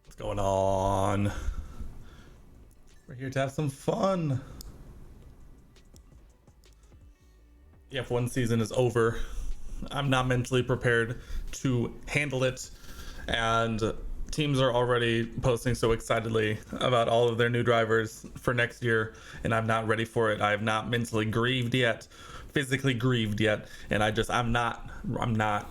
What's going on? We're here to have some fun. The F1 season is over. I'm not mentally prepared to handle it, and teams are already posting so excitedly about all of their new drivers for next year, and I'm not ready for it. I have not mentally grieved yet, physically grieved yet, and I'm not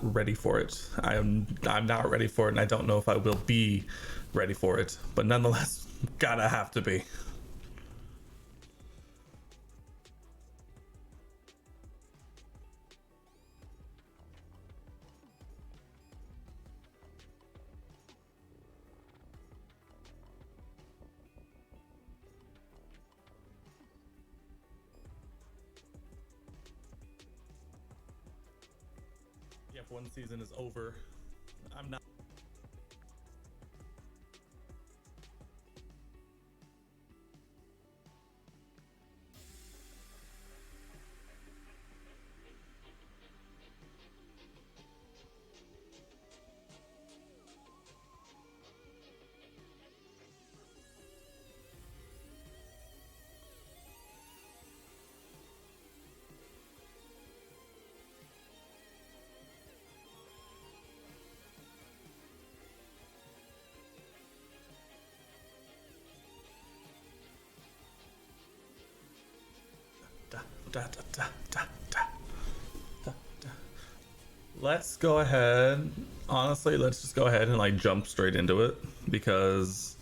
ready for it. I'm not ready for it, and I don't know if I will be ready for it, but nonetheless, gotta have to be. The F1 season is over. I'm not. Let's go ahead. Honestly, let's just go ahead and like jump straight into it because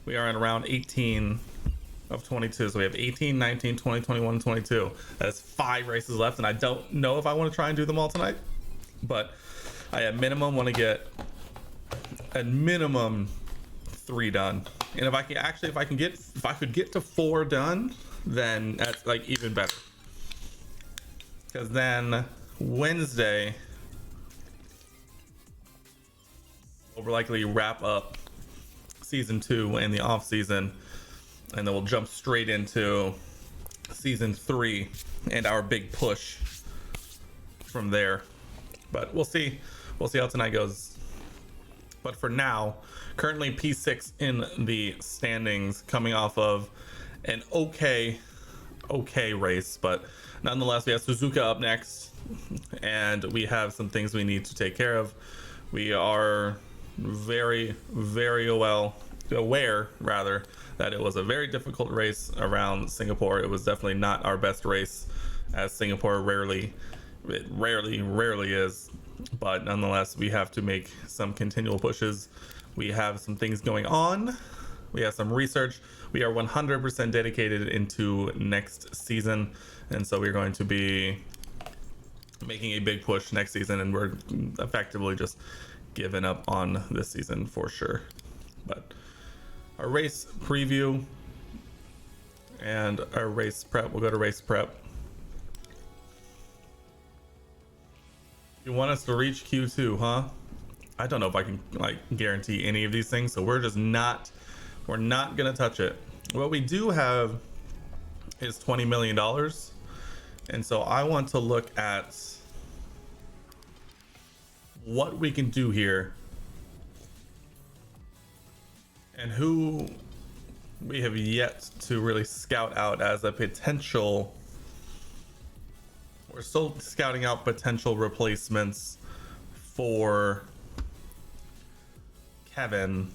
we are in round 18 of 22. So we have 18, 19, 20, 21, 22. That's 5 races left, and I don't know if I want to try and do them all tonight, but I at minimum want to get at minimum 3 done. And if I could get to 4 done, then that's like even better. Because then Wednesday we'll likely wrap up season 2 in the off season, and then we'll jump straight into season 3 and our big push from there. But we'll see how tonight goes. But for now, currently P6 in the standings, coming off of an okay race, but nonetheless we have Suzuka up next, and we have some things we need to take care of. We are very well aware rather that it was a very difficult race around Singapore. It was definitely not our best race, as Singapore rarely is, but nonetheless we have to make some continual pushes. We have some things going on, we have some research, we are 100% dedicated into next season, and so we're going to be making a big push next season, and we're effectively just giving up on this season for sure. But our race preview and our race prep, we'll go to race prep. You want us to reach Q2, huh? I don't know if I can like guarantee any of these things, so we're not gonna touch it. What we do have is $20 million, and so I want to look at what we can do here and who we have yet to really scout out as a potential. We're still scouting out potential replacements for Kevin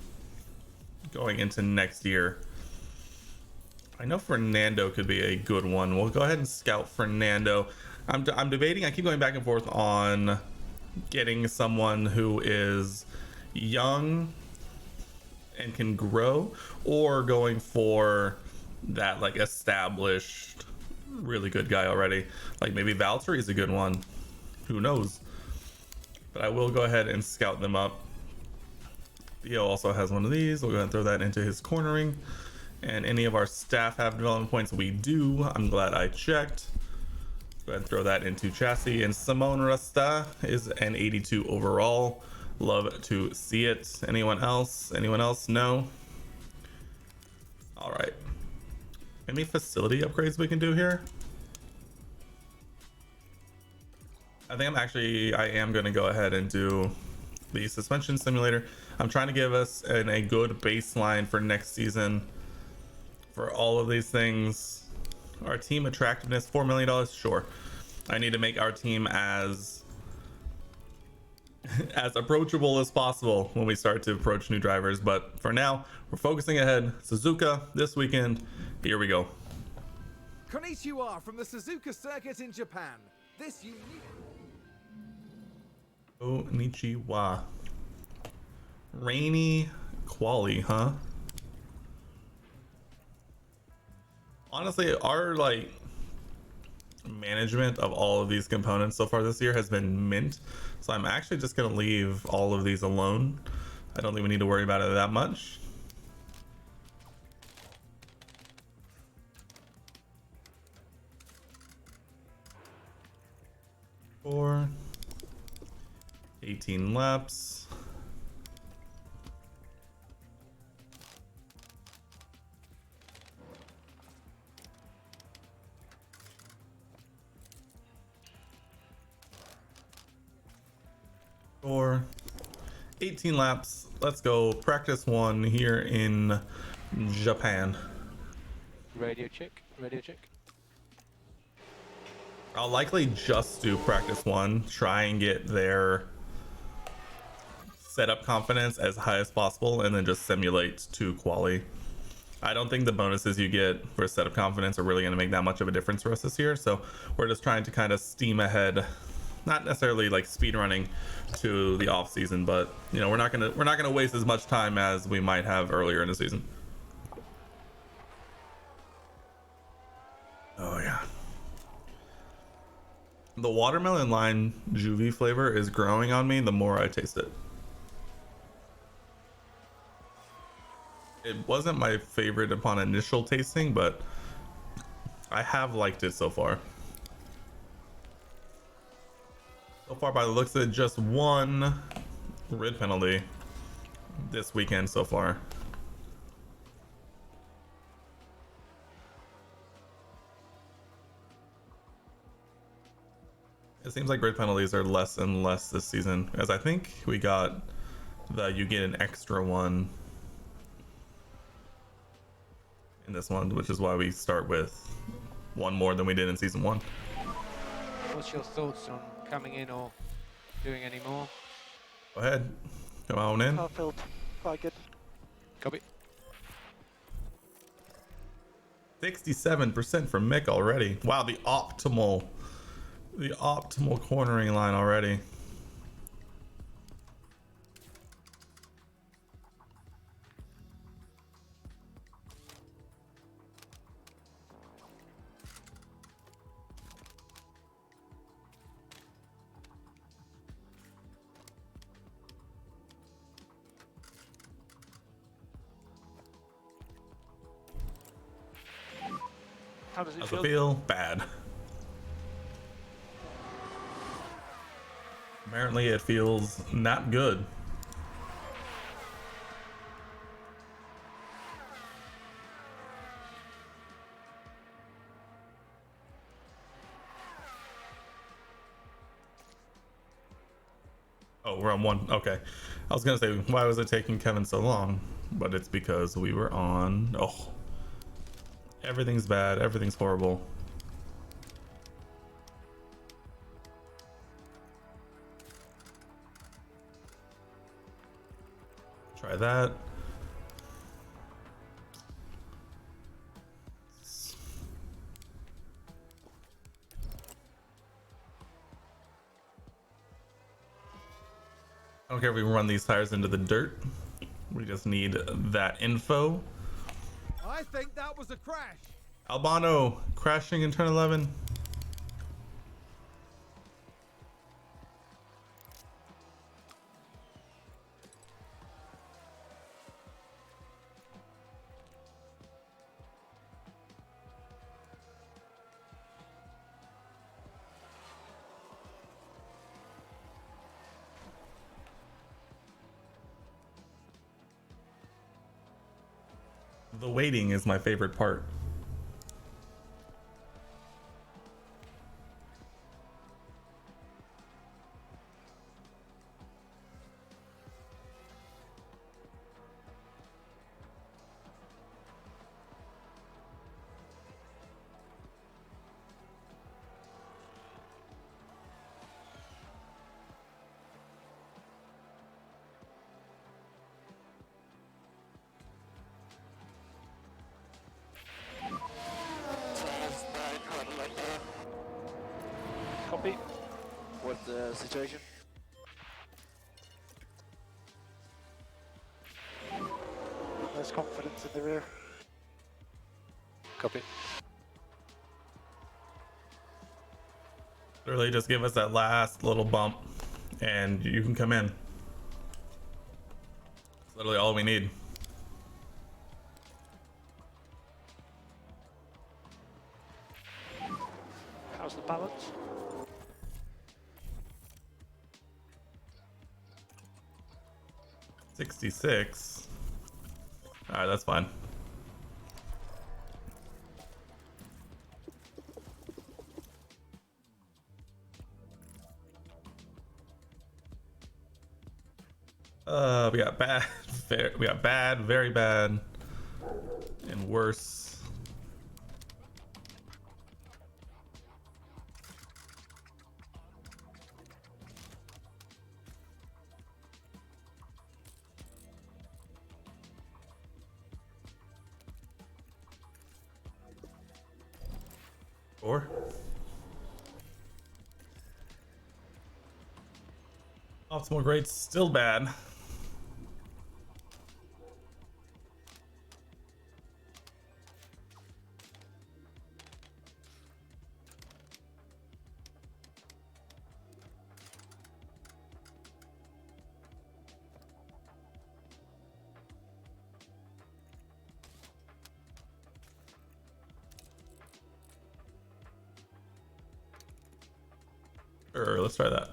going into next year. I know Fernando could be a good one. We'll go ahead and scout Fernando. I'm debating. I keep going back and forth on getting someone who is young and can grow, or going for that like established really good guy already. Like maybe Valtteri is a good one. Who knows? But I will go ahead and scout them up. Theo also has one of these. We'll go ahead and throw that into his cornering. And any of our staff have development points? We do. I'm glad I checked. Go ahead and throw that into chassis. And Simone Rasta is an 82 overall. Love to see it. Anyone else? Anyone else? No. All right. Any facility upgrades we can do here? I think I am going to go ahead and do the suspension simulator. I'm trying to give us a good baseline for next season for all of these things. Our team attractiveness, $4 million. Sure. I need to make our team as approachable as possible when we start to approach new drivers. But for now, we're focusing ahead. Suzuka this weekend. Here we go. Konnichiwa from the Suzuka circuit in Japan. This unique... Konnichiwa. Rainy quali, huh? Honestly, our like management of all of these components so far this year has been mint, so I'm actually just gonna leave all of these alone. I don't think we need to worry about it that much. For 18 laps. For 18 laps. Let's go practice one here in Japan. Radio check, radio check. I'll likely just do practice one, try and get their setup confidence as high as possible, and then just simulate to quali. I don't think the bonuses you get for setup confidence are really going to make that much of a difference for us this year, so we're just trying to kind of steam ahead, not necessarily like speed running to the off season, but you know, we're not gonna waste as much time as we might have earlier in the season. Oh yeah. The watermelon lime juvie flavor is growing on me the more I taste it. It wasn't my favorite upon initial tasting, but I have liked it so far. So far, by the looks of it, just one grid penalty this weekend so far. It seems like grid penalties are less and less this season, as I think we got you get an extra one in this one, which is why we start with one more than we did in season 1. What's your thoughts on coming in or doing any more? Go ahead, come on in. I felt quite good. Copy. 67% from Mick already. Wow, the optimal cornering line already. How does it How's feel? it feel? Bad. Apparently it feels not good. Oh, we're on one. Okay. I was gonna say, why was it taking Kevin so long? But it's because we were on. Oh. Everything's bad. Everything's horrible. Try that. I don't care if we run these tires into the dirt. We just need that info. I think that was a crash. Albano crashing in turn 11. The waiting is my favorite part. Copy. What's the situation? There's confidence in the rear. Copy. Literally just give us that last little bump and you can come in. It's literally all we need. How's the balance? $66. All right, that's fine. We got bad, we got bad, very bad, and worse. Or optimal grade's still bad. Sure, let's try that.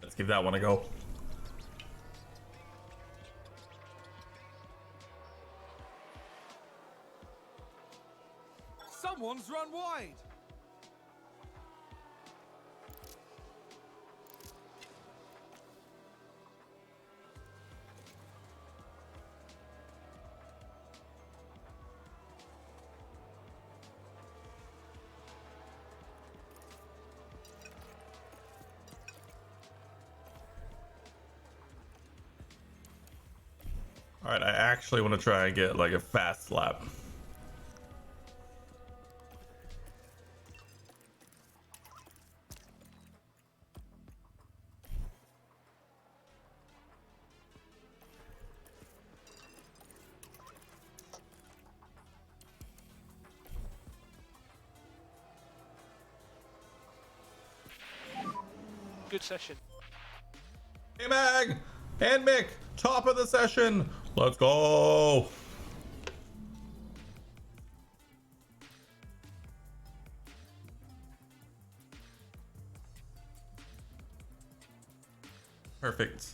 Let's give that one a go. Someone's run wide. All right, I actually want to try and get like a fast lap. Good session. Hey Mag and Mick, top of the session. Let's go. Perfect.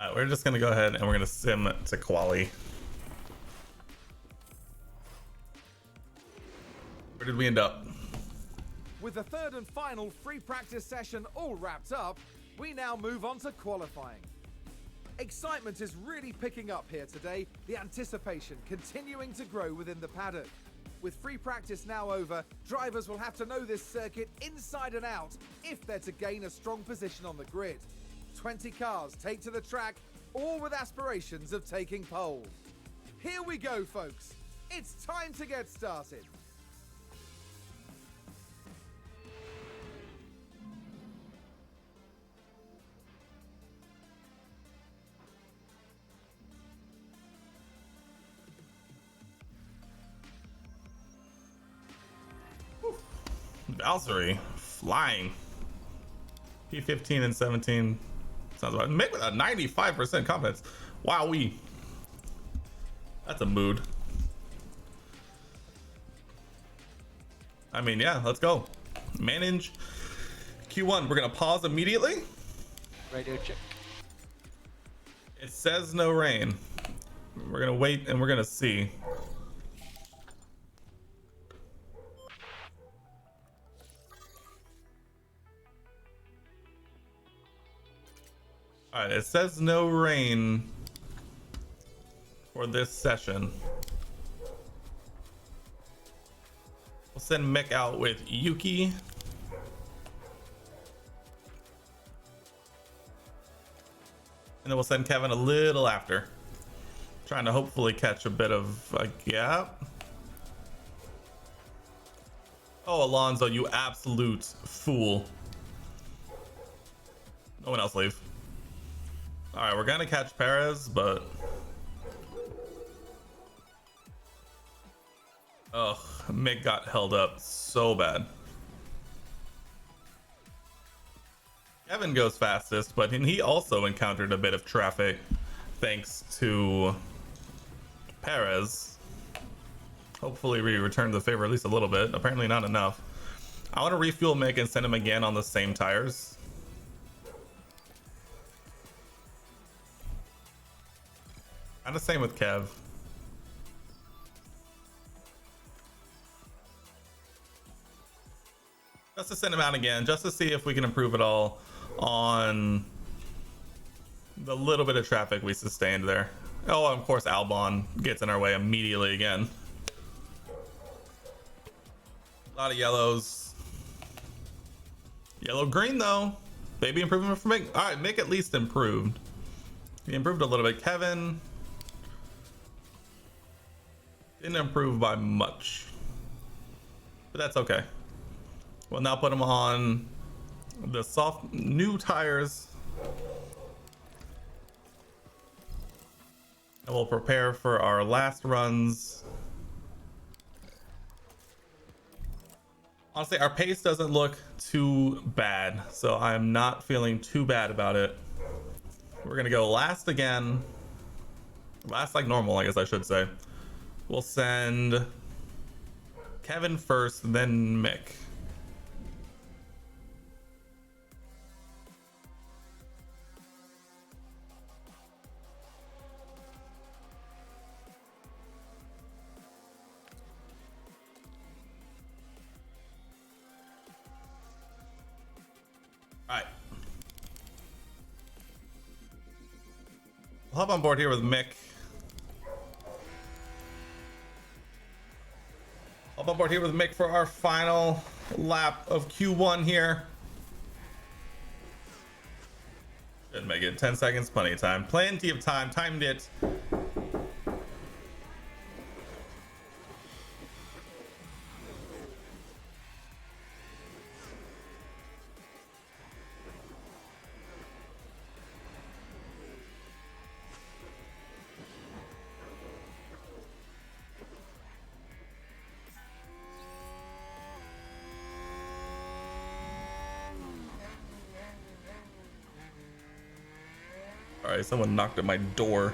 All right, we're just gonna go ahead and we're gonna sim to quali. Where did we end up? With the third and final free practice session all wrapped up, We now move on to qualifying. Excitement is really picking up here today, the anticipation continuing to grow within the paddock. With free practice now over, drivers will have to know this circuit inside and out if they're to gain a strong position on the grid. 20 cars take to the track, all with aspirations of taking pole. Here we go, folks. It's time to get started. Valkyrie flying. P15 and 17 sounds about make with a 95% confidence. Wowee. That's a mood. I mean, yeah, let's go. Manage Q1. We're gonna pause immediately. Radio check. It says no rain. We're gonna wait and we're gonna see. All right, it says no rain for this session. We'll send Mick out with Yuki. And then we'll send Kevin a little after. Trying to hopefully catch a bit of a gap. Oh, Alonso, you absolute fool. No one else leave. All right, we're gonna catch Perez, but ugh, Mick got held up so bad. Kevin goes fastest, but he also encountered a bit of traffic thanks to Perez. Hopefully we return the favor at least a little bit. Apparently not enough. I want to refuel Mick and send him again on the same tires. And the same with Kev. Just to send him out again, just to see if we can improve it all on the little bit of traffic we sustained there. Oh, of course Albon gets in our way immediately again. A lot of yellows. Yellow green though. Baby improvement for Mick. All right, Mick at least improved. He improved a little bit. Kevin didn't improve by much, but that's okay. We'll now put him on the soft new tires, and we'll prepare for our last runs. Honestly, our pace doesn't look too bad, so I'm not feeling too bad about it. We're gonna go last again. Last like normal, I guess I should say. We'll send Kevin first, then Mick. All right. I'll hop on board here with Mick. Hop on board here with Mick for our final lap of Q1 here. Should make it 10 seconds, plenty of time. Plenty of time, timed it. All right, someone knocked at my door.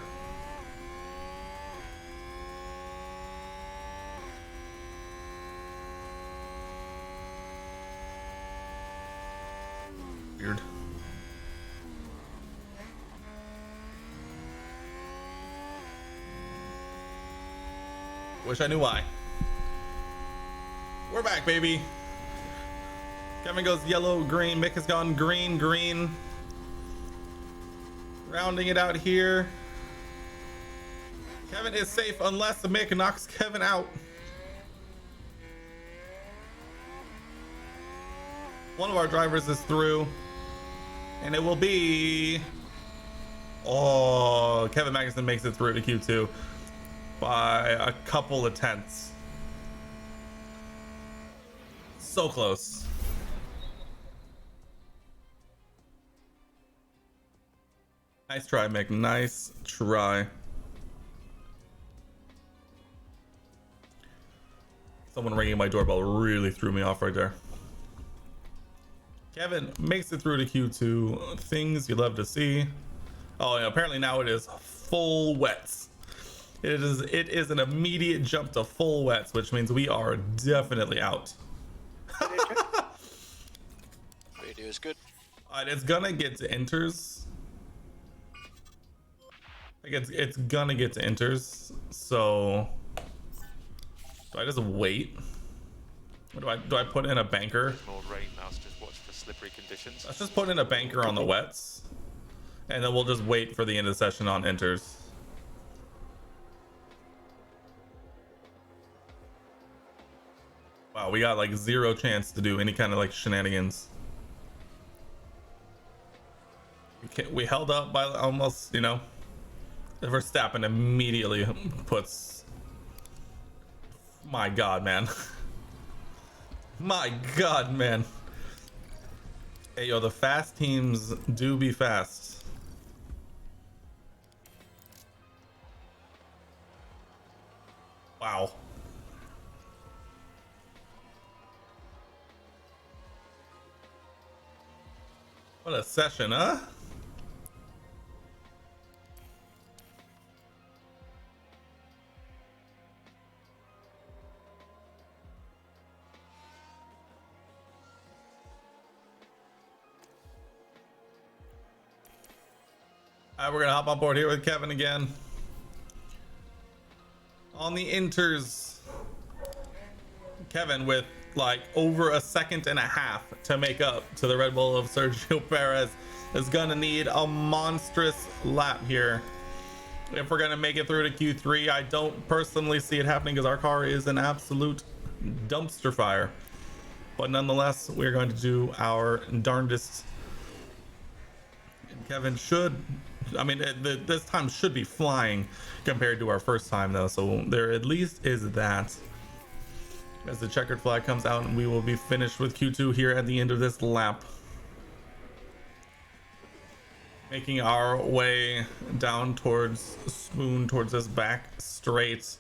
Weird. Wish I knew why. We're back, baby. Kevin goes yellow, green. Mick has gone green, green. Rounding it out here. Kevin is safe unless the Mick knocks Kevin out. One of our drivers is through. And it will be... Oh, Kevin Magnuson makes it through to Q2 by a couple of tenths. So close. Nice try, Mick. Nice try. Someone ringing my doorbell really threw me off right there. Kevin makes it through to Q2. Things you love to see. Oh, and apparently now it is full wets. It is an immediate jump to full wets, which means we are definitely out. Radio is good. Alright, it's gonna get to inters. Like it's gonna get to inters. So do I just wait? Or do I put in a banker? There's more rain now, so just watch for slippery conditions. Let's just put in a banker on the wets. And then we'll just wait for the end of the session on enters. Wow, we got like zero chance to do any kind of like shenanigans. We held up by almost, you know. Verstappen immediately puts... My God, man. My God, man. Hey, yo, the fast teams do be fast. Wow. What a session, huh? All right, we're gonna hop on board here with Kevin again. On the inters, Kevin with like over a second and a half to make up to the Red Bull of Sergio Perez is gonna need a monstrous lap here if we're gonna make it through to Q3. I don't personally see it happening because our car is an absolute dumpster fire, but nonetheless we're going to do our darndest. Kevin should, I mean, this time should be flying compared to our first time though, so there at least is that. As the checkered flag comes out, and we will be finished with Q2 here at the end of this lap. Making our way down towards Spoon, towards this back straight.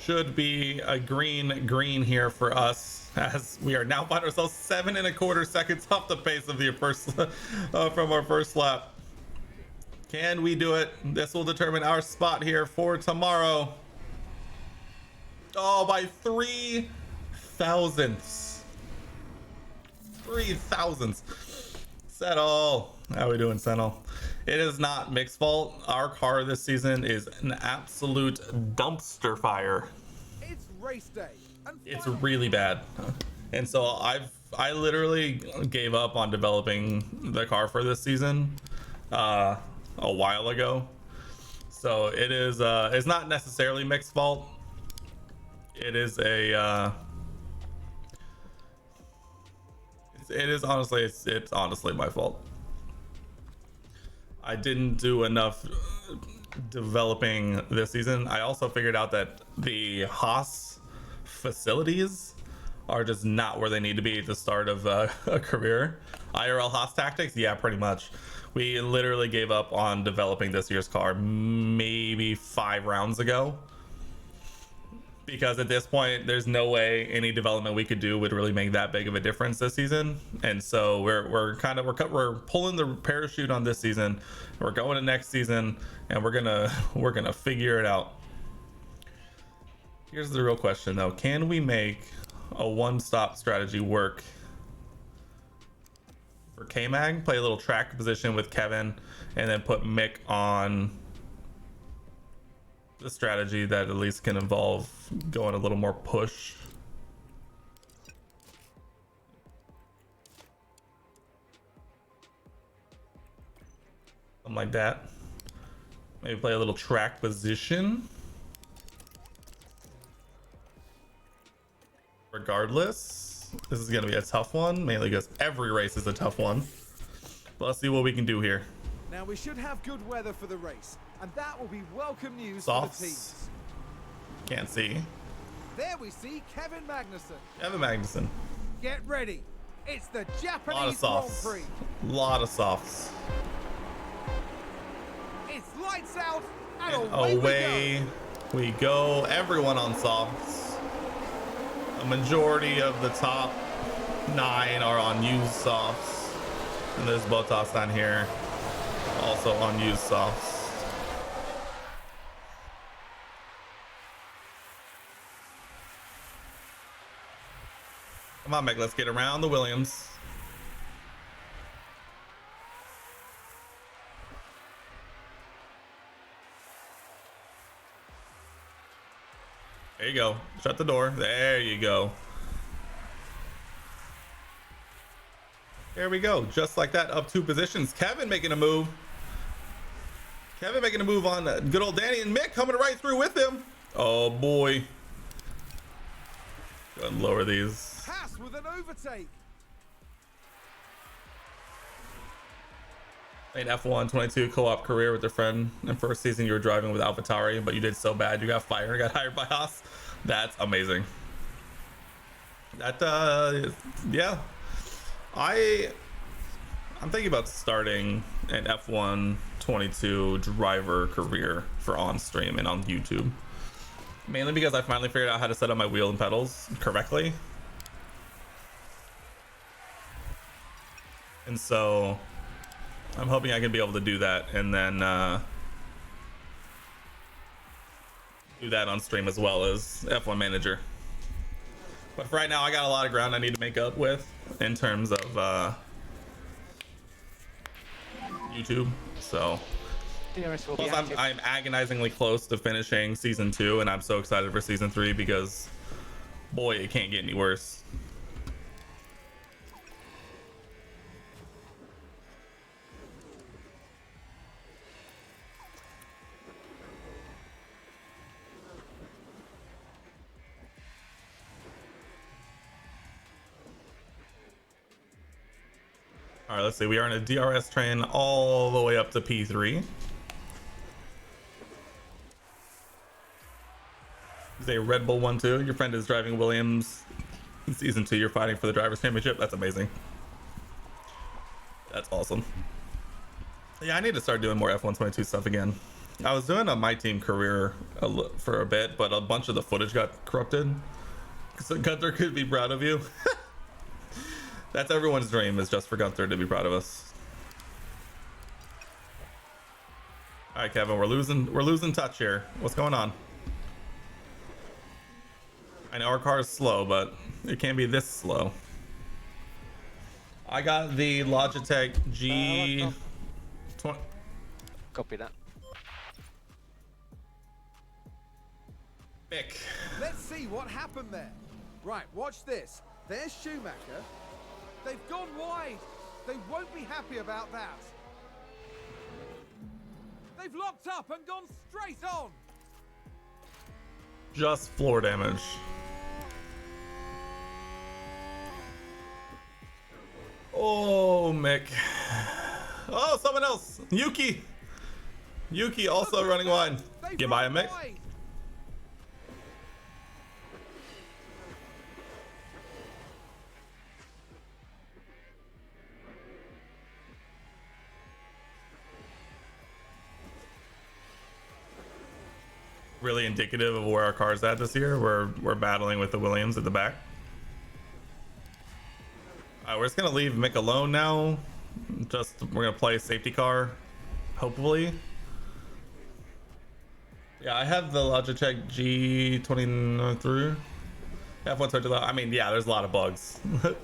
Should be a green here for us, as we are now find ourselves 7.25 seconds off the pace of the first from our first lap. Can we do it? This will determine our spot here for tomorrow. Oh, by 3 thousandths. 3 thousandths. Settle. How we doing, Settle? It is not Mick's fault. Our car this season is an absolute dumpster fire. It's race day. And It's really bad. And so I literally gave up on developing the car for this season a while ago. So it is it's not necessarily Mick's fault. It is a it's honestly my fault. I didn't do enough developing this season. I also figured out that the Haas facilities are just not where they need to be at the start of a career. IRL Haas tactics, yeah, pretty much. We literally gave up on developing this year's car maybe 5 rounds ago, because at this point there's no way any development we could do would really make that big of a difference this season. And so we're pulling the parachute on this season. We're going to next season, and we're gonna figure it out. Here's the real question though: can we make a one-stop strategy work for K-Mag? Play a little track position with Kevin, and then put Mick on the strategy that at least can involve going a little more push. Something like that. Maybe play a little track position. Regardless, this is going to be a tough one, mainly because every race is a tough one. But let's see what we can do here. Now we should have good weather for the race, and that will be welcome news Softs. for the teams. Can't see. There we see Kevin Magnussen. Kevin Magnussen. Get ready. It's the A lot of Japanese Grand softs. Prix. Lot of softs. It's lights out and, And away away we go. Everyone on softs. A majority of the top 9 are on used softs. And there's Bottas down here, also on used softs. Come on, Meg, let's get around the Williams. There you go. Shut the door. There you go. There we go. Just like that, up 2 positions. Kevin making a move. Kevin making a move on good old Danny, and Mick coming right through with him. Oh boy. Go ahead and lower these. Haas with an overtake. Played F1 22 co-op career with a friend, and first season you were driving with AlphaTauri, but you did so bad you got fired, got hired by Haas. That's amazing. That yeah, I'm thinking about starting an F1 22 driver career for on stream and on YouTube, mainly because I finally figured out how to set up my wheel and pedals correctly, and so I'm hoping I can be able to do that, and then do that on stream as well as F1 Manager. But for right now, I got a lot of ground I need to make up with in terms of YouTube. So DRS will be plus active. I'm agonizingly close to finishing season 2, and I'm so excited for season 3 because boy, it can't get any worse. All right, let's see. We are in a DRS train all the way up to P3. Is a Red Bull 1-2. Your friend is driving Williams. In season 2, you're fighting for the drivers' championship. That's amazing. That's awesome. Yeah, I need to start doing more F122 stuff again. I was doing a My Team career for a bit, but a bunch of the footage got corrupted. So Gunther could be proud of you. That's everyone's dream, is just for Gunther to be proud of us. All right, Kevin, we're losing touch here. What's going on? I know our car is slow, but it can't be this slow. I got the Logitech G20. Copy that. Mick. Let's see what happened there. Right, watch this. There's Schumacher. They've gone wide. They won't be happy about that. They've locked up and gone straight on. Just floor damage. Oh, Mick. Oh, someone else. Yuki. Yuki also running wide. They've Get by him, run Mick. wide. Really indicative of where our car's at this year. We're battling with the Williams at the back. We're just gonna leave Mick alone now. We're gonna play safety car, hopefully. Yeah, I have the Logitech G23. F122. I mean, yeah, there's a lot of bugs, but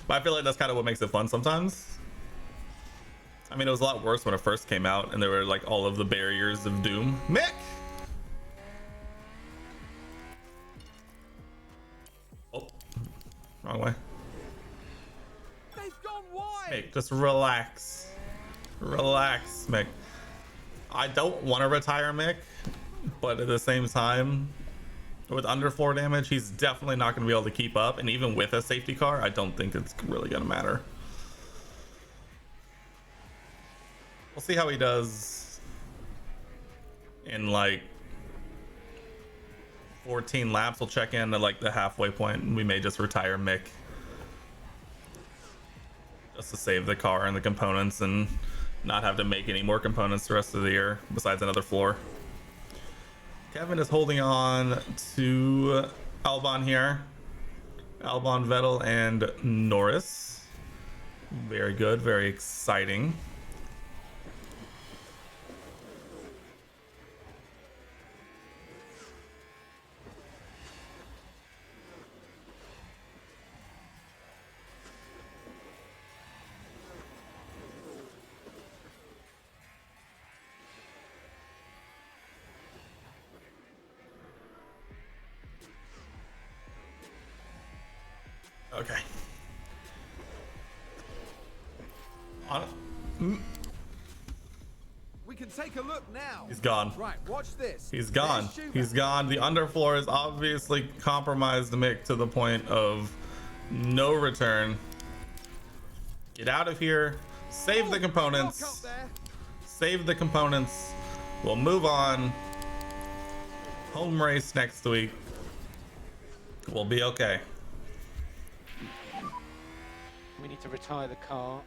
I feel like that's kind of what makes it fun sometimes. I mean, it was a lot worse when it first came out, and there were like all of the barriers of doom. Mick. Oh, wrong way. They've gone wide. Hey, just relax. Relax, Mick. I don't want to retire Mick, but at the same time, with under 4 damage, he's definitely not going to be able to keep up. And even with a safety car, I don't think it's really going to matter. We'll see how he does in like 14 laps. We'll check in at like the halfway point, and we may just retire Mick just to save the car and the components and not have to make any more components the rest of the year besides another floor. Kevin is holding on to Albon here. Albon, Vettel, and Norris. Very good, very exciting. Okay. We can take a look now. He's gone. Right, watch this. He's gone. He's gone. The underfloor is obviously compromised Mick to the point of no return. Get out of here. Save the components. Save the components. We'll move on. Home race next week. We'll be okay. We need to retire the car.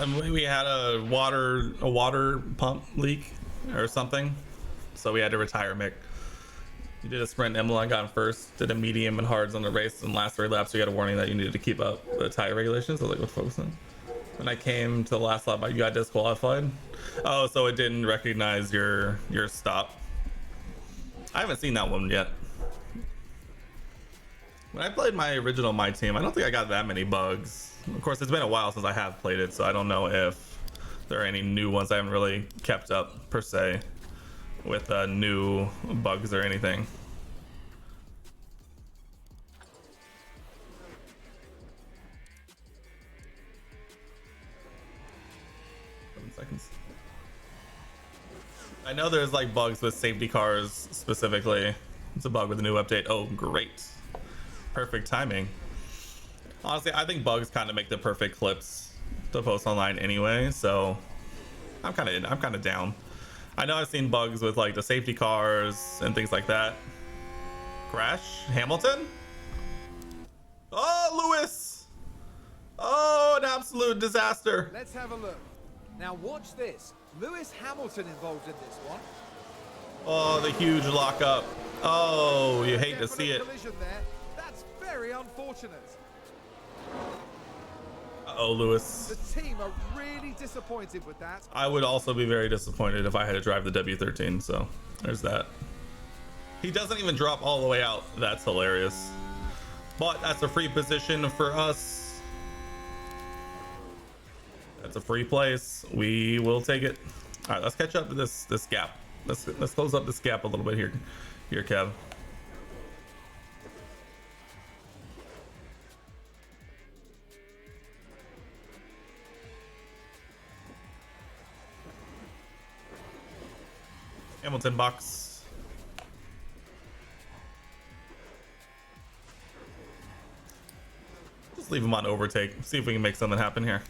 We had a water pump leak or something, so we had to retire Mick. You did a sprint, Imola got in first, did a medium and hards on the race, and last 3 laps we got a warning that you needed to keep up the tire regulations. I was like, what focusing? When I came to the last lap, you got disqualified. Oh, so it didn't recognize your stop. I haven't seen that one yet. When I played my original My Team, I don't think I got that many bugs. Of course, it's been a while since I have played it, so I don't know if there are any new ones. I haven't really kept up, per se, with new bugs or anything. Seconds. I know there's like bugs with safety cars specifically. It's a bug with a new update. Oh, great. Perfect timing. Honestly, I think bugs kind of make the perfect clips to post online anyway, so I'm kind of down. I know I've seen bugs with like the safety cars and things like that. Crash Hamilton? Oh, Lewis! Oh, an absolute disaster. Let's have a look. Now watch this. Lewis Hamilton involved in this one. Oh, the huge lockup. Oh, you hate to see it. Collision there. That's very unfortunate. Uh-oh, Lewis. The team are really disappointed with that. I would also be very disappointed if I had to drive the W13, so there's that. He doesn't even drop all the way out. That's hilarious. But that's a free position for us. That's a free place. We will take it. All right, let's catch up to this gap. Let's close up this gap a little bit here, Kev. Hamilton box. Just leave him on overtake. See if we can make something happen here.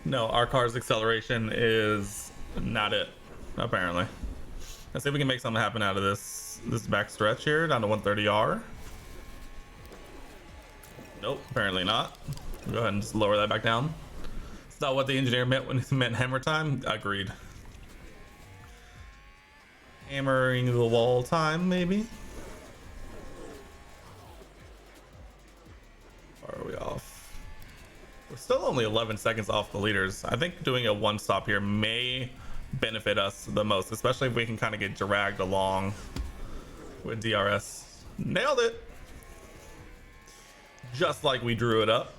No, our car's acceleration is not it, apparently. Let's see if we can make something happen out of this back stretch here down to 130R. Nope, apparently not. Go ahead and just lower that back down. It's not what the engineer meant when he meant hammer time. Agreed. Hammering the wall time, maybe. Or are we off? We're still only 11 seconds off the leaders. I think doing a one stop here may benefit us the most, especially if we can kind of get dragged along with DRS. Nailed it. Just like we drew it up.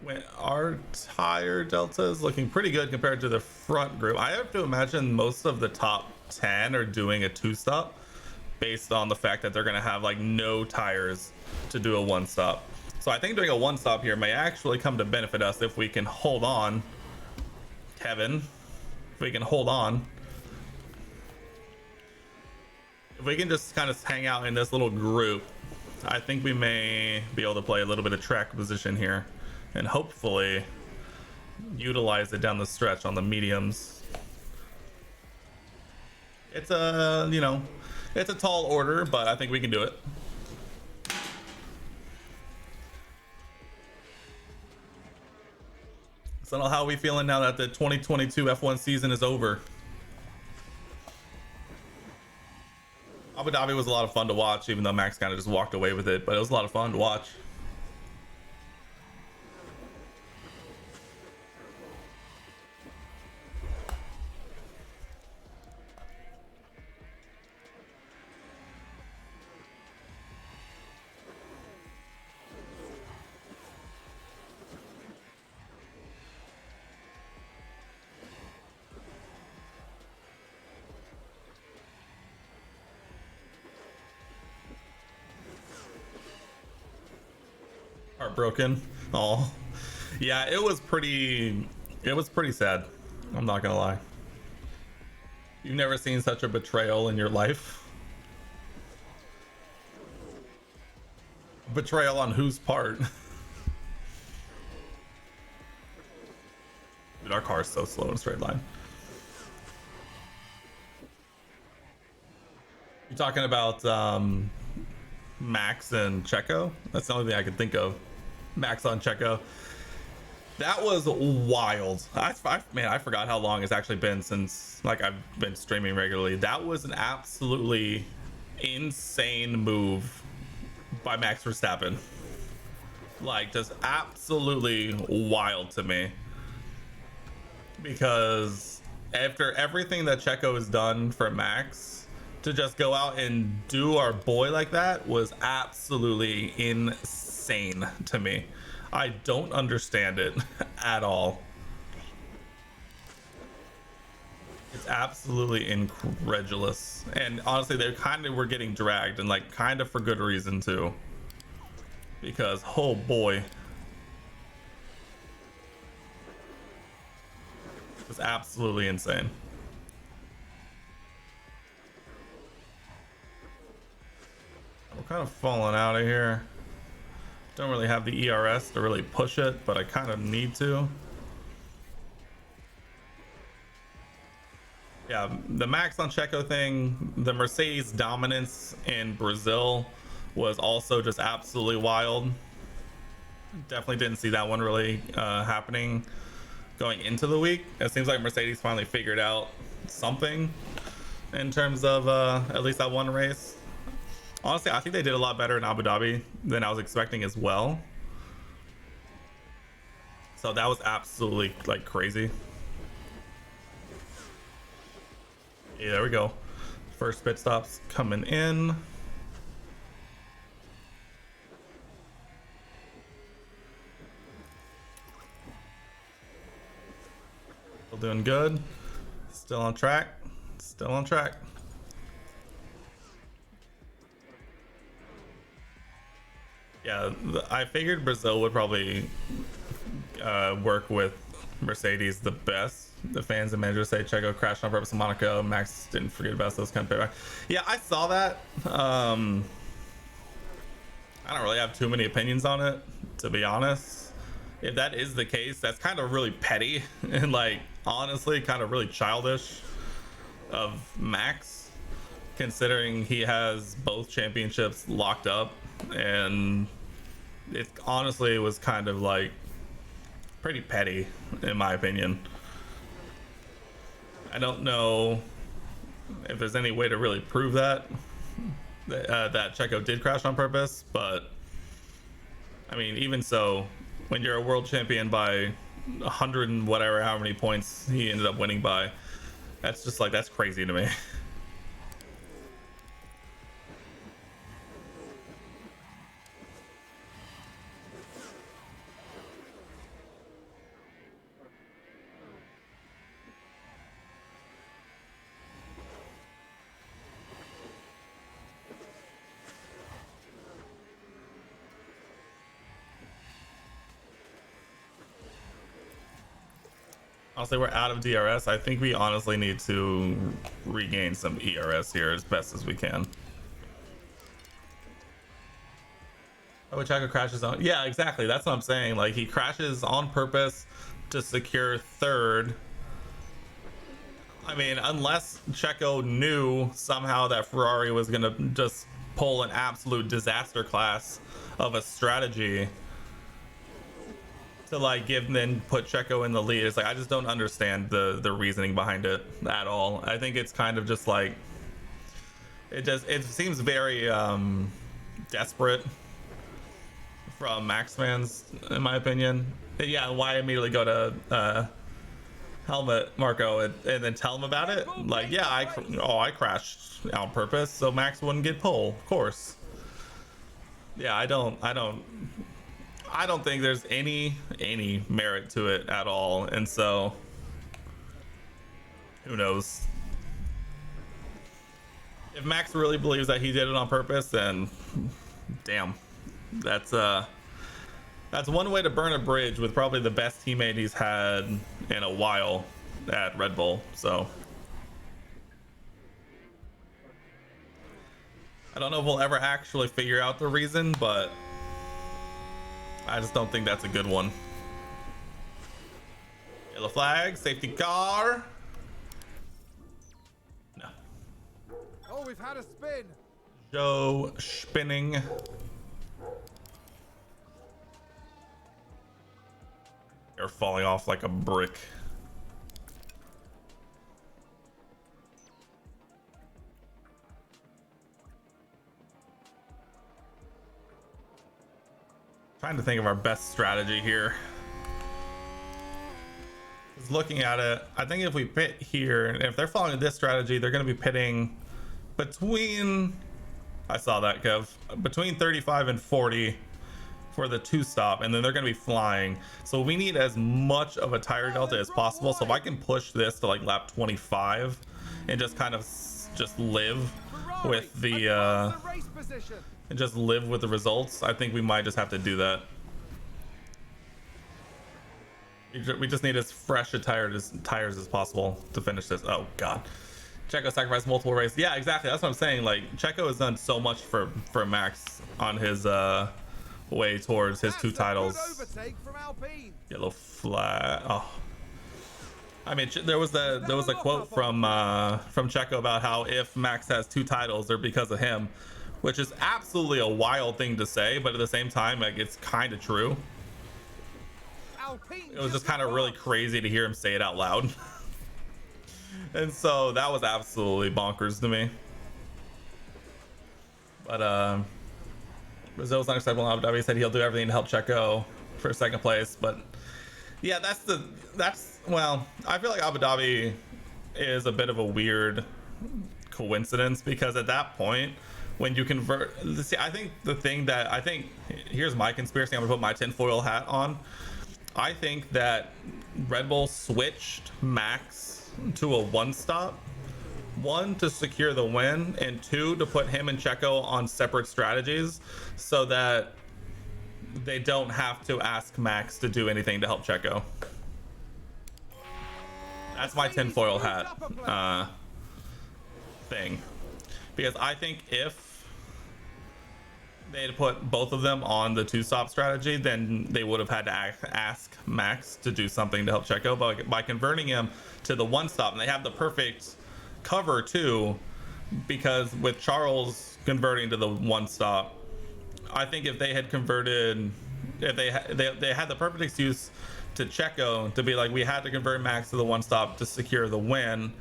when our tire delta is looking pretty good compared to the front group. I have to imagine most of the top 10 are doing a 2-stop based on the fact that they're going to have like no tires to do a 1-stop. So I think doing a 1-stop here may actually come to benefit us if we can hold on. Kevin, if we can hold on. If we can just kind of hang out in this little group, I think we may be able to play a little bit of track position here and hopefully utilize it down the stretch on the mediums. It's a, you know, it's a tall order, but I think we can do it. So how are we feeling now that the 2022 F1 season is over? Abu Dhabi was a lot of fun to watch, even though Max kind of just walked away with it, but it was a lot of fun to watch. Heartbroken. Oh, yeah, it was pretty sad. I'm not gonna lie. You've never seen such a betrayal in your life. Betrayal on whose part? Dude, our car is so slow in a straight line. You're talking about Max and Checo? That's the only thing I could think of. Max on Checo. That was wild. Man, I forgot how long it's actually been since like I've been streaming regularly. That was an absolutely insane move by Max Verstappen. Like, just absolutely wild to me. Because after everything that Checo has done for Max, to just go out and do our boy like that was absolutely insane to me. I don't understand it at all. It's absolutely incredulous. And honestly, they kind of were getting dragged, and like kind of for good reason too. Because, oh boy. It's absolutely insane. We're kind of falling out of here. Don't really have the ERS to really push it, but I kind of need to. Yeah, the Max on Checo thing, the Mercedes dominance in Brazil was also just absolutely wild. Definitely didn't see that one really happening going into the week. It seems like Mercedes finally figured out something in terms of at least that one race. Honestly, I think they did a lot better in Abu Dhabi than I was expecting as well. So that was absolutely like crazy. Yeah, there we go. First pit stops coming in. Still doing good. Still on track. Still on track. Yeah, I figured Brazil would probably work with Mercedes the best. The fans and managers say Checo crashed on purpose in Monaco. Max didn't forget about those kind of payback. Yeah, I saw that. I don't really have too many opinions on it, to be honest. If that is the case, that's kind of really petty and like honestly kind of really childish of Max, considering he has both championships locked up. And it honestly was kind of like pretty petty in my opinion. I don't know if there's any way to really prove that Checo did crash on purpose, but I mean, even so, when you're a world champion by 100 and whatever, how many points he ended up winning by, that's just like, that's crazy to me. Honestly, we're out of DRS. I think we honestly need to regain some ERS here as best as we can. Oh, Chaco crashes on. Yeah, exactly. That's what I'm saying. Like, he crashes on purpose to secure third. I mean, unless Checo knew somehow that Ferrari was going to just pull an absolute disaster class of a strategy to like give then put Checo in the lead. It's like I just don't understand the reasoning behind it at all. I think it's kind of just like it seems very desperate from Max fans, in my opinion. Yeah, why immediately go to Helmet Marco and then tell him about it? Like, yeah, I crashed on purpose so Max wouldn't get pole, of course. Yeah, I don't think there's any merit to it at all, and so who knows? If Max really believes that he did it on purpose, then damn, that's one way to burn a bridge with probably the best teammate he's had in a while at Red Bull. So I don't know if we'll ever actually figure out the reason, but I just don't think that's a good one. Yellow flag, safety car. No. Oh, we've had a spin. Joe spinning. You're falling off like a brick. Trying to think of our best strategy here. Just looking at it, I think if we pit here, and if they're following this strategy, they're going to be pitting between, I saw that, Kev, between 35 and 40 for the two stop, and then they're going to be flying. So we need as much of a tire delta as possible. So if I can push this to like lap 25 and just kind of just live with the and just live with the results, I think we might just have to do that. We just need as fresh a tires as possible to finish this. Oh god, Checo sacrificed multiple races. Yeah, exactly, that's what I'm saying. Like, Checo has done so much for Max on his way towards his two titles. Yellow flag. Oh, I mean, there was a quote from Checo about how if Max has two titles, they're because of him, which is absolutely a wild thing to say, but at the same time, like, it's kind of true. It was just kind of really crazy to hear him say it out loud. And so that was absolutely bonkers to me. But Brazil's not acceptable. Abu Dhabi said he'll do everything to help Checo for second place. But yeah, well, I feel like Abu Dhabi is a bit of a weird coincidence, because at that point, when you convert, see, I think here's my conspiracy. I'm gonna put my tinfoil hat on. I think that Red Bull switched Max to a one stop, one to secure the win, and two to put him and Checo on separate strategies so that they don't have to ask Max to do anything to help Checo. That's my tinfoil hat thing, because I think if they had put both of them on the two-stop strategy, then they would have had to ask Max to do something to help Checo. But by converting him to the one-stop, and they have the perfect cover too, because with Charles converting to the one-stop, I think if they had converted, if they had the perfect excuse to Checo to be like, we had to convert Max to the one-stop to secure the win.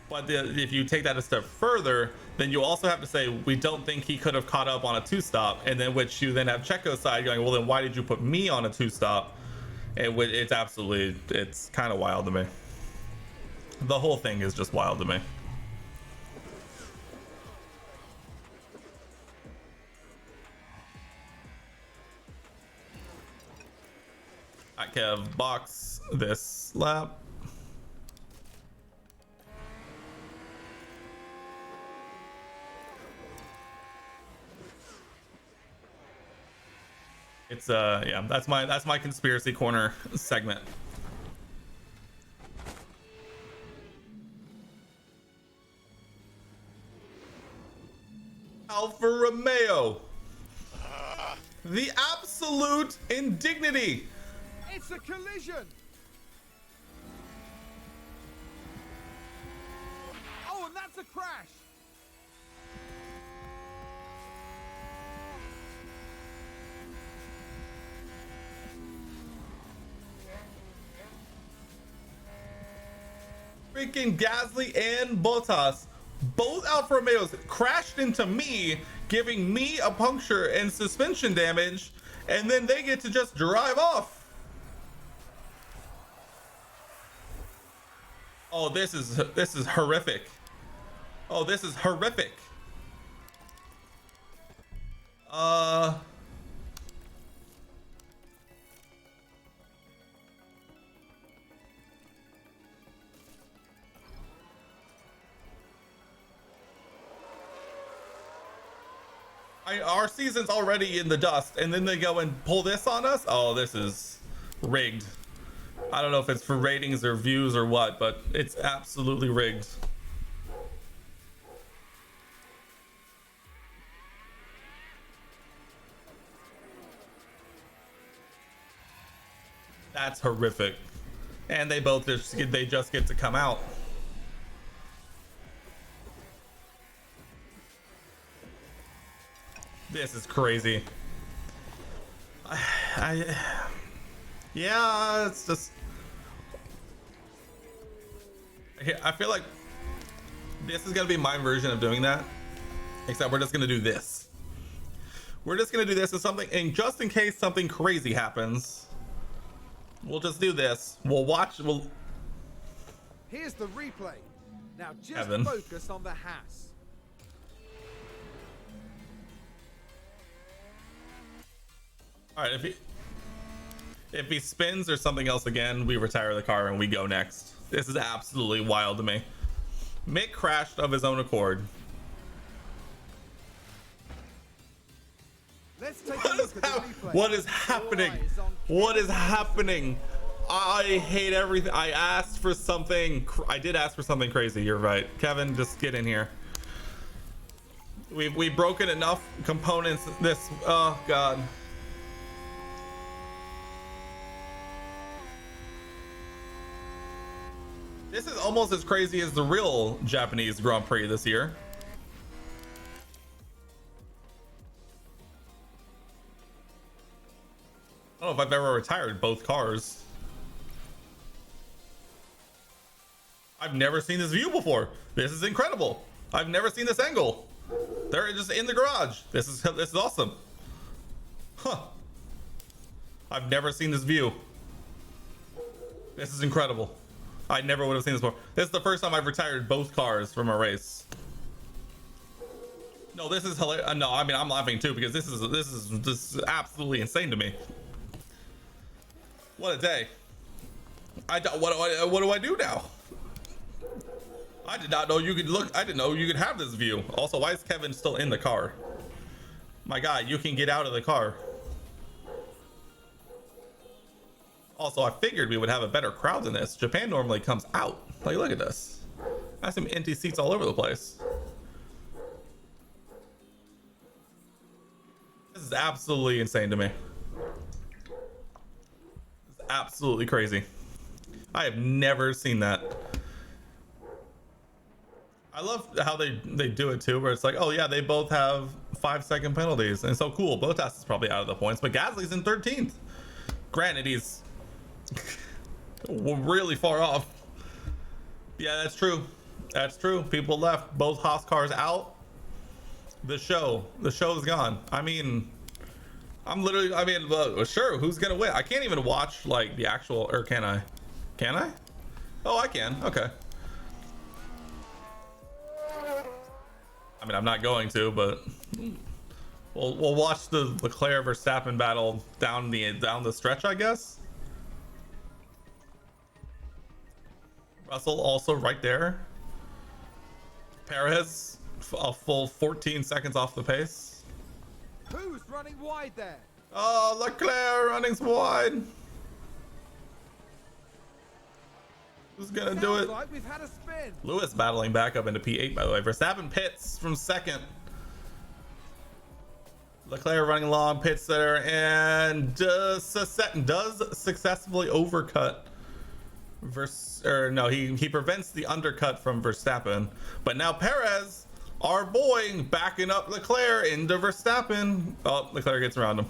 But if you take that a step further, then you also have to say, we don't think he could have caught up on a two-stop, and then which you then have Checo's side going, well, then why did you put me on a two-stop? It's kind of wild to me. The whole thing is just wild to me. I Kev, box this lap. It's yeah, that's my conspiracy corner segment. Alfa Romeo. The absolute indignity. It's a collision. Oh, and that's a crash. Freaking Gasly and Bottas, both Alfa Romeos crashed into me, giving me a puncture and suspension damage, and then they get to just drive off. Oh, this is horrific. Oh, this is horrific. Our season's already in the dust, and then they go and pull this on us. Oh, this is rigged. I don't know if it's for ratings or views or what, but it's absolutely rigged. That's horrific. And they both just get to come out. This is crazy. Yeah, it's just. I feel like this is gonna be my version of doing that, except we're just gonna do this. We're just gonna do this and just in case something crazy happens, we'll just do this. We'll watch. Here's the replay. Now just Evan. focus on the Haas. All right, if he spins or something else again, we retire the car and we go next. This is absolutely wild to me. Mick crashed of his own accord. Let's take a look at the replay. What is happening? What is happening? I hate everything. I asked for something. I did ask for something crazy. You're right, Kevin. Just get in here. We've broken enough components. This. Oh God. This is almost as crazy as the real Japanese Grand Prix this year. I don't know if I've ever retired both cars. I've never seen this view before. This is incredible. I've never seen this angle. They're just in the garage. This is awesome. Huh. I've never seen this view. This is incredible. I never would have seen this before. This is the first time I've retired both cars from a race. No, this is hilarious. No, I mean I'm laughing too because this is absolutely insane to me. What a day! What do I do now? I did not know you could look. I didn't know you could have this view. Also, why is Kevin still in the car? My God, you can get out of the car. Also, I figured we would have a better crowd than this. Japan normally comes out. Like, look at this. I have some empty seats all over the place. This is absolutely insane to me. It's absolutely crazy. I have never seen that. I love how they do it too, where it's like, oh yeah, they both have 5-second penalties. And it's so cool. Bottas is probably out of the points, but Gasly's in 13th. Granted, he's really far off. Yeah, that's true. That's true. People left. Both Haas cars out. The show is gone. I mean, sure, who's gonna win? I can't even watch like the actual, or can I? Can I? Oh, I can. Okay. I mean, I'm not going to, but we'll watch the Leclerc Verstappen battle down the stretch, I guess. Russell also right there. Perez a full 14 seconds off the pace. Who's running wide there? Oh, Leclerc running wide. Who's gonna do it? Like we've had a spin. Lewis battling back up into P8, by the way. Verstappen pits from second. Leclerc running long, pits there, and does successfully overcut he prevents the undercut from Verstappen. But now Perez, our boy, backing up Leclerc into Verstappen. Oh, Leclerc gets around him.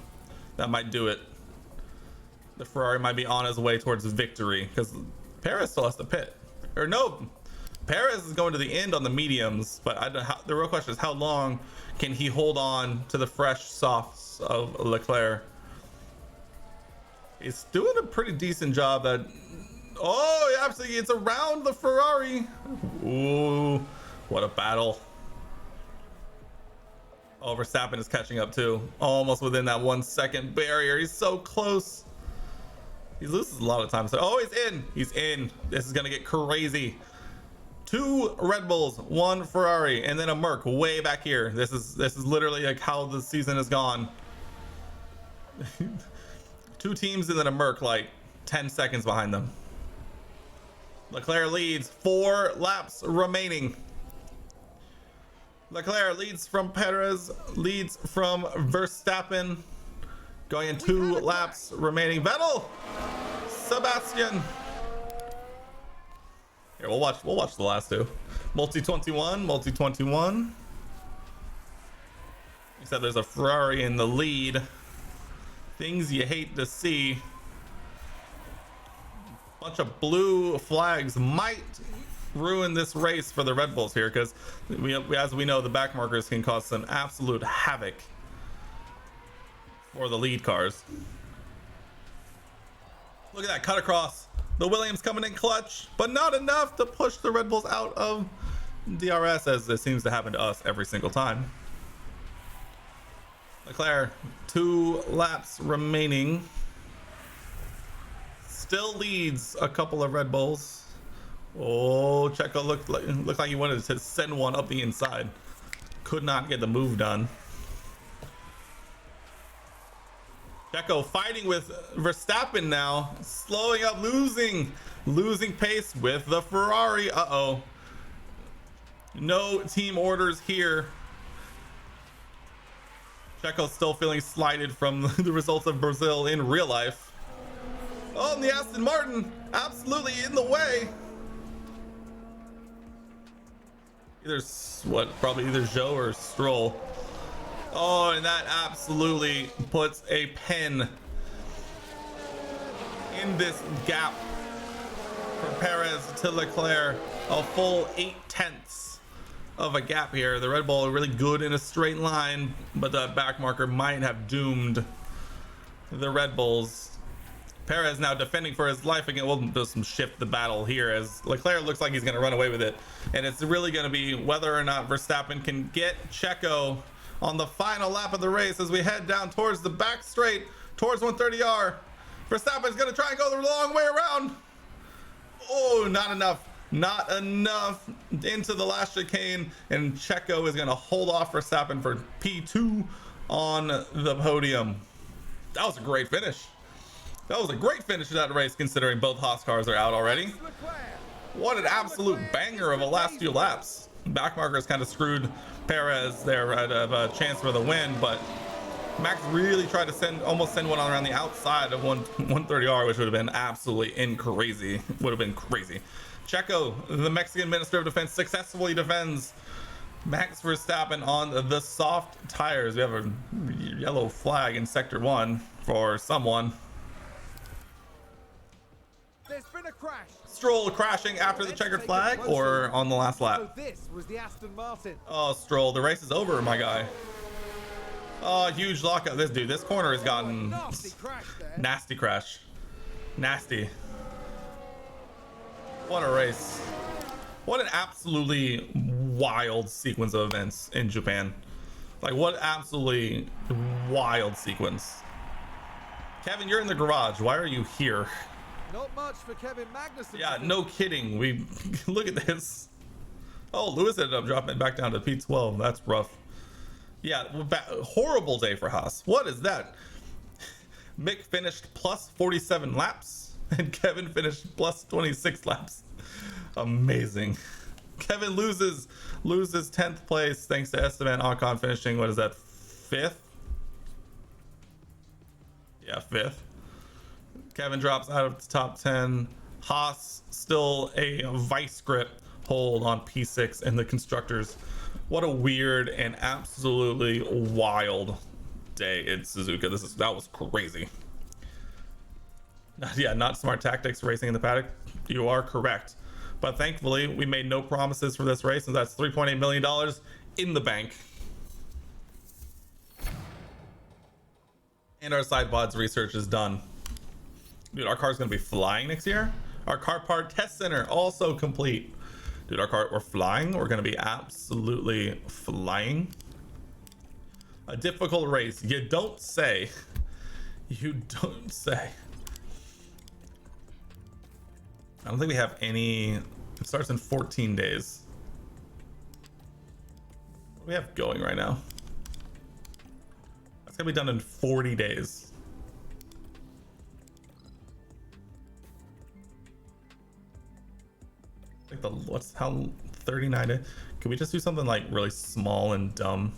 That might do it. The Ferrari might be on his way towards victory because Perez still has to pit. Or no, Perez is going to the end on the mediums, but the real question is how long can he hold on to the fresh softs of Leclerc? He's doing a pretty decent job at... Oh, yeah, absolutely. It's around the Ferrari. Ooh, what a battle. Oh, Verstappen is catching up too. Almost within that 1 second barrier. He's so close. He loses a lot of time. So, oh, he's in. He's in. This is going to get crazy. 2 Red Bulls, 1 Ferrari, and then a Merc way back here. This is literally like how the season has gone. 2 teams and then a Merc like 10 seconds behind them. Leclerc leads, 4 laps remaining. Leclerc leads from Perez, leads from Verstappen. Going in 2 laps remaining. Vettel, Sebastian. Here, we'll watch the last 2. Multi 21. Except there's a Ferrari in the lead. Things you hate to see. Bunch of blue flags might ruin this race for the Red Bulls here, because as we know, the back markers can cause some absolute havoc for the lead cars. Look at that cut across. The Williams coming in clutch, but not enough to push the Red Bulls out of DRS, as it seems to happen to us every single time. Leclerc, 2 laps remaining. Still leads a couple of Red Bulls. Oh, Checo looked like he wanted to send one up the inside. Could not get the move done. Checo fighting with Verstappen now, slowing up, losing pace with the Ferrari. Uh-oh. No team orders here. Checo still feeling slighted from the results of Brazil in real life. Oh, and the Aston Martin absolutely in the way. Probably either Zhou or Stroll. Oh, and that absolutely puts a pin in this gap from Perez to Leclerc. A full 0.8 of a gap here. The Red Bull are really good in a straight line, but that back marker might have doomed the Red Bulls. Perez now defending for his life again. We'll just shift the battle here as Leclerc looks like he's going to run away with it. And it's really going to be whether or not Verstappen can get Checo on the final lap of the race as we head down towards the back straight, towards 130R. Verstappen's going to try and go the long way around. Oh, not enough. Not enough into the last chicane. And Checo is going to hold off Verstappen for P2 on the podium. That was a great finish. That was a great finish to that race, considering both Haas cars are out already. What an absolute banger of a last few laps. Back markers kind of screwed Perez there out of a chance for the win, but Max really tried to almost send one around the outside of 130R, which would have been absolutely crazy. Would have been crazy. Checo, the Mexican Minister of Defense, successfully defends Max Verstappen on the soft tires. We have a yellow flag in sector 1 for someone. There's been a crash. Stroll crashing after the checkered flag or on the last lap? So this was the Aston Martin. Oh, Stroll, the race is over, my guy. Oh, huge lockout. This corner has gotten Nasty crash there. nasty crash. Nasty. What a race. What an absolutely wild sequence of events in Japan. Like, what absolutely wild sequence. Kevin, you're in the garage. Why are you here? Not much for Kevin Magnussen. Yeah, no kidding. We look at this. Oh, Lewis ended up dropping back down to P12. That's rough. Yeah, horrible day for Haas. What is that? Mick finished plus 47 laps and Kevin finished plus 26 laps. Amazing. Kevin loses 10th place thanks to Esteban Ocon finishing, what is that, 5th? Yeah, 5th. Kevin drops out of the top 10. Haas still a vice grip hold on P6 in the constructors. What a weird and absolutely wild day in Suzuka. That was crazy. Yeah, not smart tactics racing in the paddock. You are correct. But thankfully, we made no promises for this race, and that's $3.8 million in the bank. And our side pods research is done. Dude, our car's gonna be flying next year. Our car part test center also complete. Dude, we're flying. We're gonna be absolutely flying. A difficult race. You don't say. You don't say. I don't think we have any. It starts in 14 days. What do we have going right now? That's gonna be done in 40 days. Like how 39 days? Can we just do something like really small and dumb?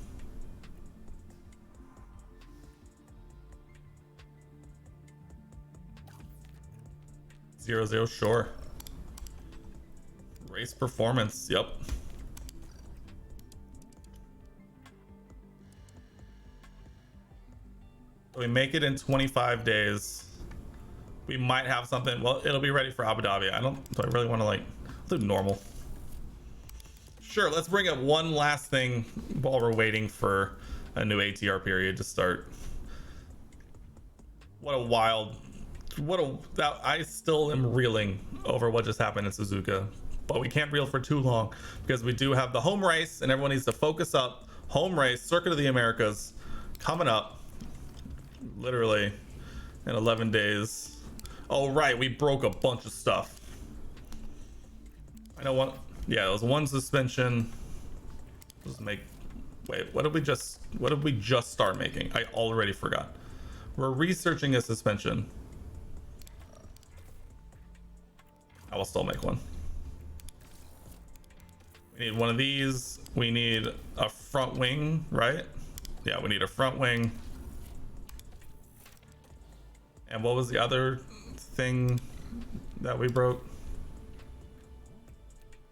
Zero, sure. Race performance, yep. We make it in 25 days. We might have something. Well, it'll be ready for Abu Dhabi. Do I really want to do normal? Sure, let's bring up one last thing while we're waiting for a new ATR period to start. I still am reeling over what just happened in Suzuka, but we can't reel for too long because we do have the home race and everyone needs to focus up. Home race, Circuit of the Americas, coming up literally in 11 days. Oh, right, we broke a bunch of stuff. I know one. Yeah, it was one suspension. Wait, what did we just start making? I already forgot. We're researching a suspension. I will still make one. We need one of these. We need a front wing, right? Yeah, we need a front wing. And what was the other thing that we broke?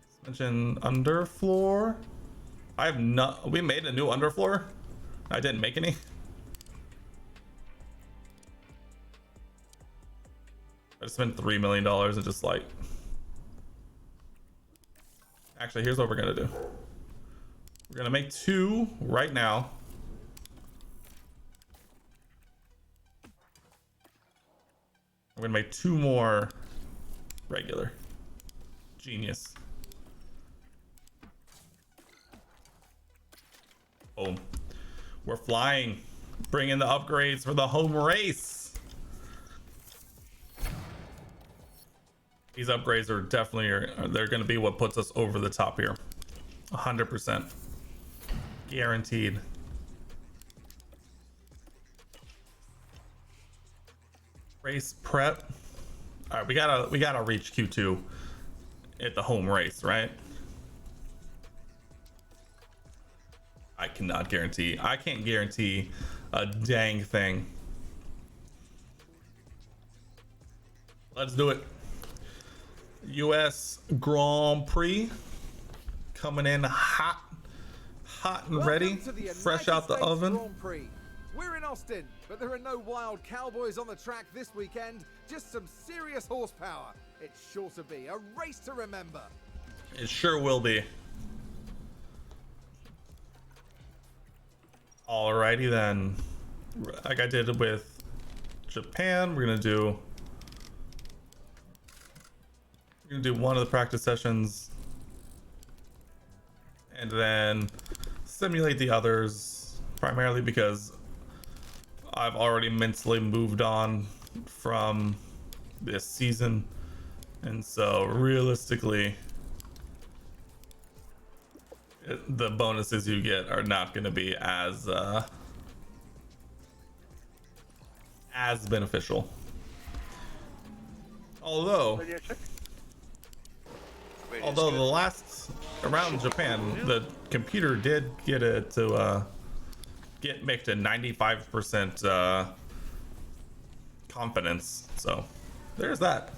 Suspension underfloor. We made a new underfloor. I didn't make any. I spent $3 million and just actually, here's what we're gonna do. We're gonna make 2 right now. We're gonna make 2 more regular. Genius. Boom. We're flying. Bring in the upgrades for the home race. These upgrades are definitely, they're going to be what puts us over the top here. 100%. Guaranteed. Race prep. All right, we gotta reach Q2 at the home race, right? I cannot guarantee. I can't guarantee a dang thing. Let's do it. US Grand Prix coming in hot and ready, fresh out the oven. Grand Prix. We're in Austin, but there are no wild cowboys on the track this weekend. Just some serious horsepower. It's sure to be a race to remember. It sure will be. Alrighty then. Like I did with Japan, we're gonna do one of the practice sessions and then simulate the others, primarily because I've already mentally moved on from this season, and so realistically the bonuses you get are not going to be as beneficial. Although the last around Japan, the computer did get it to make to 95% confidence. So there's that.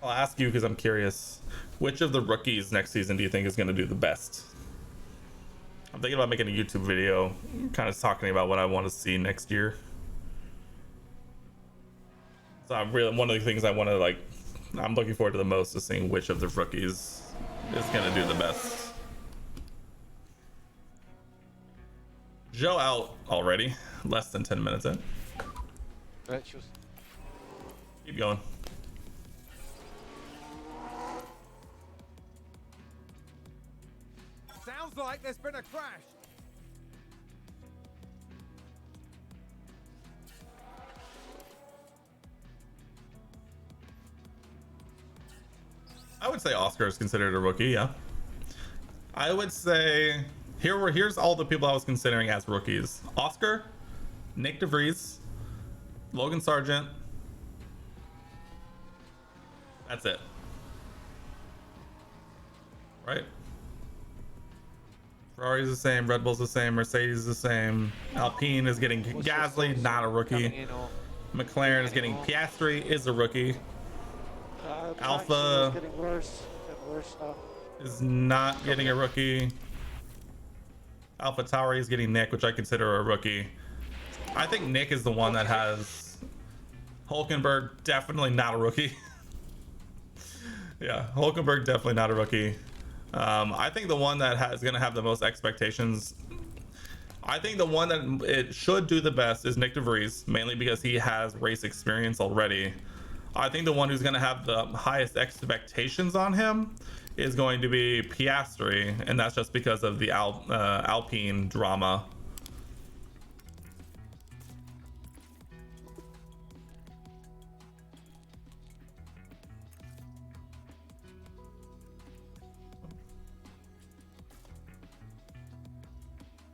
I'll ask you because I'm curious. Which of the rookies next season do you think is going to do the best? I'm thinking about making a YouTube video kind of talking about what I want to see next year. So I'm really, one of the things I want to like, I'm looking forward to the most is seeing which of the rookies is going to do the best. Joe out already, less than 10 minutes in. Virtuals. Keep going. Sounds like there's been a crash. I would say Oscar is considered a rookie, yeah. I would say here's all the people I was considering as rookies. Oscar, Nick DeVries, Logan Sargent. That's it. Right? Ferrari's the same, Red Bull's the same, Mercedes is the same. Alpine is getting Gasly, not a rookie. McLaren is getting Piastri, is a rookie. Alpha getting worse and worse now. is not getting a rookie. Alpha Tauri is getting Nick, which I consider a rookie. I think Nick is the one that has Hulkenberg, definitely not a rookie. Yeah, Hulkenberg definitely not a rookie. I think the one that is going to have the most expectations, I think the one that it should do the best is Nick DeVries, mainly because he has race experience already. I think the one who's going to have the highest expectations on him is going to be Piastri, and that's just because of the Alpine drama.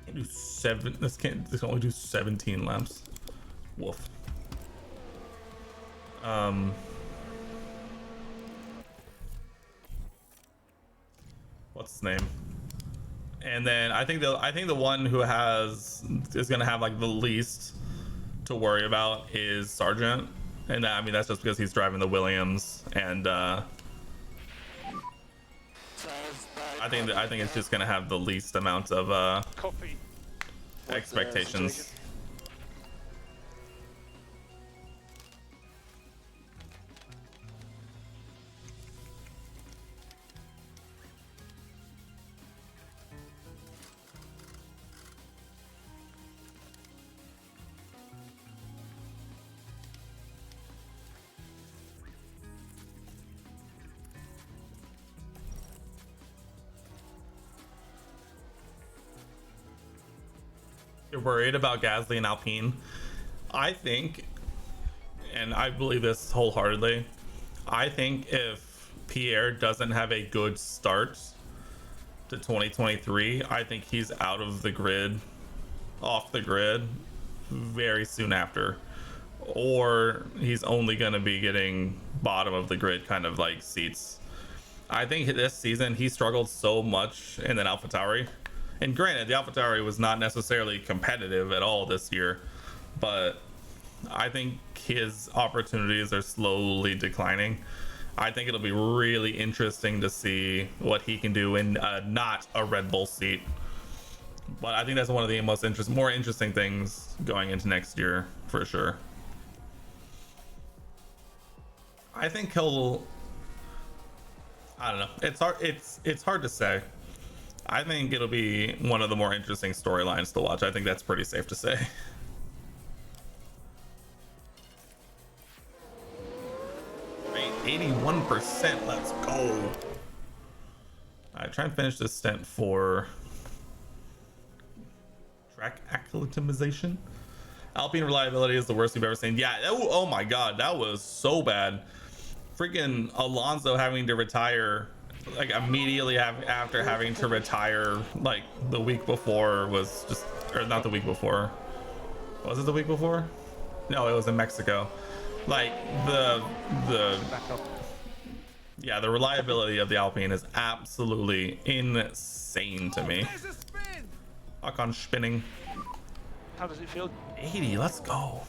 Can't do seven. This can only do 17 laps. Woof. What's his name? And then I think the one who is gonna have like the least to worry about is Sargent, and I mean that's just because he's driving the Williams, and I think it's just gonna have the least amount of Copy. expectations. You're worried about Gasly and Alpine. I think, and I believe this wholeheartedly, I think if Pierre doesn't have a good start to 2023, I think he's out of the grid, off the grid, very soon after. Or he's only going to be getting bottom of the grid kind of like seats. I think this season he struggled so much in an AlphaTauri. And granted, the AlphaTauri was not necessarily competitive at all this year, but I think his opportunities are slowly declining. I think it'll be really interesting to see what he can do in not a Red Bull seat. But I think that's one of the more interesting things going into next year for sure. I think he'll. I don't know. It's hard. It's hard to say. I think it'll be one of the more interesting storylines to watch. I think that's pretty safe to say. Right, 81%. Let's go. All right, try and finish this stint for track acclimatization. Alpine reliability is the worst we've ever seen. Yeah. Oh my God, that was so bad. Freaking Alonso having to retire. Like immediately after having to retire, like the week before was just, or not the week before. Was it the week before? No, it was in Mexico. Like the Yeah, the reliability of the Alpine is absolutely insane to me. There's a spin. Fuck on spinning. How does it feel? 80, let's go.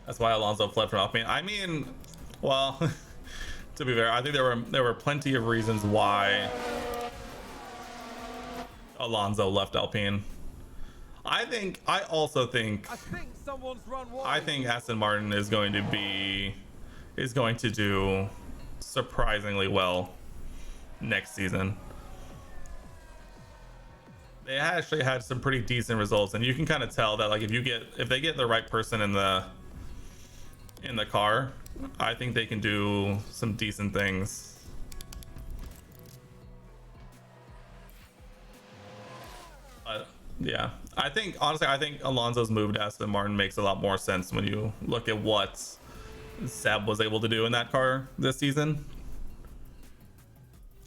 That's why Alonso fled from Alpine. I mean, well, to be fair, I think there were plenty of reasons why Alonso left Alpine. I also think I think someone's run wide. I think Aston Martin is going to do surprisingly well next season. They actually had some pretty decent results, and you can kind of tell that, like, if they get the right person in the car, I think they can do some decent things. But yeah, honestly I think Alonso's move to Aston Martin makes a lot more sense when you look at what Seb was able to do in that car this season.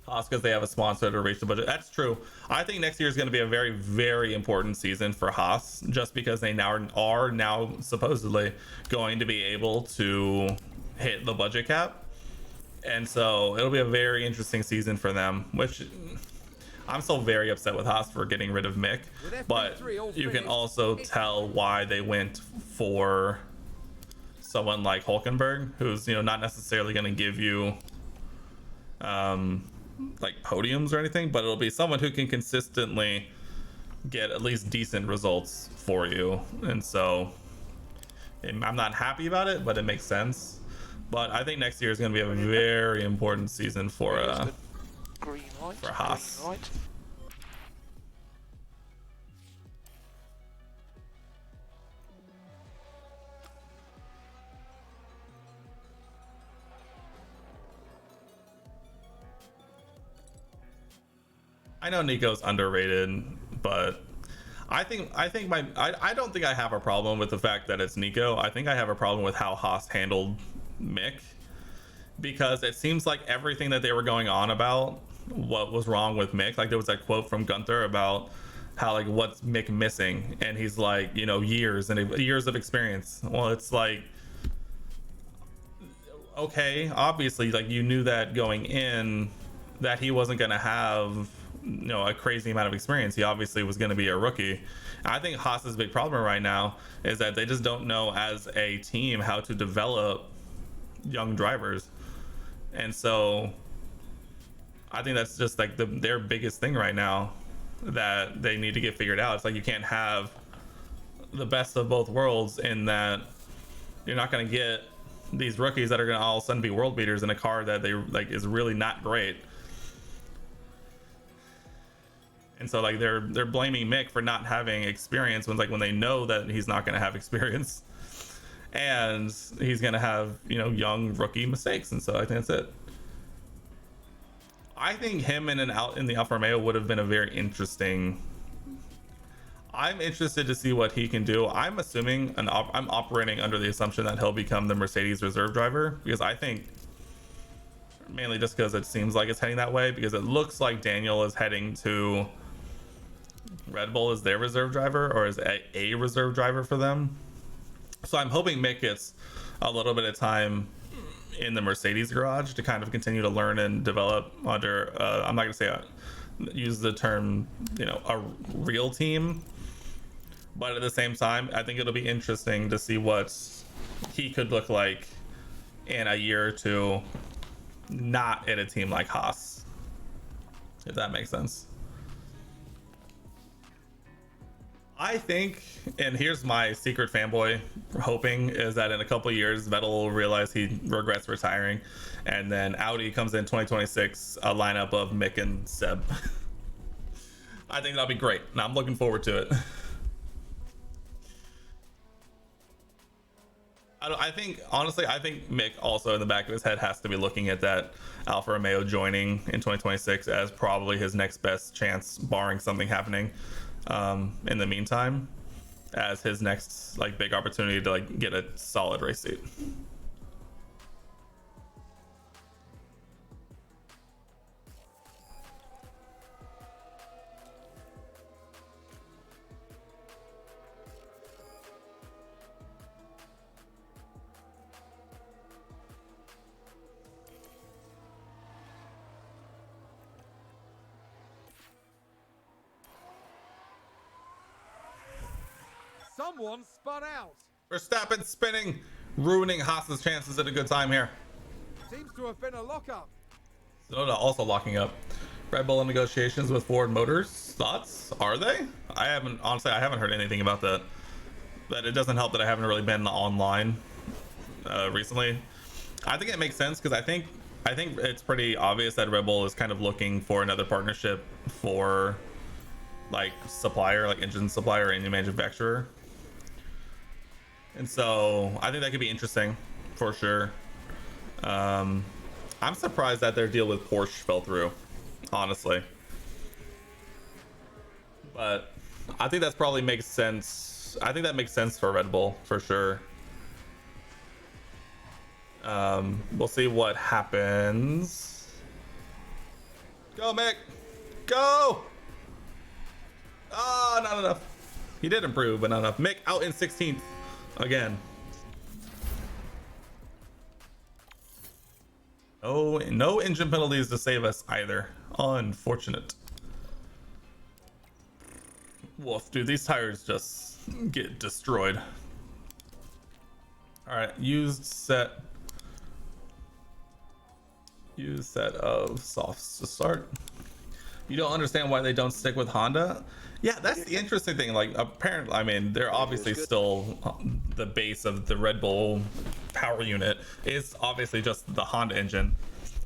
Haas, because they have a sponsor to reach the budget. That's true. I think next year is going to be a very, very important season for Haas, just because they are now supposedly going to be able to hit the budget cap, and so it'll be a very interesting season for them. Which I'm still very upset with Haas for getting rid of Mick, but you can also tell why they went for someone like Hulkenberg, who's not necessarily going to give you like podiums or anything, but it'll be someone who can consistently get at least decent results for you. And so I'm not happy about it, but it makes sense. But I think next year is going to be a very important season for Green light. for Haas. Green light. I know Nico's underrated, but I don't think I have a problem with the fact that it's Nico. I think I have a problem with how Haas handled Mick, because it seems like everything that they were going on about what was wrong with Mick, like there was that quote from Gunther about how, like, what's Mick missing, and he's like, years of experience. Well, it's like, okay, obviously, like, you knew that going in that he wasn't going to have a crazy amount of experience. He obviously was going to be a rookie. I think Haas's big problem right now is that they just don't know as a team how to develop young drivers, and so I think that's just like their biggest thing right now that they need to get figured out. It's like you can't have the best of both worlds in that you're not going to get these rookies that are going to all of a sudden be world beaters in a car that they like is really not great. And so, like, they're blaming Mick for not having experience when they know that he's not going to have experience, and he's going to have young rookie mistakes. And so I think that's it. I think him in the Alfa Romeo would have been a very interesting. I'm interested to see what he can do. I'm assuming I'm operating under the assumption that he'll become the Mercedes reserve driver, because I think, mainly just because it seems like it's heading that way, because it looks like Daniel is heading to Red Bull as their reserve driver, or as a reserve driver for them. So I'm hoping Mick gets a little bit of time in the Mercedes garage to kind of continue to learn and develop under I'm not gonna say use the term a real team, but at the same time I think it'll be interesting to see what he could look like in a year or two, not at a team like Haas, if that makes sense. I think, and here's my secret fanboy hoping, is that in a couple of years Vettel will realize he regrets retiring, and then Audi comes in 2026, a lineup of Mick and Seb. I think that'll be great, and I'm looking forward to it. I think Mick also in the back of his head has to be looking at that Alfa Romeo joining in 2026 as probably his next best chance, barring something happening in the meantime. as his next like big opportunity to like get a solid race seat. Someone spun out. Verstappen spinning, ruining Haas's chances at a good time here. Seems to have been a lockup. Sonoda also locking up. Red Bull in negotiations with Ford Motors. Thoughts? Are they? I haven't heard anything about that. But it doesn't help that I haven't really been online recently. I think it makes sense because I think it's pretty obvious that Red Bull is kind of looking for another partnership for like supplier, like engine supplier, engine manufacturer. And so I think that could be interesting for sure. I'm surprised that their deal with Porsche fell through, honestly. But I think that's probably makes sense. I think that makes sense for Red Bull for sure. We'll see what happens. Go, Mick. Go. Oh, not enough. He did improve, but not enough. Mick out in 16th again. Oh, no engine penalties to save us either. Unfortunate. Woof, dude, these tires just get destroyed. All right, used set of softs to start. You don't understand why they don't stick with Honda? Yeah, that's the interesting thing. Like, apparently, I mean, they're obviously still the base of the Red Bull power unit is obviously just the Honda engine.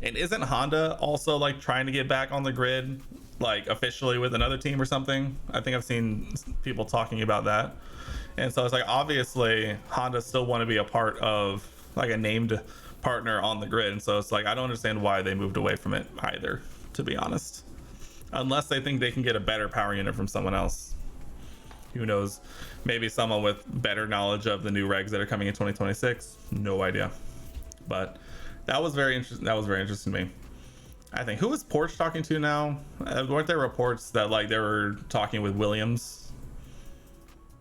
And isn't Honda also like trying to get back on the grid, like officially with another team or something? I think I've seen people talking about that. And so it's like, obviously Honda still want to be a part of like a named partner on the grid. And so it's like, I don't understand why they moved away from it either, to be honest. Unless they think they can get a better power unit from someone else. Who knows? Maybe someone with better knowledge of the new regs that are coming in 2026. No idea. But that was very interesting. That was very interesting to me. I think, who was Porsche talking to now? Weren't there reports that like they were talking with Williams?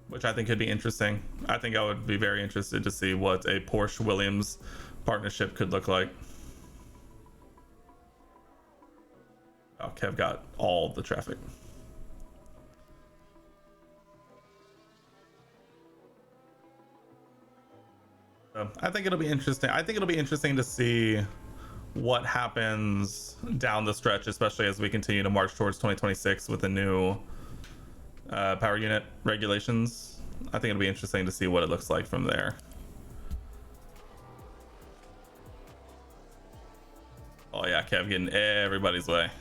Which I think could be interesting. I think I would be very interested to see what a Porsche Williams partnership could look like. Oh, Kev got all the traffic. I think it'll be interesting. I think it'll be interesting to see what happens down the stretch, especially as we continue to march towards 2026 with the new power unit regulations. I think it'll be interesting to see what it looks like from there. Oh yeah, Kev getting everybody's way.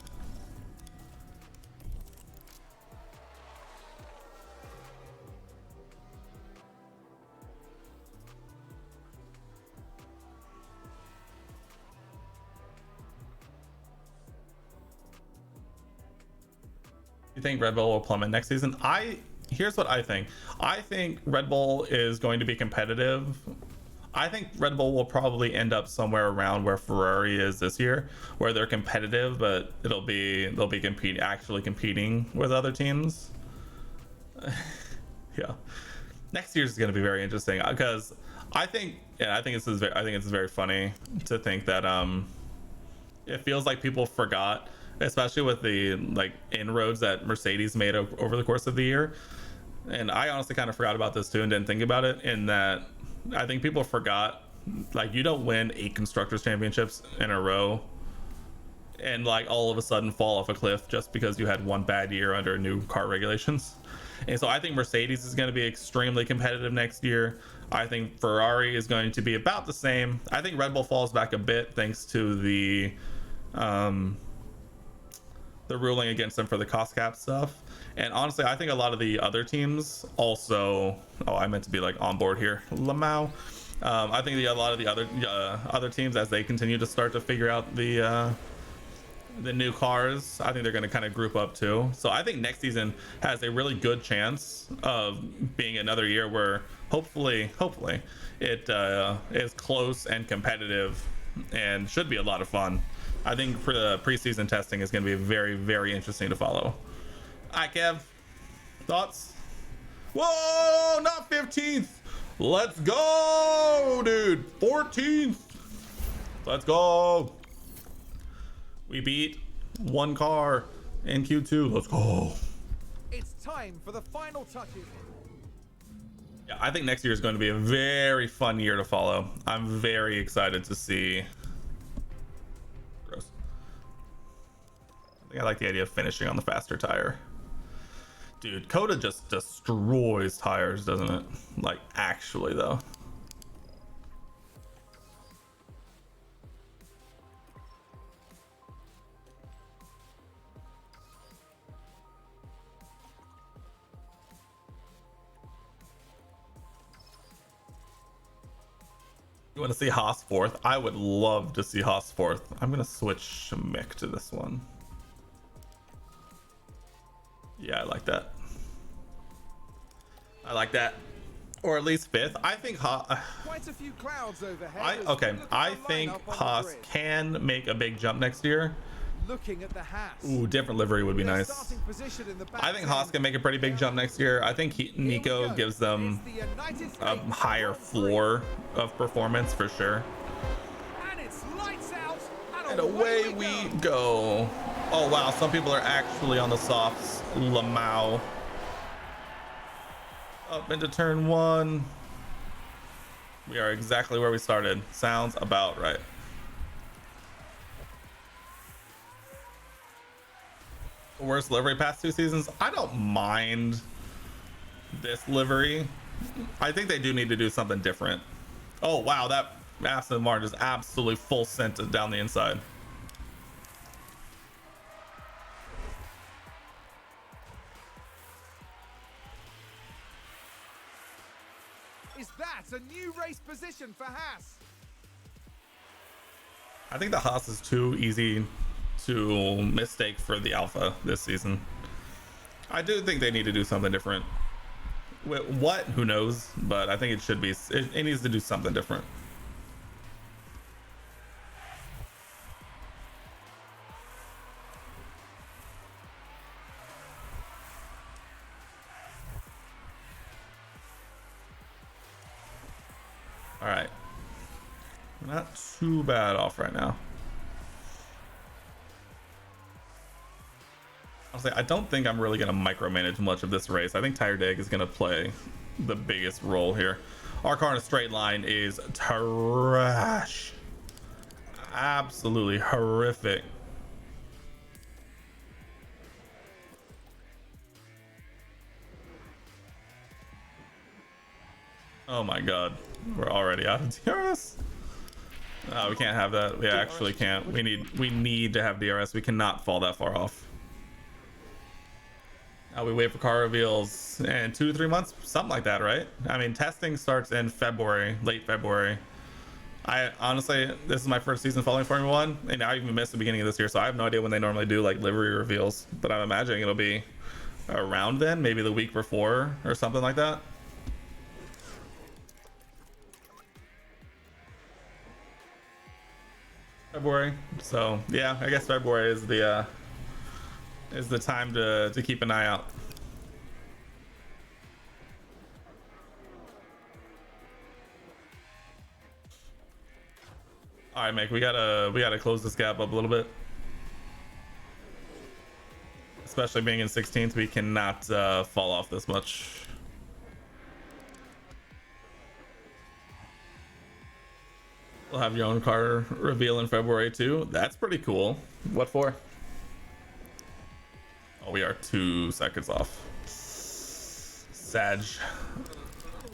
You think Red Bull will plummet next season? Here's what I think. I think Red Bull is going to be competitive. I think Red Bull will probably end up somewhere around where Ferrari is this year, where they're competitive, but they'll be actually competing with other teams. Yeah, next year's is going to be very interesting because I think it's very funny to think that it feels like people forgot, especially with the like inroads that Mercedes made over the course of the year. And I honestly kind of forgot about this too and didn't think about it, in that I think people forgot, like, you don't win 8 constructors championships in a row and like all of a sudden fall off a cliff just because you had one bad year under new car regulations. And so I think Mercedes is going to be extremely competitive next year. I think Ferrari is going to be about the same. I think Red Bull falls back a bit thanks to the ruling against them for the cost cap stuff. And honestly, I think a lot of the other teams also, oh, I meant to be like on board here, Lamau. I think a lot of the other teams, as they continue to start to figure out the the new cars, I think they're going to kind of group up too. So I think next season has a really good chance of being another year where hopefully it is close and competitive and should be a lot of fun. I think for the preseason testing is going to be very, very interesting to follow. All right, Kev, thoughts? Whoa, not 15th. Let's go, dude. 14th. Let's go. We beat one car in Q2. Let's go. It's time for the final touches. Yeah, I think next year is going to be a very fun year to follow. I'm very excited to see. Gross. I think I like the idea of finishing on the faster tire. Dude, Coda just destroys tires, doesn't it? Like, actually, though. You want to see Haas fourth? I would love to see Haas fourth. I'm gonna switch Mick to this one. Yeah, I like that. I like that. Or at least fifth. I think Quite a few clouds overhead. I think Haas can make a big jump next year. Looking at the Haas. Ooh, different livery would be nice. I think Haas can make a pretty big jump next year. I think Nico gives them a higher floor of performance for sure. And it's lights out. And away we go. Oh wow, some people are actually on the softs. Lamau. Up into turn one. We are exactly where we started. Sounds about right. Worst livery past 2 seasons. I don't mind this livery. I think they do need to do something different. Oh wow, that Aston Martin is absolutely full scented down the inside. Is that a new race position for Haas? I think the Haas is too easy to mistake for the Alpha this season. I do think they need to do something different. What? Who knows? But I think it should be. It needs to do something different. All right. Not too bad off right now. Honestly, I don't think I'm really going to micromanage much of this race. I think Tire Dag is going to play the biggest role here. Our car in a straight line is trash. Absolutely horrific. Oh my god. We're already out of DRS. No, we can't have that. We actually can't. We need to have DRS. We cannot fall that far off. We wait for car reveals in 2 to 3 months, something like that, right? I mean, testing starts in February, late February. I honestly, this is my first season following Formula One, and I even missed the beginning of this year, so I have no idea when they normally do like livery reveals. But I'm imagining it'll be around then, maybe the week before or something like that. February. So yeah, I guess February is the time to keep an eye out. All right, Mick, we gotta close this gap up a little bit. Especially being in 16th, we cannot fall off this much. We'll have your own car reveal in February too. That's pretty cool. What for? Oh, we are 2 seconds off. Sag.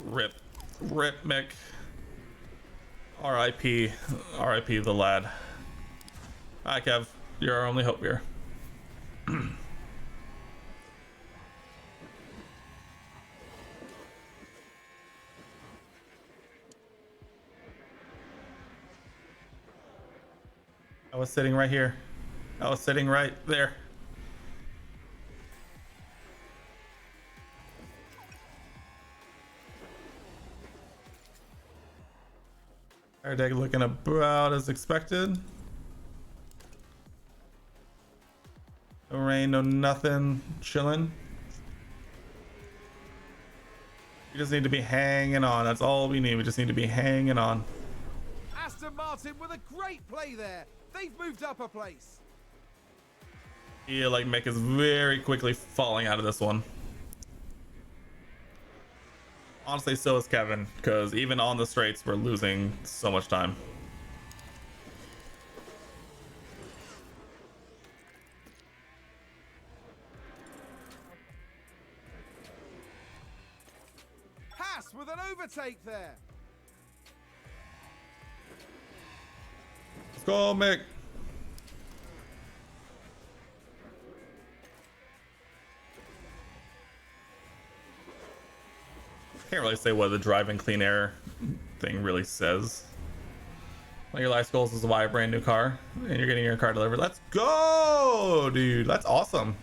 Rip Mick. RIP the lad. Hi Kev, you're our only hope here. I was sitting right here. I was sitting right there. Our deck looking about as expected. No rain, no nothing, chilling. We just need to be hanging on. That's all we need. We just need to be hanging on. Aston Martin with a great play there. They've moved up a place. Yeah, like Mick is very quickly falling out of this one. Honestly, so is Kevin, because even on the straights, we're losing so much time. Haas with an overtake there. Let's go, Mick. Can't really say what the driving clean air thing really says. One of your life goals is to buy a brand new car, and you're getting your car delivered. Let's go, dude. That's awesome.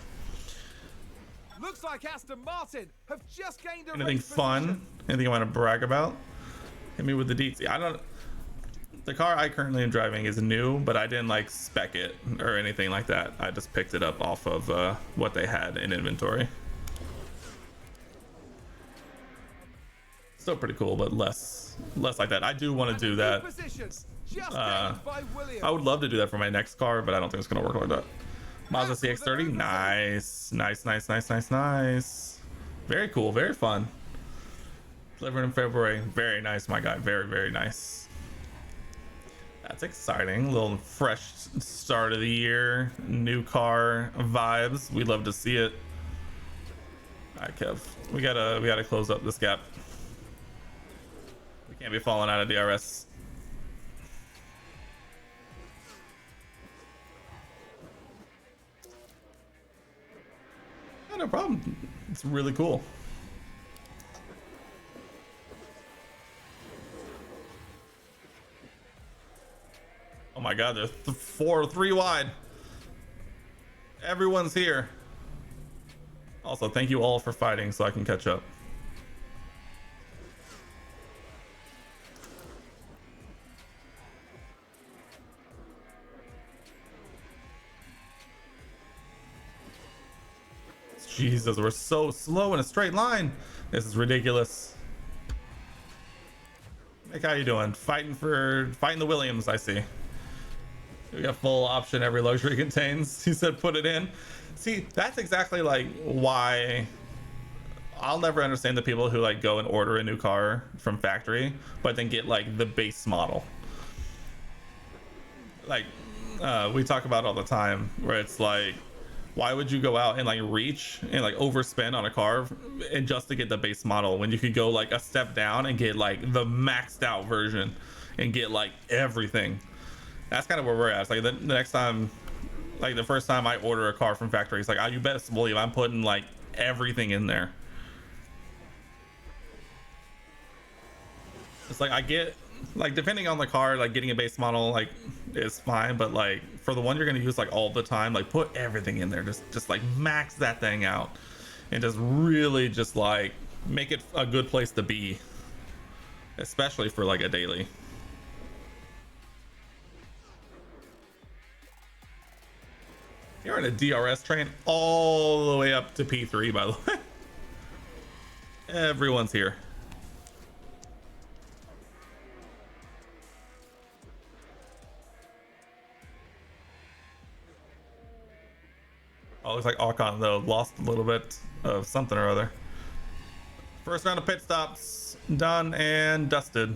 Looks like Aston Martin have just gained a Anything race fun? position. Anything you want to brag about? Hit me with the deets. I don't. The car I currently am driving is new, but I didn't like spec it or anything like that. I just picked it up off of what they had in inventory. Still pretty cool, but less like that. I do want to do that. Just gained by Williams. I would love to do that for my next car, but I don't think it's gonna work like that. Mazda CX-30, nice. Very cool, very fun. Delivered in February, very nice, my guy. Very nice. That's exciting. A little fresh start of the year, new car vibes. We love to see it. All right, Kev, we gotta close up this gap. We can't be falling out of DRS. Yeah, no problem. It's really cool. Oh my god, there's three wide. Everyone's here. Also, thank you all for fighting so I can catch up. Jesus, we're so slow in a straight line. This is ridiculous. Nick, how you doing? Fighting the Williams, I see. We got full option every luxury contains. He said put it in. See, that's exactly like why I'll never understand the people who like go and order a new car from factory, but then get like the base model. Like we talk about all the time where it's like, why would you go out and like reach and like overspend on a car and just to get the base model when you could go like a step down and get like the maxed out version and get like everything? That's kind of where we're at. It's like the next time, like the first time I order a car from factory, it's like, oh, you best believe I'm putting like everything in there. It's like I get like, depending on the car, like getting a base model like is fine, but like for the one you're going to use like all the time, like put everything in there. Just like max that thing out and just really just like make it a good place to be, especially for like a daily. You're in a DRS train all the way up to P3, by the way. Everyone's here. Oh, looks like Ocon though lost a little bit of something or other. First round of pit stops done and dusted.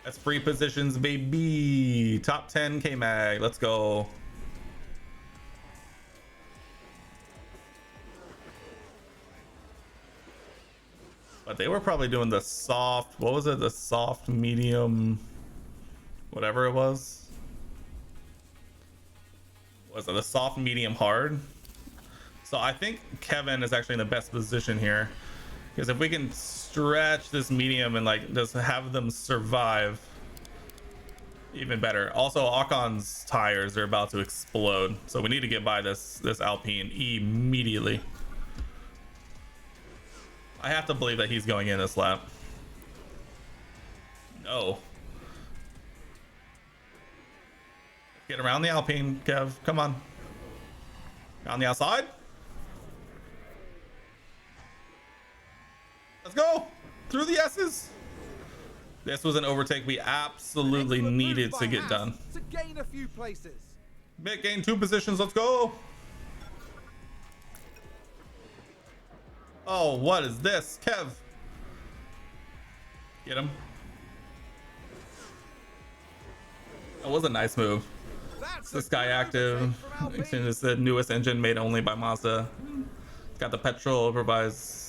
That's free positions, baby. Top 10 K-Mag. Let's go. But they were probably doing the soft, what was it? The soft, medium, whatever it was. Was it the soft, medium, hard? So I think Kevin is actually in the best position here Because if we can stretch this medium and like just have them survive, even better. Also, Ocon's tires are about to explode, so we need to get by this Alpine immediately. I have to believe that he's going in this lap. No. Get around the Alpine, Kev. Come on. On the outside. Let's go. Through the S's. This was an overtake we absolutely needed to get done. To gain a few places. Mick gained 2 positions. Let's go. Oh, what is this? Kev. Get him. That was a nice move. This guy active. It's the newest engine made only by Mazda. Got the petrol provides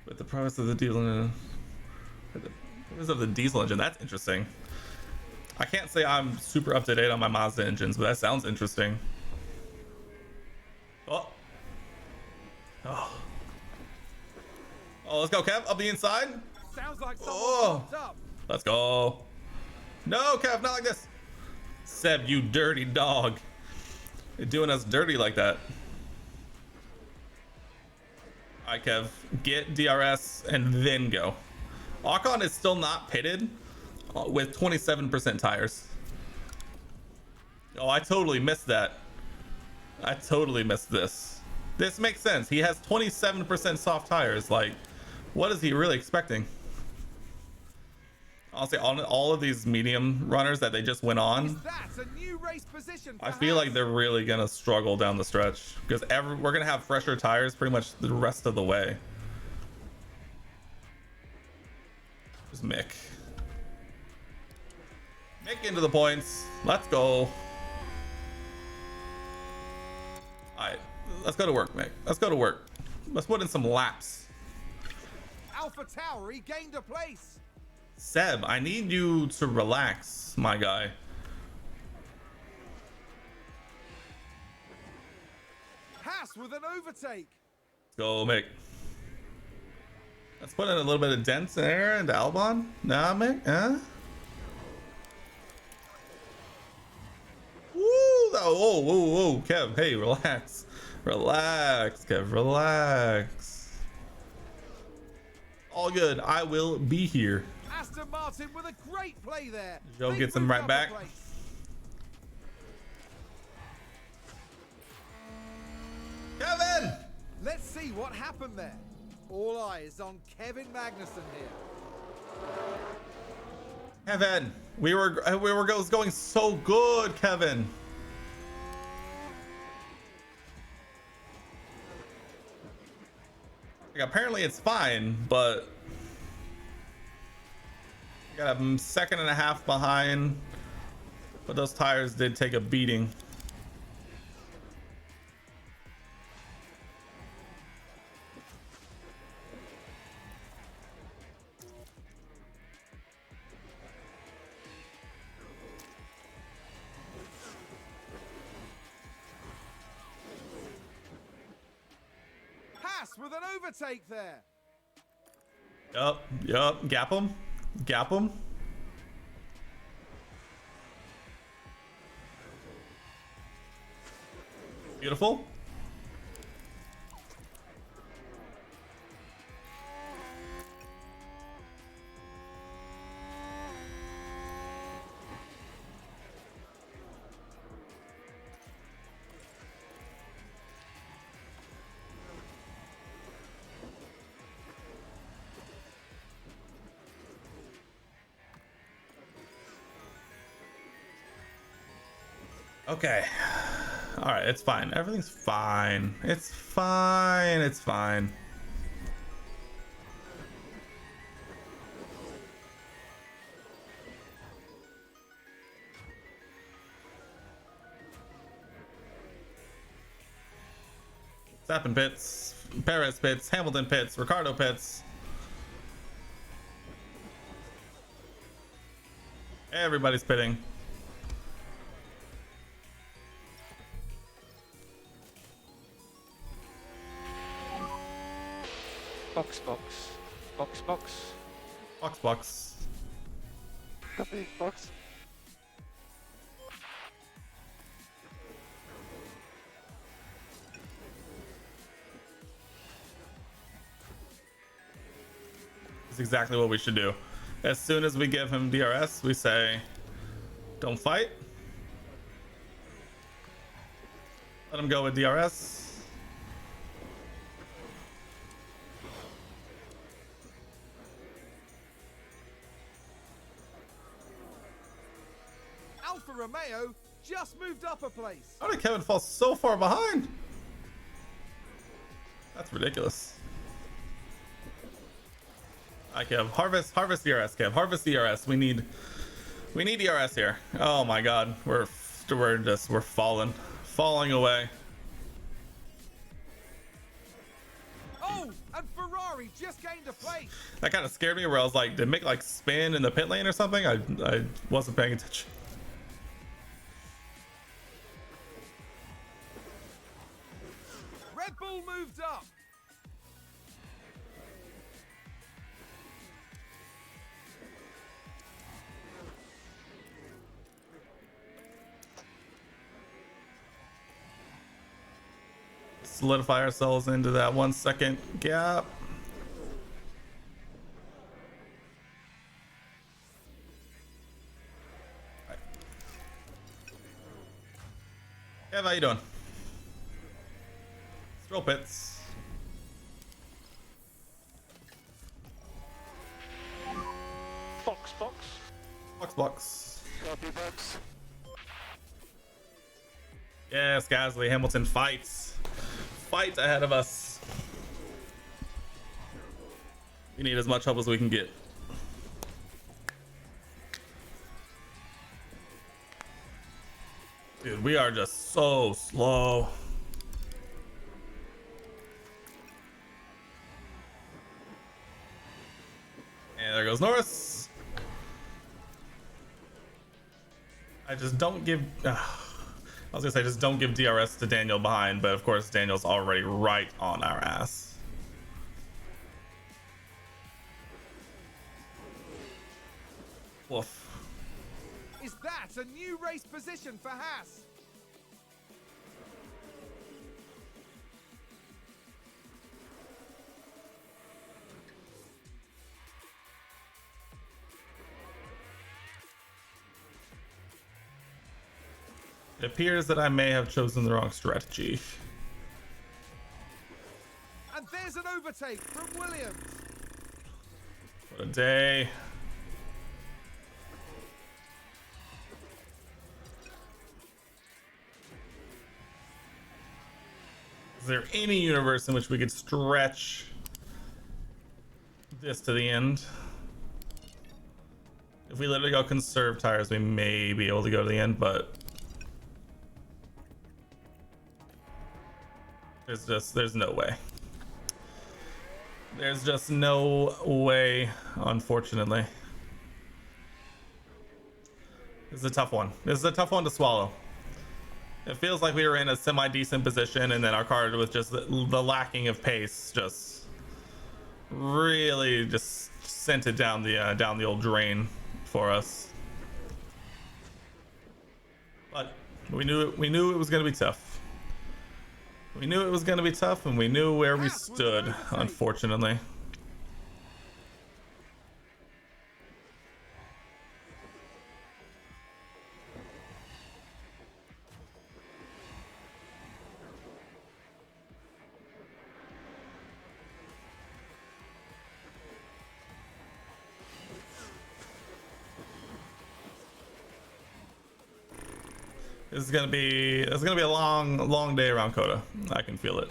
with the price of the diesel. Of the diesel engine. That's interesting. I can't say I'm super up to date on my Mazda engines, but that sounds interesting. Oh. Let's go, Kev. Up the inside. Sounds like someone up. Let's go. No, Kev, not like this. Seb, you dirty dog. You're doing us dirty like that. All right, Kev. Get DRS and then go. Ocon is still not pitted with 27% tires. Oh, I totally missed that. I totally missed this. This makes sense. He has 27% soft tires. Like, what is he really expecting? Honestly, all of these medium runners that they just went on, I feel like they're really gonna struggle down the stretch because we're gonna have fresher tires pretty much the rest of the way. There's Mick. Mick into the points. Let's go. All right, let's go to work, Mick. Let's go to work. Let's put in some laps. Alpha Tower regained a place. Seb, I need you to relax, my guy. Haas with an overtake. Let's go, Mick. Let's put in a little bit of dents there into Albon. Nah, Mick, huh? Woo! Oh, whoa, whoa, Kev. Hey, relax. Relax, Kev. Relax. All good. I will be here. Aston Martin with a great play there. Joe gets him right back. Kevin! Let's see what happened there. All eyes on Kevin Magnussen here. Kevin, we were going so good, Kevin. Like, apparently it's fine, but got a second and a half behind, but those tires did take a beating. Haas with an overtake there. Yup, gap him. Gap him. Beautiful. Okay. All right, it's fine. Everything's fine. It's fine. It's fine. Verstappen pits, Perez pits, Hamilton pits, Ricardo pits. Everybody's pitting. Box, box. Box, box. Box. Copy, box. It's exactly what we should do. As soon as we give him DRS, we say, don't fight. Let him go with DRS. Alfa Romeo just moved up a place. How did Kevin fall so far behind? That's ridiculous. Alright, Kev, harvest DRS, Kev, harvest DRS. We need DRS here. Oh my God, we're falling away. Oh, and Ferrari just gained a place. That kind of scared me. Where I was like, did Mick like spin in the pit lane or something? I wasn't paying attention. Red Bull moved up. Solidify ourselves into that 1 second gap. Right. Kev, how you doing? Stroll pits. Box, box. Box. Copy, box. Yes, Gasly, Hamilton fights ahead of us. We need as much help as we can get. Dude, we are just so slow. And there goes Norris. I just don't give... I was gonna say just don't give DRS to Daniel behind, but of course Daniel's already right on our ass. Woof. Is that a new race position for Haas? It appears that I may have chosen the wrong strategy. And there's an overtake from Williams. What a day. Is there any universe in which we could stretch this to the end? If we literally go conserve tires, we may be able to go to the end, but there's no way. There's just no way, unfortunately. This is a tough one. This is a tough one to swallow. It feels like we were in a semi-decent position, and then our car, with just the lacking of pace, just really just sent it down the old drain for us. But we knew it was going to be tough. We knew it was going to be tough, and we knew where we stood, unfortunately. It's gonna be a long day around Coda. I can feel it.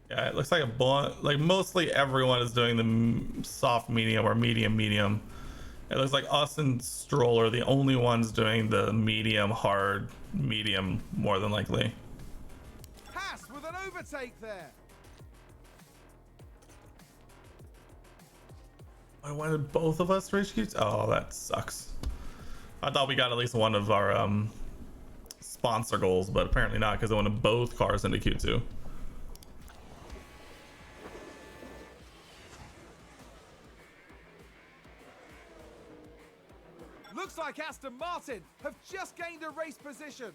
Yeah, it looks like like mostly everyone is doing the soft medium or medium. It looks like us and Stroll are the only ones doing the medium hard medium, more than likely. Haas with an overtake there. I wanted both of us to reach Q2. Oh, that sucks. I thought we got at least one of our sponsor goals, but apparently not because I wanted both cars into Q2. Looks like Aston Martin have just gained a race position.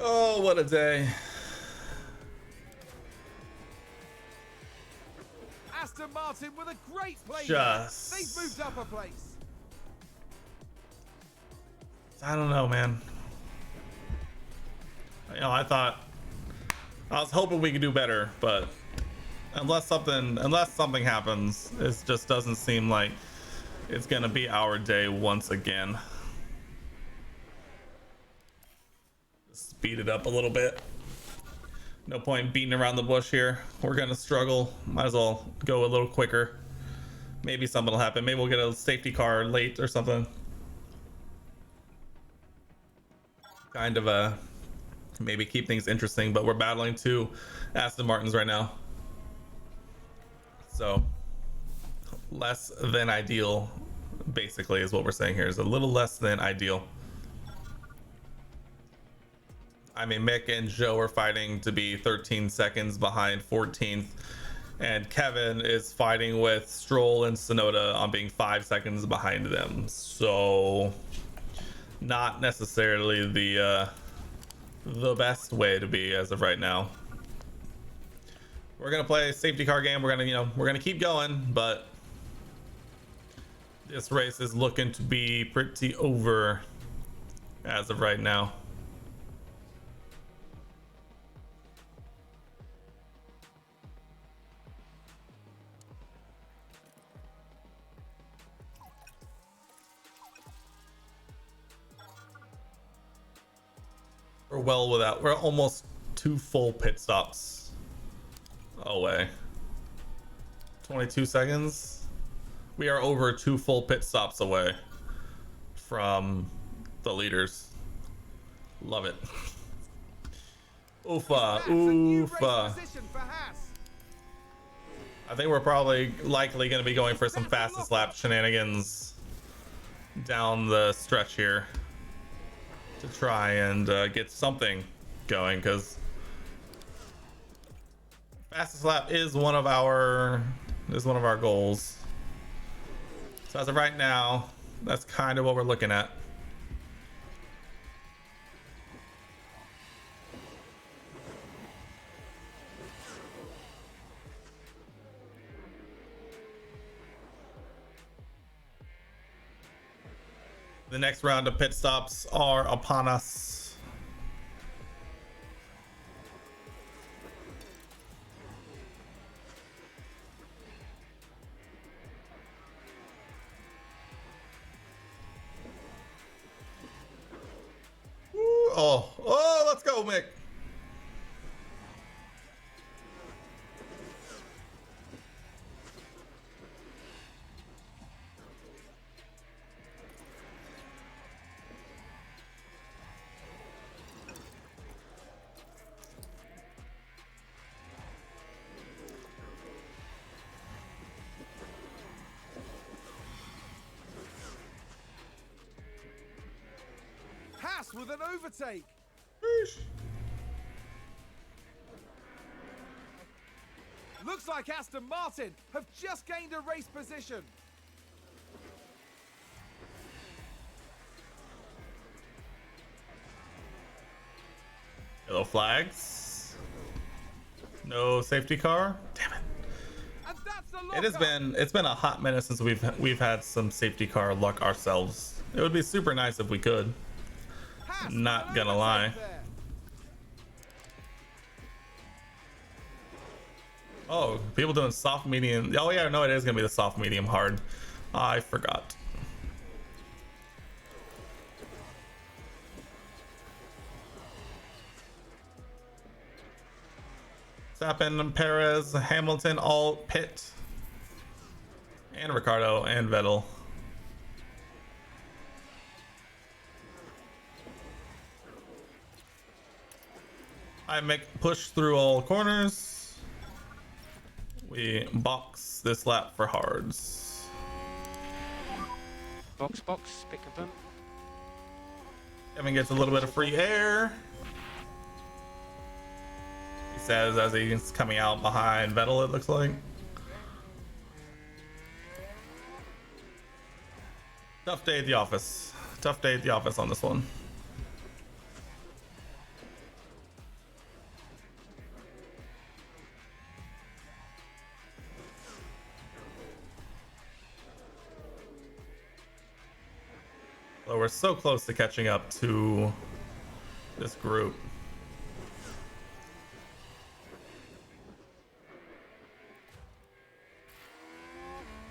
Oh, what a day. Aston Martin with a great play. Just... They've moved up a place. I don't know, man. You know, I was hoping we could do better, but unless something happens, it just doesn't seem like it's gonna be our day once again. Speed it up a little bit. No point beating around the bush here. We're gonna struggle. Might as well go a little quicker. Maybe something will happen. Maybe we'll get a safety car late or something. Kind of maybe keep things interesting, but we're battling two Aston Martins right now, so less than ideal basically is what we're saying here. Is a little less than ideal. I mean, Mick and Joe are fighting to be 13 seconds behind 14th, and Kevin is fighting with Stroll and Sonoda on being 5 seconds behind them, so not necessarily the best way to be as of right now. We're gonna play a safety car game. We're gonna keep going, but this race is looking to be pretty over as of right now. We're almost 2 full pit stops away. 22 seconds. We are over 2 full pit stops away from the leaders. Love it. Oofa, oofa. I think we're probably likely going to be going for some fastest lap shenanigans down the stretch here to try and get something going, because fastest lap is one of our goals. So as of right now, that's kind of what we're looking at. The next round of pit stops are upon us. Ooh, oh, let's go, Mick. Haas with an overtake. Looks like Aston Martin have just gained a race position. Yellow flags. No safety car. Damn it. And that's the It's been a hot minute since we've had some safety car luck ourselves. It would be super nice if we could. Haas Not with an gonna lie. overtake there. Oh, people doing soft medium. Oh yeah, no, it is gonna be the soft medium hard. I forgot. Verstappen, Perez, Hamilton, all pit, and Ricardo and Vettel. I make push through all corners. We box this lap for hards. Box, box, pick and pump. Kevin gets a little bit of free air. He says as he's coming out behind Vettel, it looks like. Tough day at the office. Tough day at the office on this one. So we're so close to catching up to this group.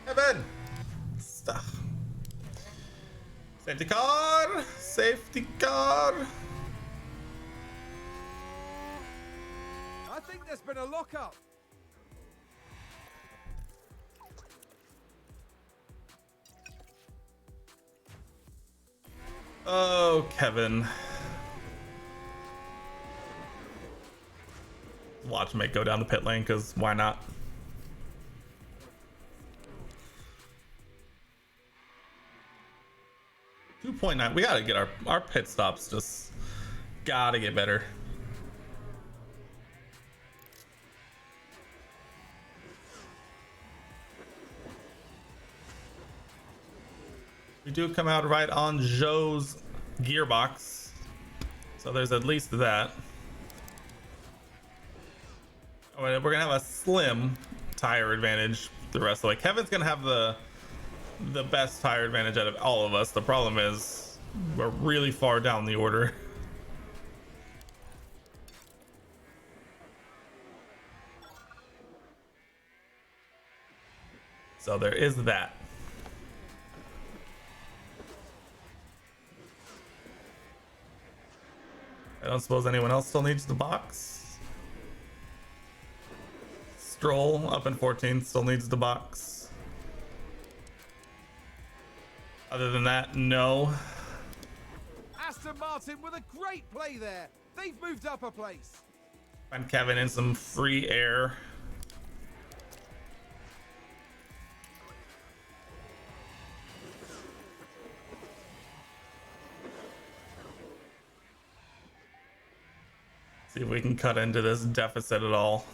Kevin! Stop. Safety car! Safety car! I think there's been a lockup. Oh, Kevin. Watch Mate go down the pit lane, because why not? .9. We gotta get our pit stops, just gotta get better. We do come out right on Joe's gearbox, so there's at least that. Oh, and we're gonna have a slim tire advantage the rest of the way. Kevin's gonna have the best tire advantage out of all of us. The problem is we're really far down the order. So there is that. I don't suppose anyone else still needs the box. Stroll up in 14th still needs the box. Other than that, no. Aston Martin with a great play there. They've moved up a place. Find Kevin in some free air. See if we can cut into this deficit at all.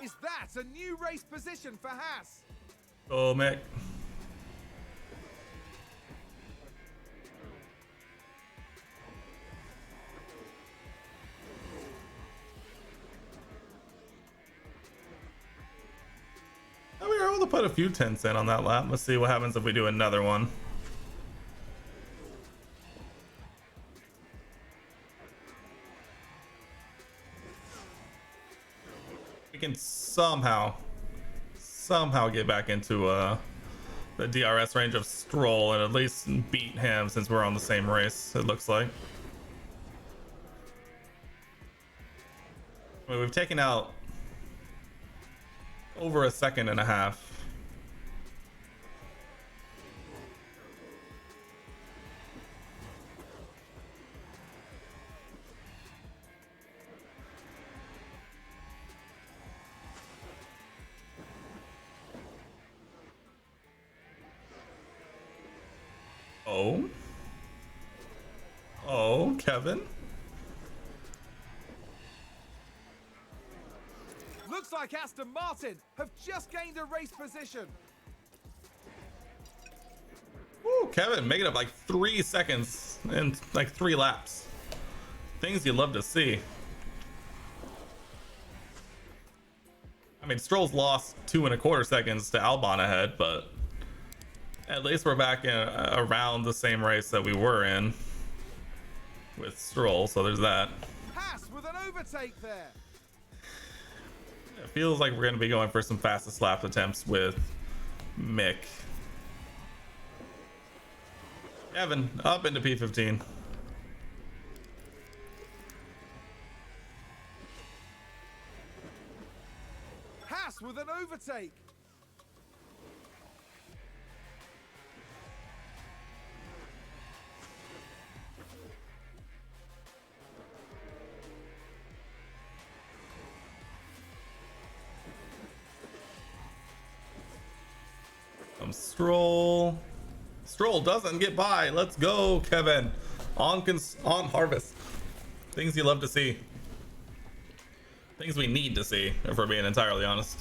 Is that a new race position for Haas? Oh, Mick. We were able to put a few tenths in on that lap. Let's see what happens if we do another one. We can somehow get back into the DRS range of Stroll and at least beat him since we're on the same race, it looks like. I mean, we've taken out over a second and a half. Oh, Kevin. Looks like Aston Martin have just gained a race position. Woo, Kevin making up like 3 seconds in like 3 laps. Things you love to see. I mean, Stroll's lost 2.25 seconds to Albon ahead, but at least we're back in around the same race that we were in with Stroll, so there's that. Haas with an overtake there. It feels like we're going to be going for some fastest lap attempts with Mick. Kevin, up into P15. Haas with an overtake. comes Stroll. Stroll doesn't get by. Let's go, Kevin. On harvest. Things you love to see. Things we need to see, if we're being entirely honest.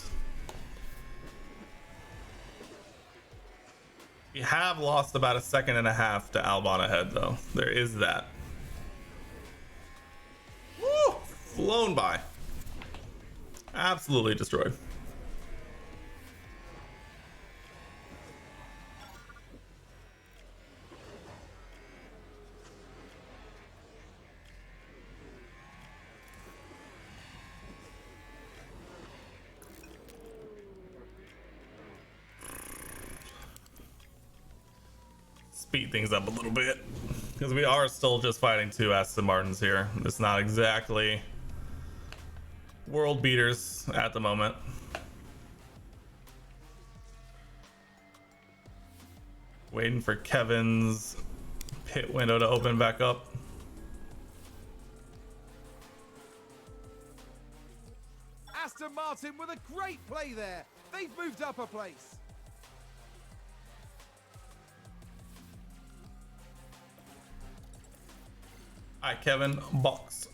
We have lost about a second and a half to Albon ahead, though. There is that. Woo! Flown by. Absolutely destroyed. Speed things up a little bit because we are still just fighting two Aston Martins here. It's not exactly world beaters at the moment. Waiting for Kevin's pit window to open back up. Aston Martin with a great play there. They've moved up a place. All right, Kevin, box.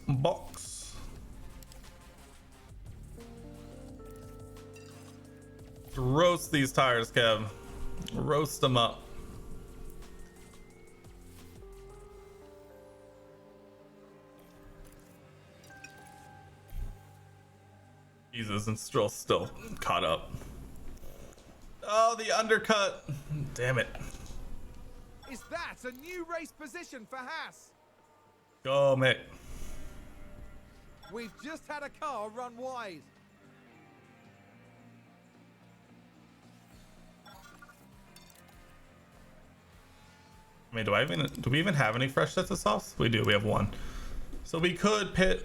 Roast these tires, Kev. Roast them up. Jesus, and still caught up. Oh, the undercut. Damn it. Is that a new race position for Haas? Go, Mick. We've just had a car run wide. I mean, do we even have any fresh sets of softs? We do. We have one. So we could pit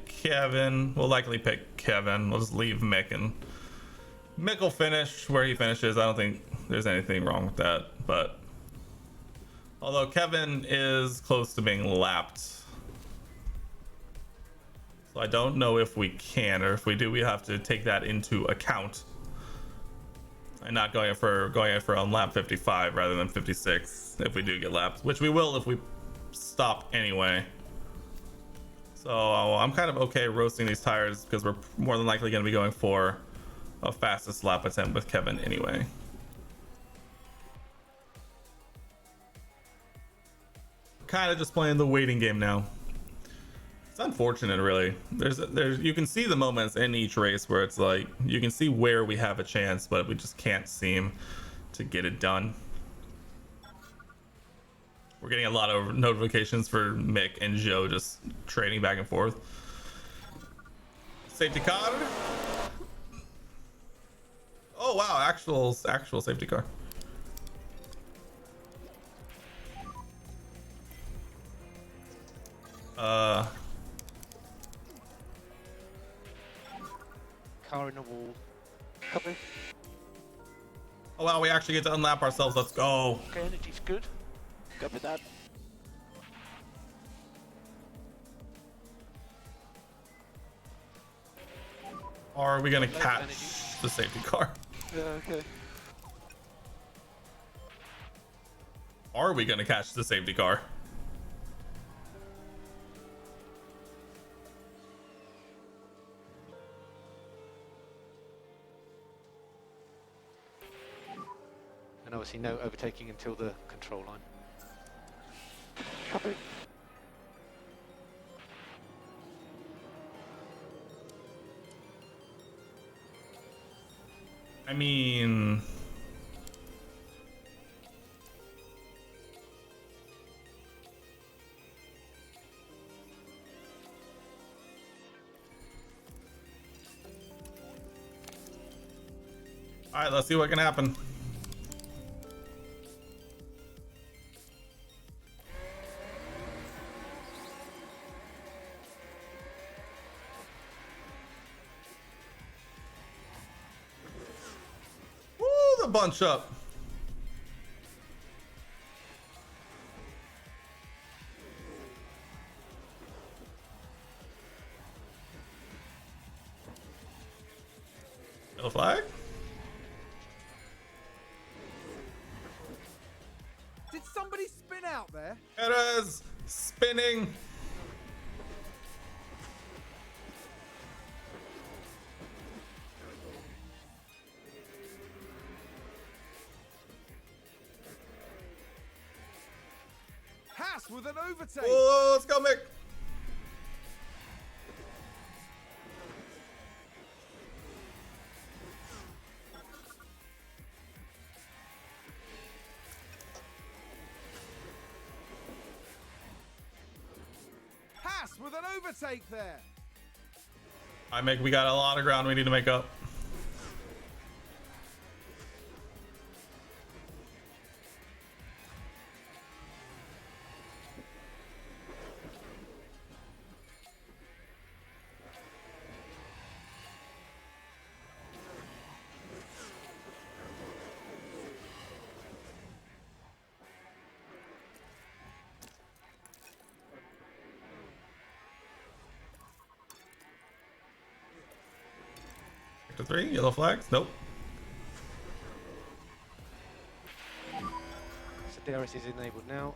Kevin. We'll likely pick Kevin. We'll just leave Mick, and Mick will finish where he finishes. I don't think there's anything wrong with that, but although Kevin is close to being lapped, so I don't know if we can, or if we do, we have to take that into account and not going for on lap 55 rather than 56 if we do get lapped, which we will if we stop anyway. So I'm kind of okay roasting these tires because we're more than likely going to be going for a fastest lap attempt with Kevin anyway. Kind of just playing the waiting game now. It's unfortunate, really. There's you can see the moments in each race where it's like you can see where we have a chance, but we just can't seem to get it done. We're getting a lot of notifications for Mick and Joe just trading back and forth. Safety car. Oh wow, actual safety car. Car in the wall. Copy. Oh wow, we actually get to unlap ourselves. Let's go. Okay, energy's good. Copy that. Or are we gonna Loads of catch energy. the safety car? Yeah, okay. Are we gonna catch the safety car? And obviously no overtaking until the control line. Copy. I mean, all right, let's see what can happen. Woo, the bunch up. Yellow flag. out there. It is spinning. Haas with an overtake. Oh, let's go, Mick. Haas with an overtake there. All right, Mick, we got a lot of ground we need to make up. To 3, yellow flags. Nope. So DRS is enabled now.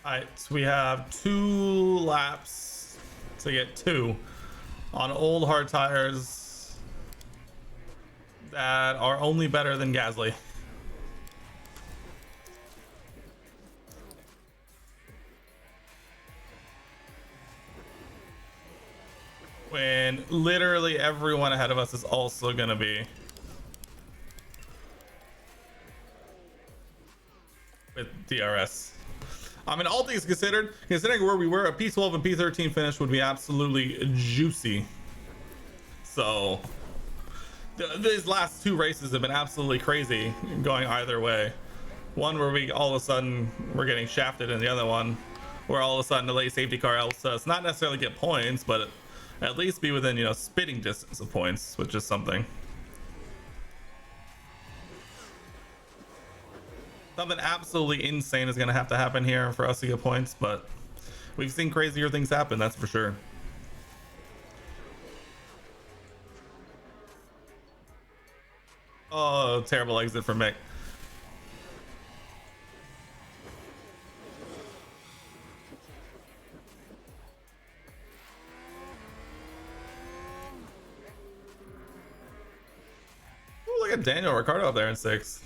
All right, so we have 2 laps to get 2 on old hard tires that are only better than Gasly. When literally everyone ahead of us is also gonna be with DRS. I mean, all things considered, considering where we were, a P12 and P13 finish would be absolutely juicy. So these last 2 races have been absolutely crazy, going either way. One where we all of a sudden we're getting shafted, and the other one where all of a sudden the late safety car helps us not necessarily get points, but at least be within, you know, spitting distance of points, which is something. Something absolutely insane is going to have to happen here for us to get points, but we've seen crazier things happen, that's for sure. Oh, terrible exit for Mick. Ooh, look at Daniel Ricciardo up there in 6th.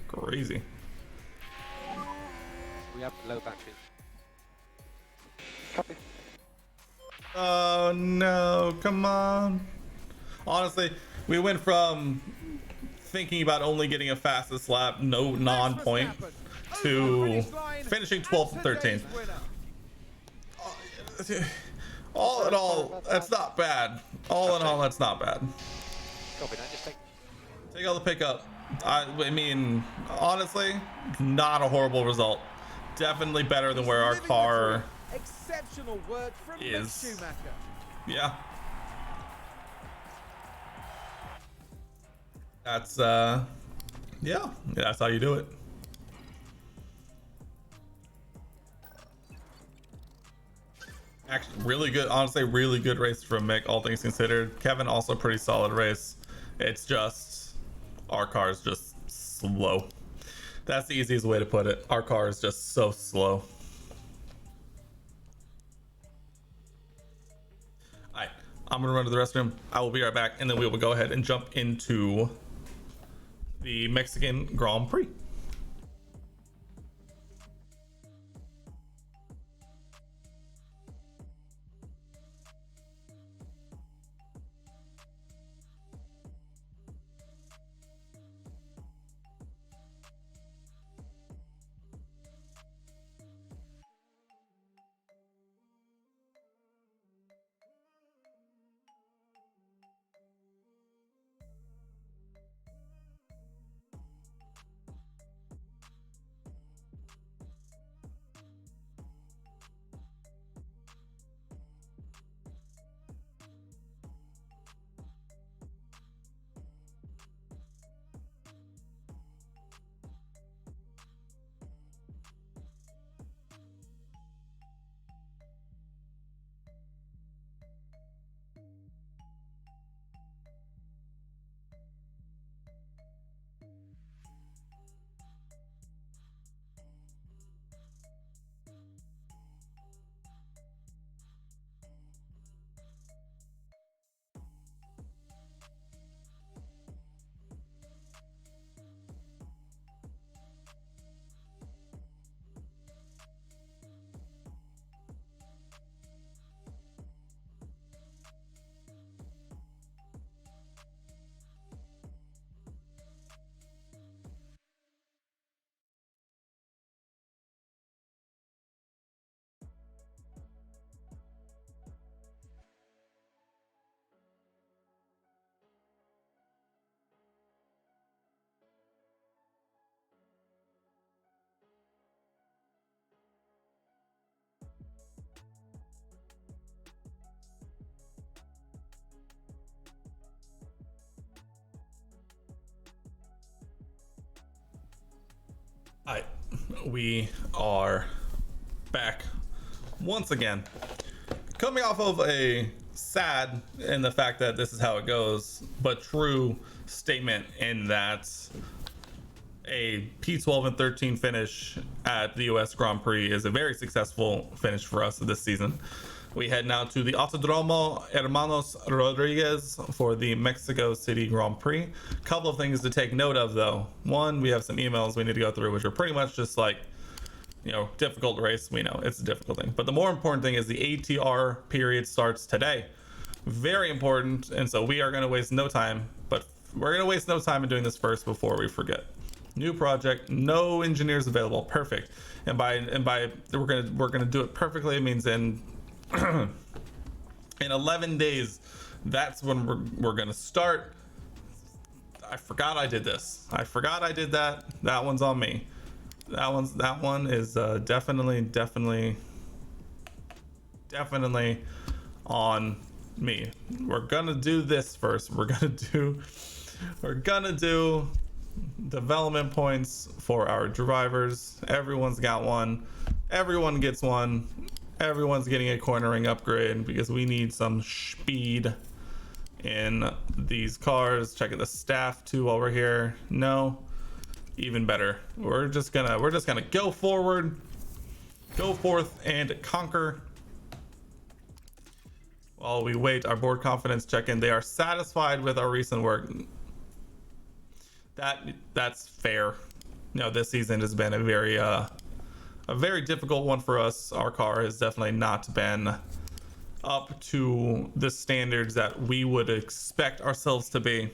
Crazy. We have low batteries. Copy. Oh no, come on. Honestly, we went from thinking about only getting a fastest lap, no non-point, to finishing 12th and 13th. All in all, that's not bad. All in all, that's not bad. Copy that, just Take all the pickup. I mean, honestly, not a horrible result. Definitely better than where our car Exceptional work from is. Mick Schumacher. Yeah. That's yeah, that's how you do it. Actually, really good, honestly, really good race from Mick, all things considered. Kevin, also pretty solid race. It's just our car is just slow. That's the easiest way to put it. Our car is just so slow. All right, I'm gonna run to the restroom. I will be right back, and then we will go ahead and jump into the Mexican Grand Prix. Hi, we are back once again. Coming off of a sad in the fact that this is how it goes, but true statement in that a P12 and 13 finish at the US Grand Prix is a very successful finish for us this season. We head now to the Autodromo Hermanos Rodriguez for the Mexico City Grand Prix. Couple of things to take note of though. One, we have some emails we need to go through, which are pretty much just like, you know, difficult race. We know it's a difficult thing, but the more important thing is the ATR period starts today. Very important, and so we are going to waste no time, but we're going to waste no time in doing this first before we forget. New project, no engineers available. Perfect. And by we're gonna do it perfectly. It means in 11 days, that's when we're gonna start. I forgot I did this. I forgot I did that. That one's on me. That one is definitely on me. We're gonna do this first. We're gonna do development points for our drivers. Everyone's got one. Everyone gets one. Everyone's getting a cornering upgrade because we need some speed in these cars. Checking the staff too while we're here. No, even better. We're just gonna go forward, go forth and conquer. While we wait our board confidence check-in, they are satisfied with our recent work. That's fair. You know, this season has been a very difficult one for us. Our car has definitely not been up to the standards that we would expect ourselves to be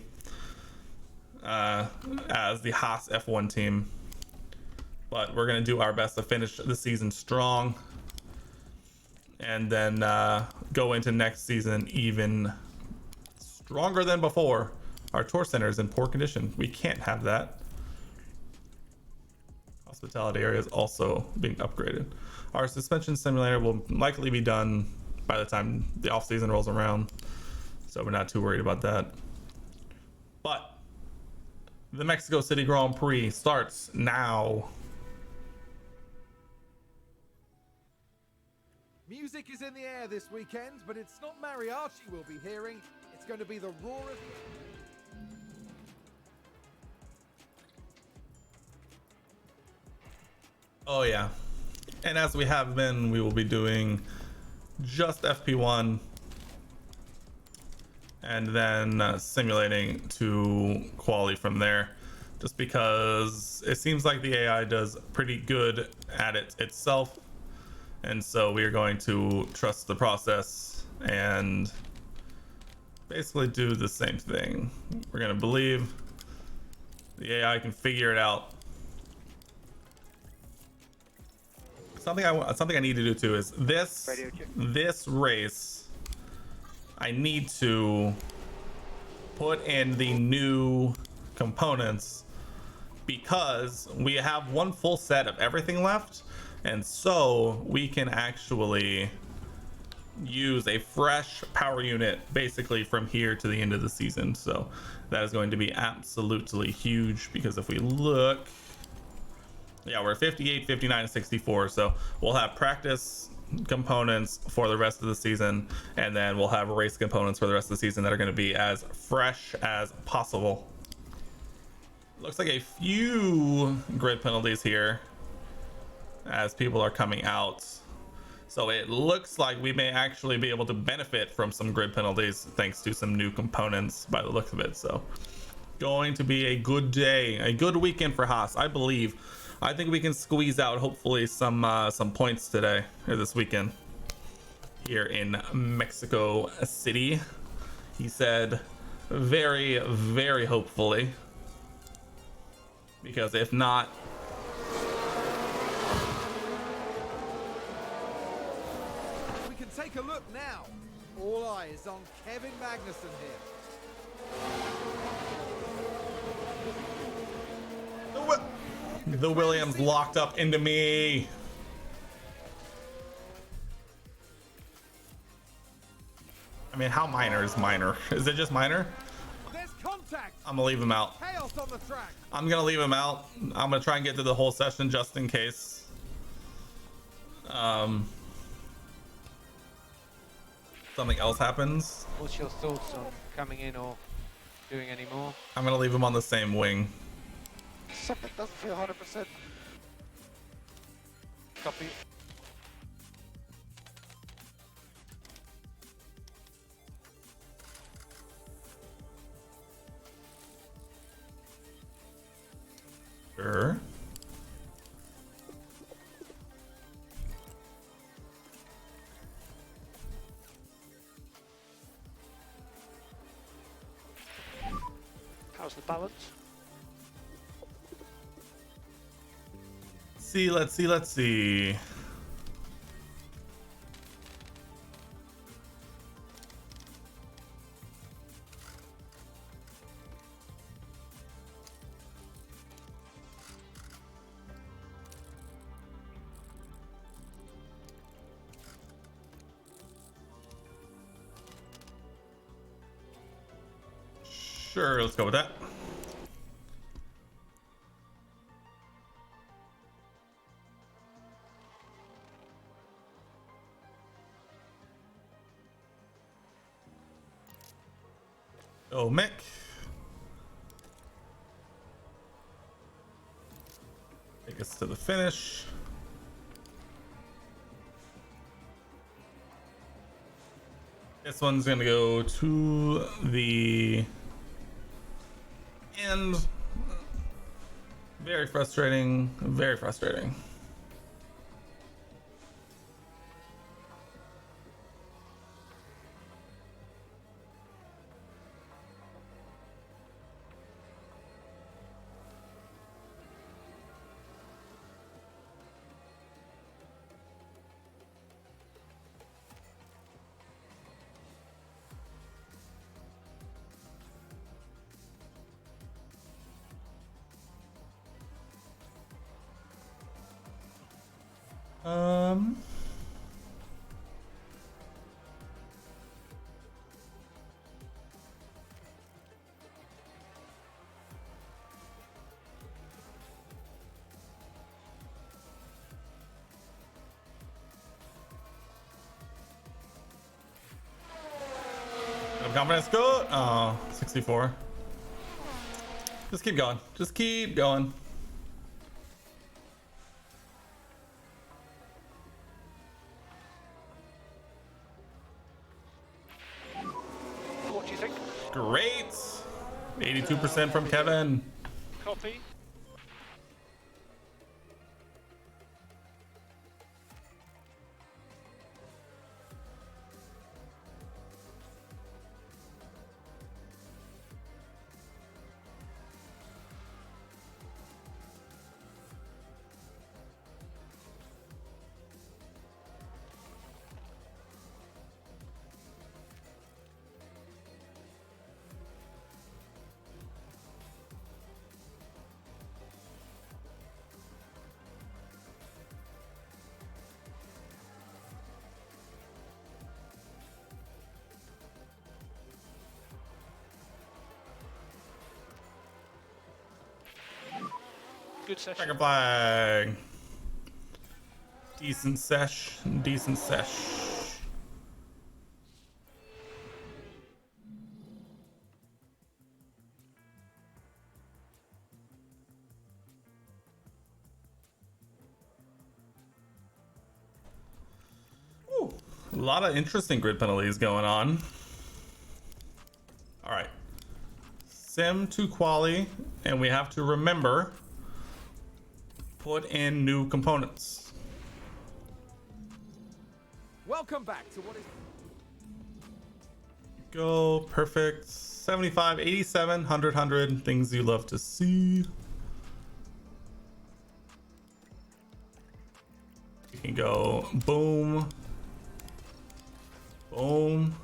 as the Haas F1 team. But we're gonna do our best to finish the season strong, and then go into next season even stronger than before. Our tour center is in poor condition. We can't have that. Hospitality area is also being upgraded. Our suspension simulator will likely be done by the time the off season rolls around, so we're not too worried about that. But the Mexico City Grand Prix starts now. Music is in the air this weekend, but it's not mariachi we'll be hearing. It's going to be the roar of Oh yeah, and as we have been, we will be doing just FP1 and then simulating to quali from there, just because it seems like the AI does pretty good at it itself, and so we are going to trust the process and basically do the same thing. We're going to believe the AI can figure it out. Something I need to do too is this race. I need to put in the new components because we have one full set of everything left, and so we can actually use a fresh power unit basically from here to the end of the season. So that is going to be absolutely huge, because if we look, yeah, we're 58, 59, and 64. So we'll have practice components for the rest of the season, and then we'll have race components for the rest of the season that are going to be as fresh as possible. Looks like a few grid penalties here as people are coming out. So it looks like we may actually be able to benefit from some grid penalties thanks to some new components by the look of it. So going to be a good day, a good weekend for Haas, I believe. I think we can squeeze out hopefully some points today or this weekend here in Mexico City. He said very, very hopefully, because if not, we can take a look now. All eyes on Kevin Magnussen here. the Williams locked up into me. I mean, how minor is minor? Is it just minor? There's contact. contact. I'm gonna leave him out. Chaos on the track. I'm gonna leave him out. I'm gonna try and get through the whole session just in case. Something else happens. What's your thoughts on coming in or doing any more? I'm gonna leave him on the same wing. Something doesn't feel 100%. Copy. Sure. How's the balance? Let's see. Sure, let's go with that. Oh, Mick. Take us to the finish. This one's gonna go to the end. Very frustrating. Very frustrating. Um. Confidence go. Oh, 64. Just keep going. Just keep going. What do you think? Great. 82% from Kevin. Copy. Good session. Checkered flag. Decent sesh. Decent sesh. Ooh, a lot of interesting grid penalties going on. All right. Sim to quali, and we have to remember put in new components. Welcome back to what is Go perfect. 75, 87, 100, 100. Things you love to see. You can go boom, boom,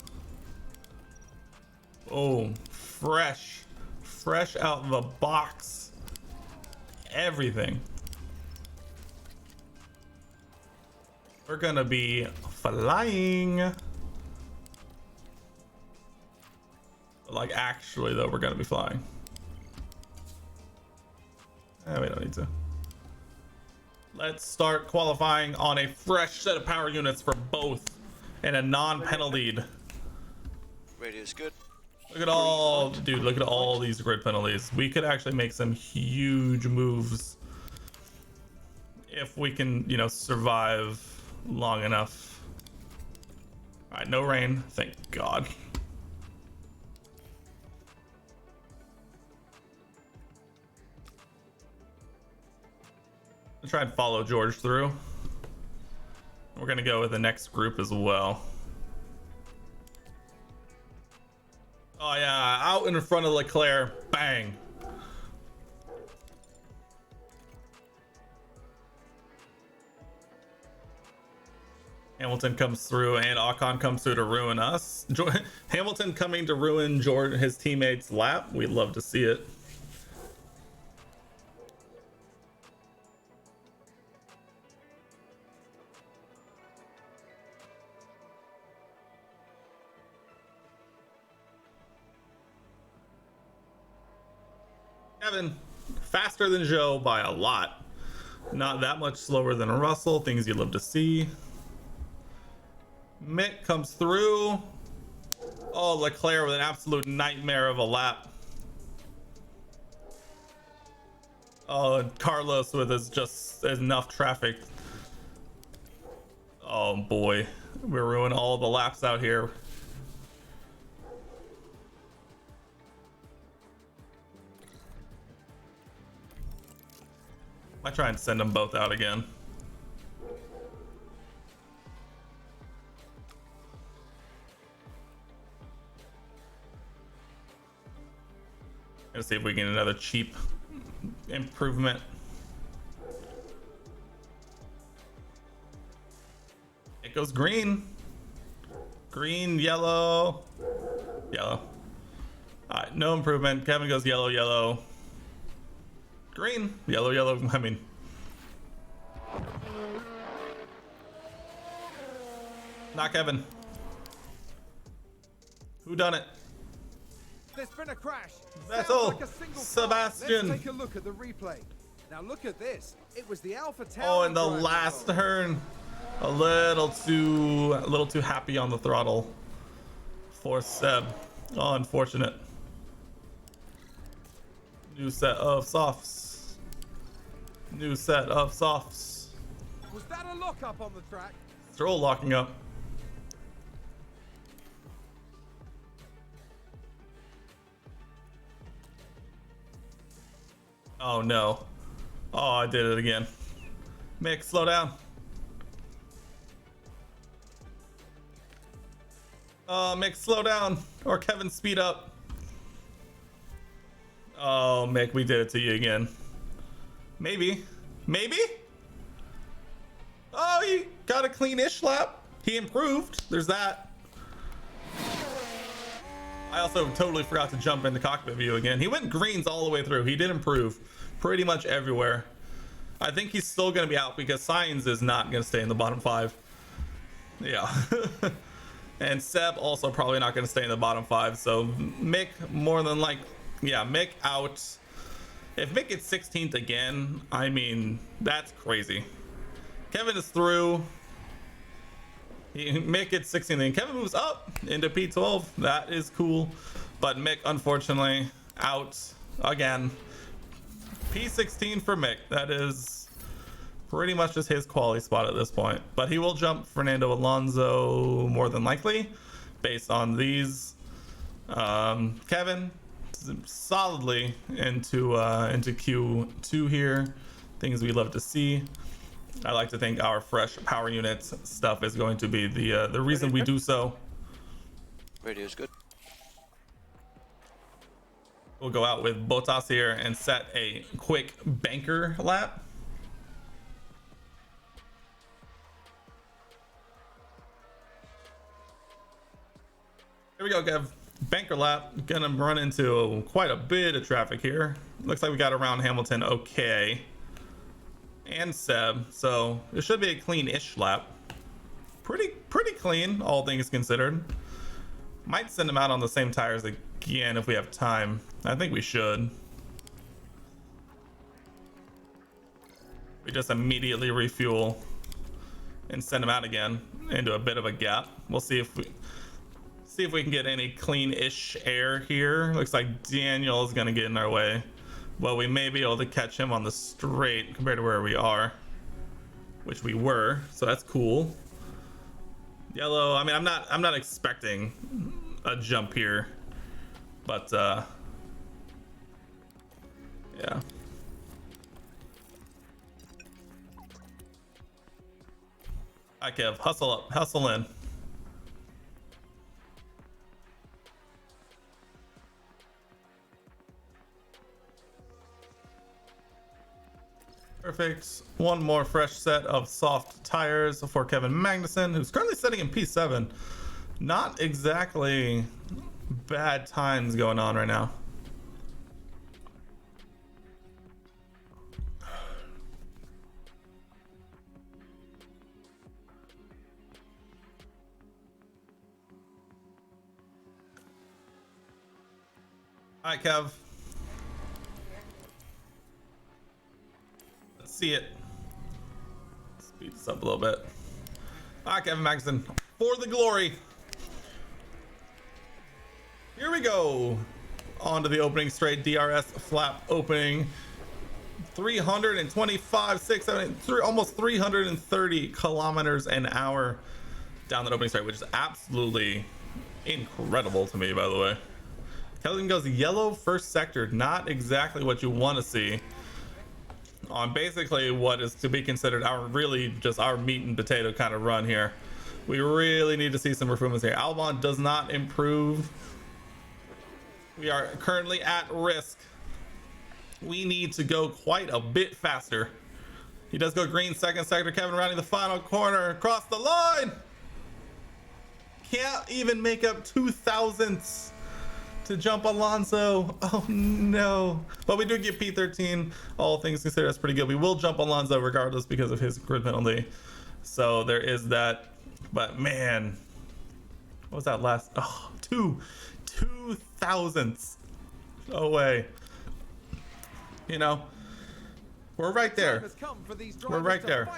boom. Fresh out of the box. Everything. We're gonna be flying. Like actually though, we're gonna be flying. We don't need to. Let's start qualifying on a fresh set of power units for both and a non-penalty. Radio's good. Look at all, dude, look at all these grid penalties. We could actually make some huge moves if we can, you know, survive long enough. All right, no rain, thank God. I'll try and follow George through. We're gonna go with the next group as well. Oh yeah, out in front of Leclerc, bang. Hamilton comes through and Ocon comes through to ruin us. Hamilton coming to ruin his teammates' lap. We'd love to see it. Kevin, faster than Joe by a lot. Not that much slower than Russell. Things you'd love to see. Mick comes through. Oh, Leclerc with an absolute nightmare of a lap. Oh, and Carlos with his just enough traffic. Oh boy, we're ruining all the laps out here. I try and send them both out again. Gonna see if we can get another cheap improvement. It goes green. Green, yellow, yellow. All right, no improvement. Kevin goes yellow, yellow. Green, yellow, yellow. I mean, not Kevin. Who done it? There's been a crash. That's Sounds all. like a single Sebastian. Let's take a look at the replay. Now look at this. It was the Alpha Tower. Oh, and the driver. last turn, a little too happy on the throttle for Seb. Oh, unfortunate. New set of softs. New set of softs. Was that a lockup on the track? Stroll locking up. Oh no. Oh, I did it again. Mick, slow down. Mick, slow down. Or Kevin, speed up. Oh, Mick, we did it to you again. Maybe. Maybe? Oh, he got a clean-ish lap. He improved. There's that. I also totally forgot to jump into cockpit view again. He went greens all the way through. He did improve pretty much everywhere. I think he's still going to be out because Sainz is not going to stay in the bottom 5. Yeah. And Seb also probably not going to stay in the bottom 5. So Mick more than like, yeah, Mick out. If Mick gets 16th again, I mean, that's crazy. Kevin is through. Mick gets 16th and Kevin moves up into P12. That is cool. But Mick, unfortunately, out again. P16 for Mick. That is pretty much just his quality spot at this point. But he will jump Fernando Alonso more than likely based on these. Kevin solidly into Q2 here. Things we love to see. I like to think our fresh power units stuff is going to be the reason we do so. Radio's good. We'll go out with Bottas here and set a quick banker lap. Here we go, Kev. Banker lap. Gonna run into quite a bit of traffic here. Looks like we got around Hamilton okay. And Seb, so it should be a clean-ish lap. Pretty clean, all things considered. Might send him out on the same tires again if we have time. I think we should. We just immediately refuel and send him out again into a bit of a gap. We'll see if we can get any clean-ish air here. Looks like Daniel is gonna get in our way. Well, we may be able to catch him on the straight compared to where we are, which we were, so that's cool. Yellow, I mean, I'm not expecting a jump here, but yeah. Hi Kev, hustle up, hustle in. Perfect. One more fresh set of soft tires for Kevin Magnussen, who's currently sitting in P7. Not exactly bad times going on right now. All right, Kev. Let's see it. Speed this up a little bit. All right, Kevin Magnussen, for the glory. Here we go. On to the opening straight. DRS flap opening. 325, 6, 7, 3, almost 330 kilometers an hour down that opening straight, which is absolutely incredible to me, by the way. Kelvin goes yellow first sector, not exactly what you want to see on basically what is to be considered our really just our meat and potato kind of run here. We really need to see some improvements here. Albon does not improve. We are currently at risk. We need to go quite a bit faster. He does go green second sector. Kevin rounding the final corner across the line. Can't even make up 2 thousandths to jump Alonso. Oh no. But we do get P13. All things considered, that's pretty good. We will jump Alonso regardless because of his grid penalty. So there is that. But man, what was that last? Oh, 2 thousandths. No way. You know, we're right there. We're right there.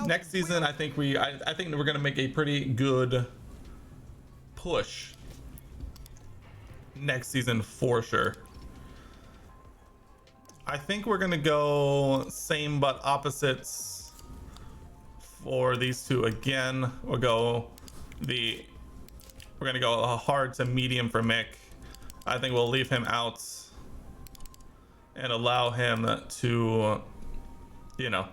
Next season, I think we're gonna make a pretty good push next season for sure. I think we're gonna go same but opposites for these two again. We're gonna go a hard to medium for Mick. I think we'll leave him out and allow him to, you know,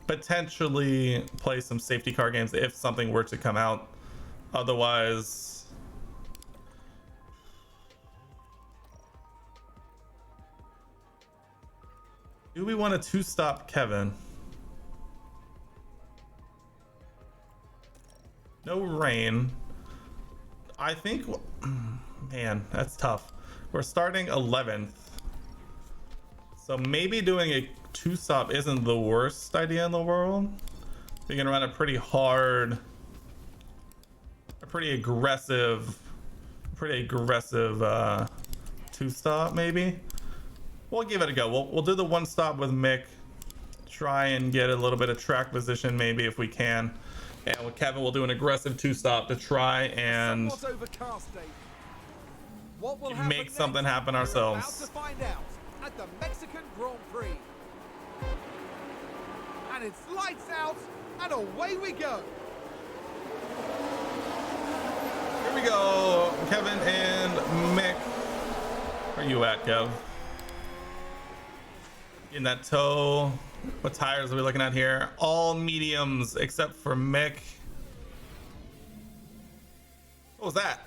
potentially play some safety car games if something were to come out. Otherwise, do we want to two-stop Kevin? No rain. I think, man, that's tough. We're starting 11th. So maybe doing a two-stop isn't the worst idea in the world. We're gonna run a pretty hard, a pretty aggressive two-stop maybe. We'll give it a go. We'll do the one stop with Mick. Try and get a little bit of track position maybe if we can. And with Kevin, we'll do an aggressive two-stop to try and make something happen ourselves. About to find out at the Mexican Grand Prix. And it's lights out and away we go. Here we go, Kevin and Mick. Where are you at, Kev? In that toe. What tires are we looking at here? All mediums except for Mick. What was that?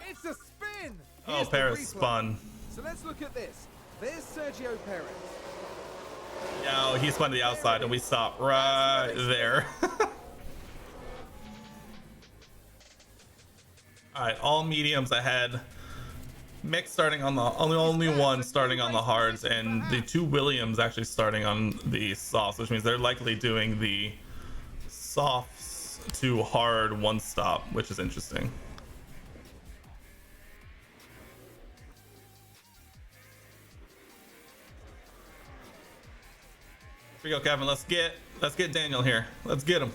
It's a spin. Oh, Here's the Perez replay. spun. So let's look at this. There's Sergio Perez. No, he spun to the outside and we stopped right there. Alright, all mediums ahead. Mick starting on the only one starting on the hards, and the two Williams actually starting on the softs, which means they're likely doing the softs to hard one stop, which is interesting. we go, Kevin. Let's get Daniel here. Let's get him.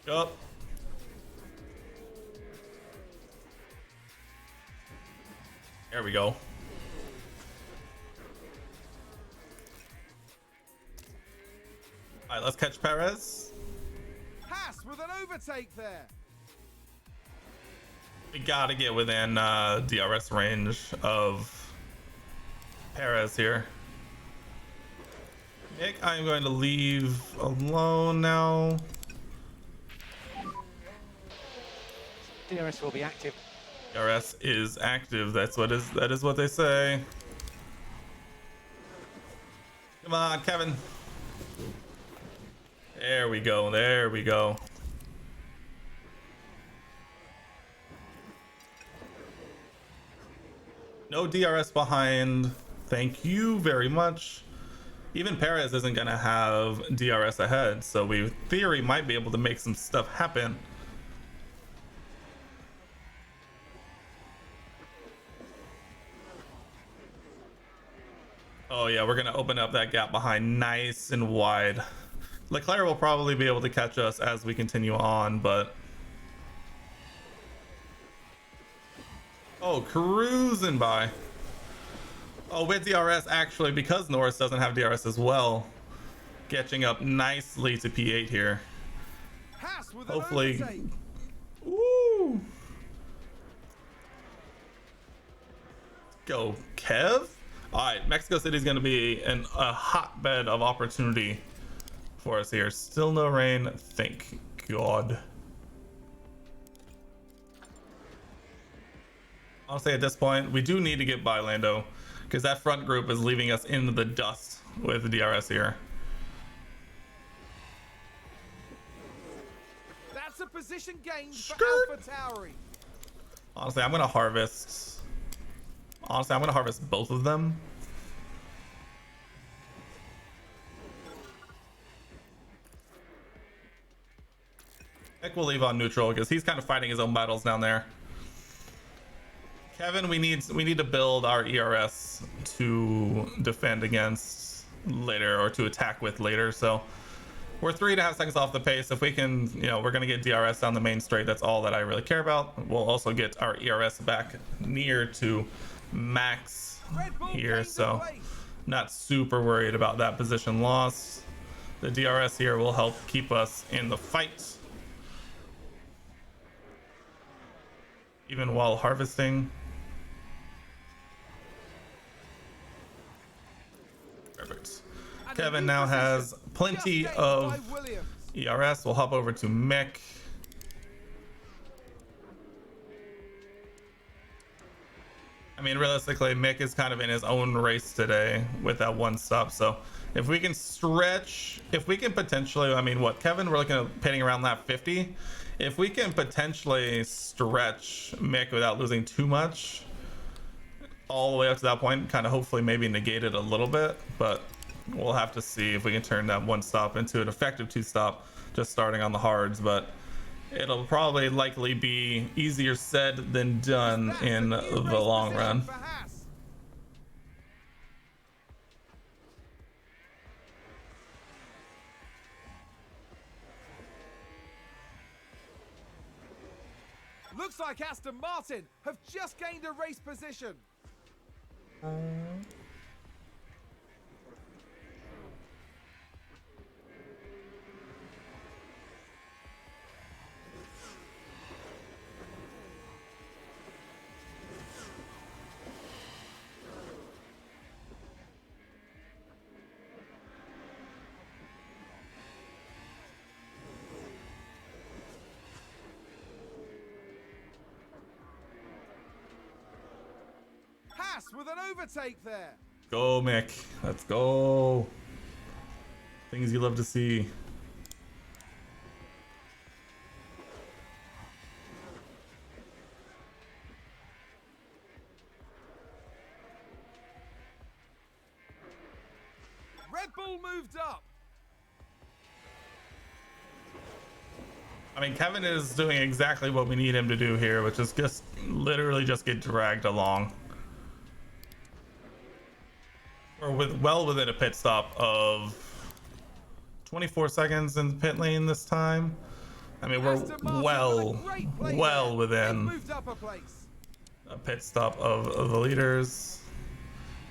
Up. There we go. All right, let's catch Perez. Haas with an overtake there. We gotta get within DRS range of Perez here. Nick, I'm going to leave alone now. DRS will be active. DRS is active. That is what they say. Come on, Kevin. There we go. There we go. No DRS behind. Thank you very much. Even Perez isn't going to have DRS ahead, so we, in theory, might be able to make some stuff happen. Oh yeah, we're going to open up that gap behind nice and wide. Leclerc will probably be able to catch us as we continue on, but... Oh, cruising by. Oh, with DRS, actually, because Norris doesn't have DRS as well. Catching up nicely to P8 here. Haas with Hopefully. an overtake. Woo! Go, Kev. All right, Mexico City is going to be a hotbed of opportunity for us here. Still no rain, thank God. Honestly, at this point, we do need to get by Lando, because that front group is leaving us in the dust with the DRS here. That's a position gained for Skirt. Alpha Tauri. Honestly, I'm gonna harvest both of them. Nick will leave on neutral because he's kind of fighting his own battles down there. Kevin, we need to build our ERS to defend against later, or to attack with later. So we're 3.5 seconds off the pace. If we can, we're gonna get DRS down the main straight. That's all that I really care about. We'll also get our ERS back near to max here, so not super worried about that position loss. The DRS here will help keep us in the fight, even while harvesting. Perfect. Kevin now has plenty of ERS. We'll hop over to Mick. I mean, realistically, Mick is kind of in his own race today with that one stop. So if we can stretch, if we can potentially, I mean, what, Kevin, we're looking at pitting around lap 50. If we can potentially stretch Mick without losing too much all the way up to that point, kind of hopefully maybe negate it a little bit, but we'll have to see if we can turn that one stop into an effective two stop just starting on the hards. But it'll probably likely be easier said than done in the long run. Looks like Aston Martin have just gained a race position. Haas with an overtake there. Go, Mick. Let's go. Things you love to see. Red Bull moved up. I mean, Kevin is doing exactly what we need him to do here, which is just literally just get dragged along. well within a pit stop of 24 seconds in the pit lane this time. I mean, we're Aston Martin well, with a great play well there. within They've moved up a place. a pit stop of the leaders.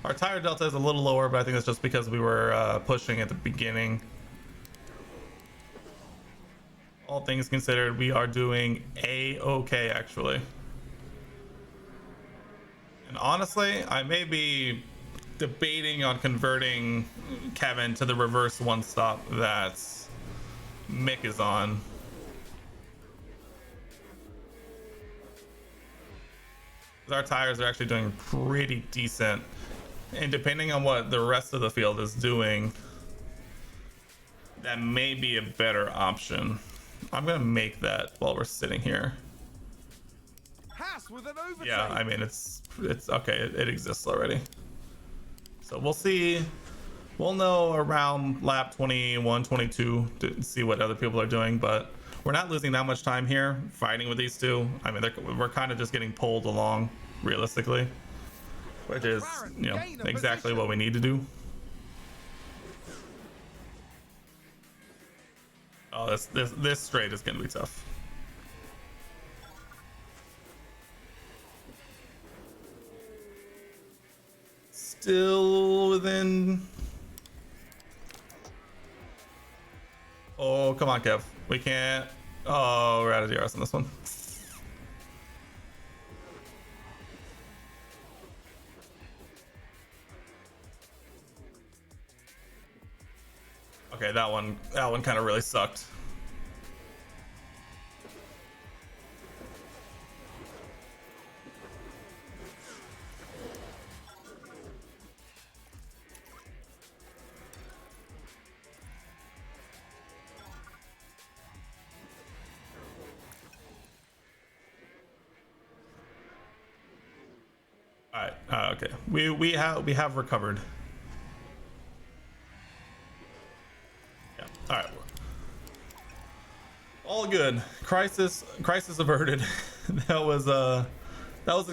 Our tire delta is a little lower, but I think that's just because we were pushing at the beginning. All things considered, we are doing a-okay actually. And honestly, I may be debating on converting Kevin to the reverse one stop that Mick is on. Our tires are actually doing pretty decent, and depending on what the rest of the field is doing, that may be a better option. I'm gonna make that while we're sitting here. Haas with an overtake. Yeah, I mean it's okay. It exists already, so we'll see. We'll know around lap 21, 22 to see what other people are doing, but we're not losing that much time here fighting with these two. I mean, we're kind of just getting pulled along, realistically, which is, you know, exactly what we need to do. Oh, this straight is gonna be tough. Still within. Oh, come on, Kev. We can't. Oh, we're out of DRS on this one. Okay, that one kind of really sucked. All right. Okay. We have recovered. Yeah. All right. All good. Crisis averted. That was a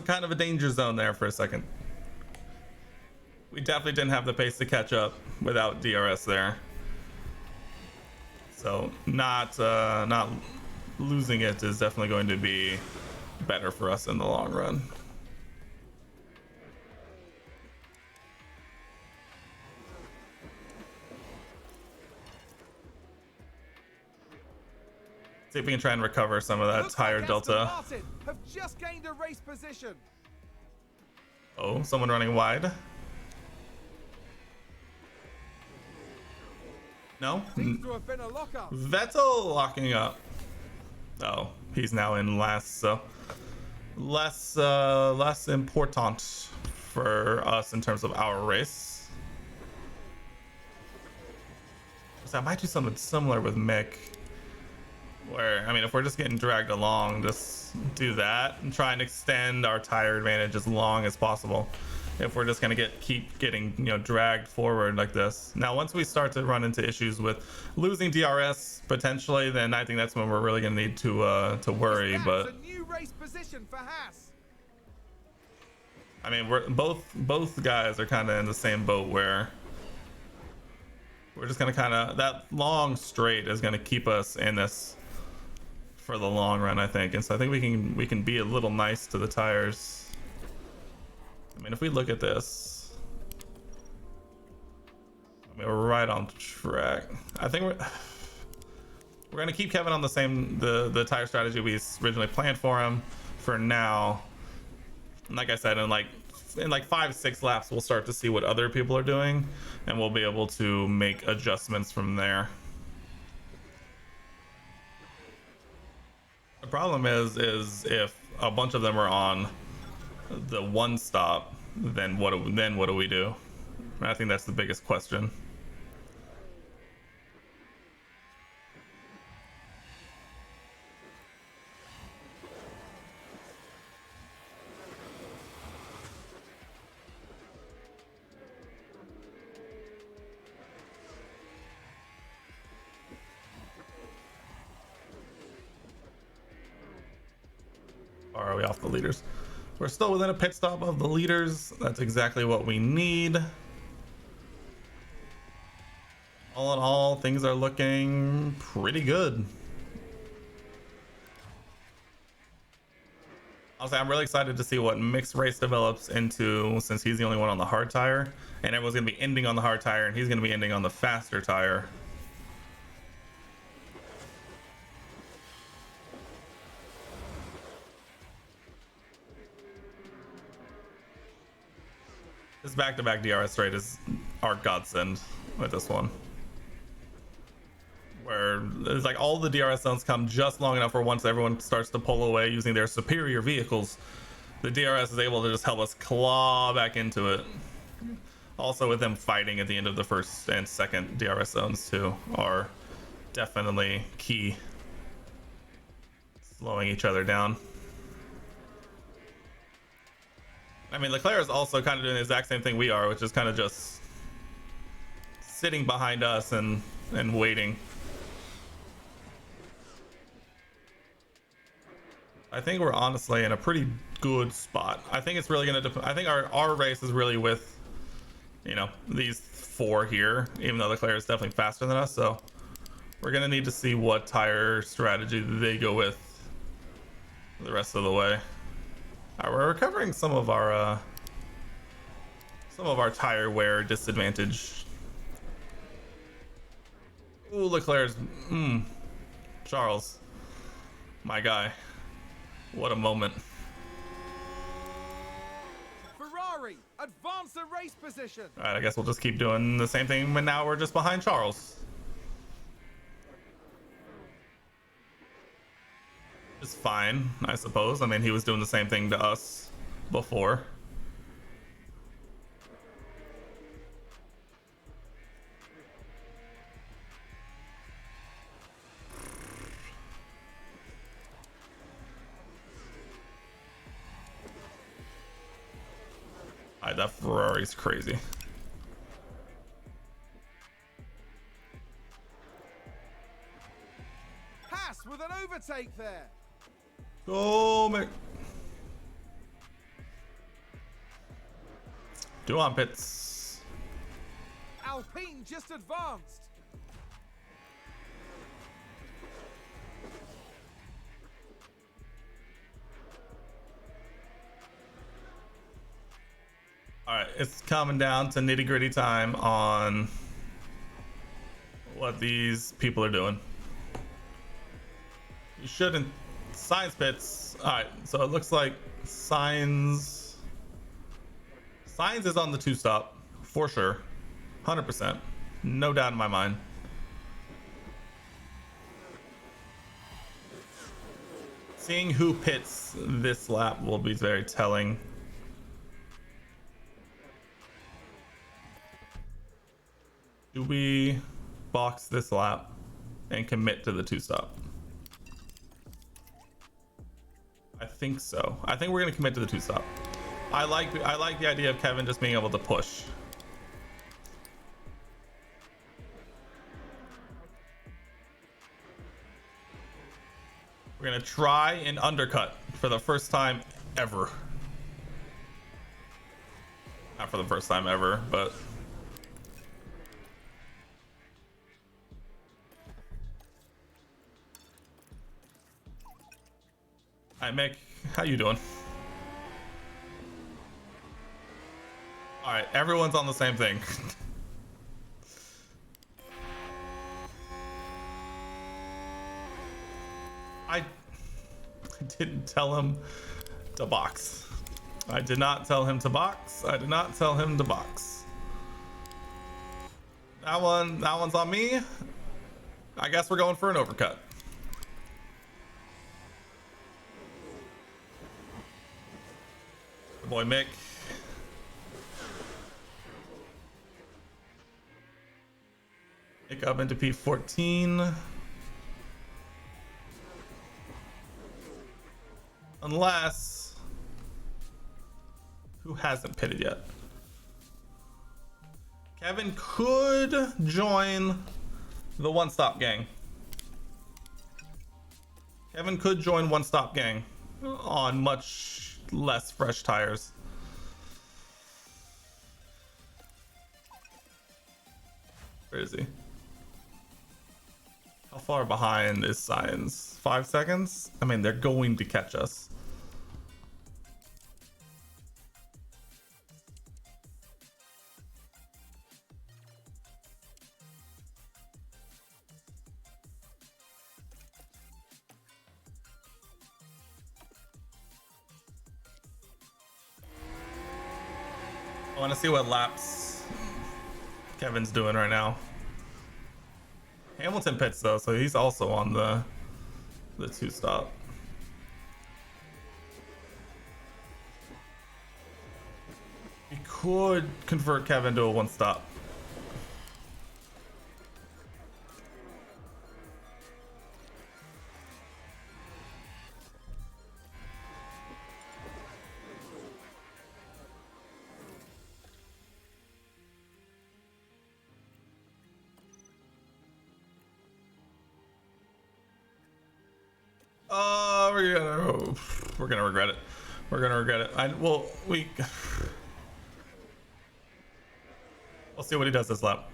kind of a danger zone there for a second. We definitely didn't have the pace to catch up without DRS there. So not losing it is definitely going to be better for us in the long run. See if we can try and recover some of that tire delta. Martin have just gained a race position. Oh, someone running wide. No? Seems to have been a lockup. Vettel locking up. Oh, he's now in last, so less important for us in terms of our race. So I might do something similar with Mick, where, I mean, if we're just getting dragged along, just do that and try and extend our tire advantage as long as possible. If we're just gonna keep getting, you know, dragged forward like this. Now, once we start to run into issues with losing DRS potentially, then I think that's when we're really gonna need to worry. But a new race position for Haas. I mean, we're both guys are kind of in the same boat where we're just gonna that long straight is gonna keep us in this for the long run, I think. And so I think we can be a little nice to the tires. I mean, if we look at this, I mean, we're right on track. I think we're gonna keep Kevin on the tire strategy we originally planned for him for now. And like I said, in like 5-6 laps, we'll start to see what other people are doing, and we'll be able to make adjustments from there. The problem is if a bunch of them are on the one stop, then what do we do? I think that's the biggest question. Or are we off the leaders? We're still within a pit stop of the leaders. That's exactly what we need. All in all, things are looking pretty good. Also, I'm really excited to see what mixed race develops into, since he's the only one on the hard tire, and everyone's gonna be ending on the hard tire, and he's gonna be ending on the faster tire. This back-to-back DRS straight is our godsend with this one. Where it's like all the DRS zones come just long enough where once everyone starts to pull away using their superior vehicles, the DRS is able to just help us claw back into it. Also with them fighting at the end of the first and second DRS zones too are definitely key. Slowing each other down. I mean, Leclerc is also kind of doing the exact same thing we are, which is kind of just sitting behind us and waiting. I think we're honestly in a pretty good spot. I think it's really gonna I think our race is really with, you know, these four here, even though Leclerc is definitely faster than us. So we're gonna need to see what tire strategy they go with the rest of the way. We're recovering some of our tire wear disadvantage. Ooh, Leclerc's Charles, my guy. What a moment. Ferrari, advance the race position. All right, I guess we'll just keep doing the same thing, but now we're just behind Charles. It's fine, I suppose. I mean, he was doing the same thing to us before. That Ferrari's crazy. Haas with an overtake there. Go, Mick. Do on pits. Alpine just advanced. All right, it's coming down to nitty-gritty time on what these people are doing. You shouldn't. Science pits. All right, so it looks like Signs is on the two-stop for sure, 100%, no doubt in my mind. Seeing who pits this lap will be very telling. Do we box this lap and commit to the two-stop? I think so. I think we're gonna commit to the two-stop. I like the idea of Kevin just being able to push. We're gonna try and undercut for the first time ever. Not for the first time ever, but hi Mick, how you doing? All right, everyone's on the same thing. I didn't tell him to box. I did not tell him to box. I did not tell him to box. That one's on me. I guess we're going for an overcut. Good boy Mick. Pick up into P14. Unless, who hasn't pitted yet? Kevin could join the one stop gang. Kevin could join one stop gang on much less fresh tires. Where is he? How far behind is Science? 5 seconds? I mean, they're going to catch us. I want to see what laps Kevin's doing right now. Hamilton pits though, so he's also on the 2-stop. We could convert Kevin to a 1-stop. We're gonna regret it. We're gonna regret it. We'll see what he does this lap.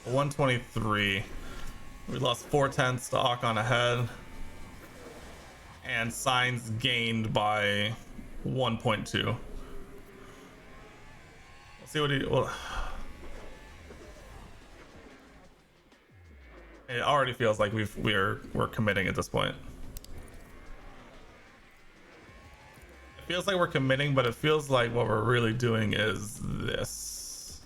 $123. We lost 4/10 to Ocon ahead, and Sainz gained by 1.2. We'll see what he. Well, it already feels like we're committing at this point. It feels like we're committing, but it feels like what we're really doing is this.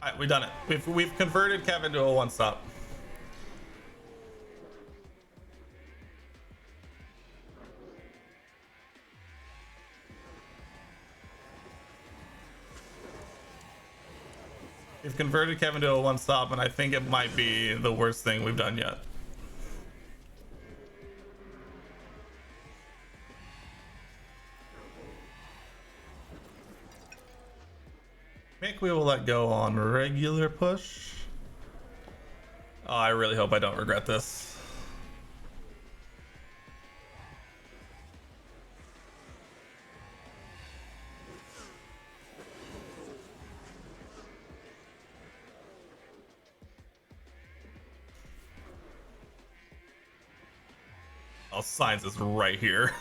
All right, we've done it. We've converted Kevin to a 1-stop. We've converted Kevin to a 1-stop, and I think it might be the worst thing we've done yet. Mick, we will let go on regular push. Oh, I really hope I don't regret this. Oh, Sainz is right here.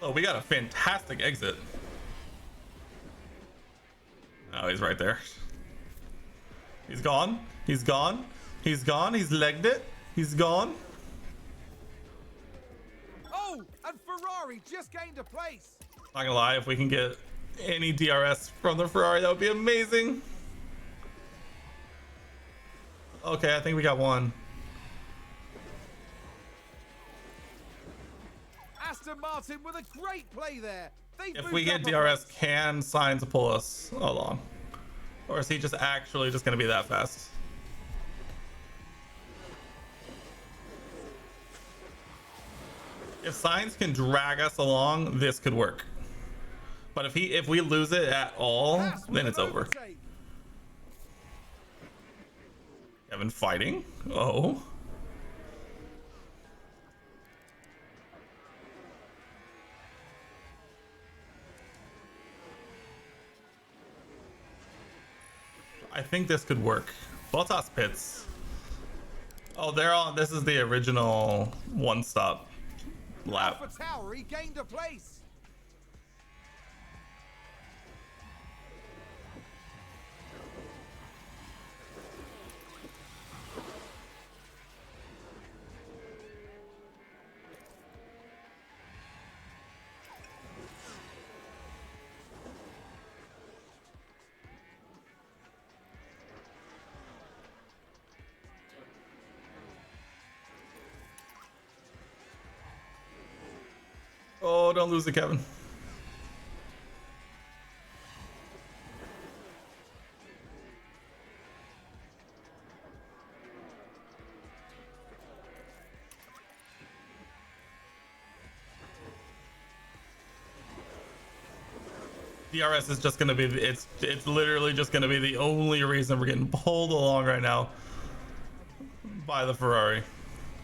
Oh, we got a fantastic exit. Oh, he's right there. He's gone. He's gone. He's gone. He's legged it. He's gone. Oh, and Ferrari just gained a place. Not gonna lie, if we can get any DRS from the Ferrari, that would be amazing. Okay, I think we got one. Aston Martin with a great play there. If we get DRS, can Sainz pull us along? Or is he just actually just going to be that fast? If Sainz can drag us along, this could work. But if we lose it at all, then it's over. Kevin fighting. Oh. I think this could work. Bottas pits. Oh, they're on. This is the original 1-stop lap. AlphaTauri gained a place. Oh, don't lose it, Kevin. DRS is just gonna be it's literally just gonna be the only reason we're getting pulled along right now by the Ferrari.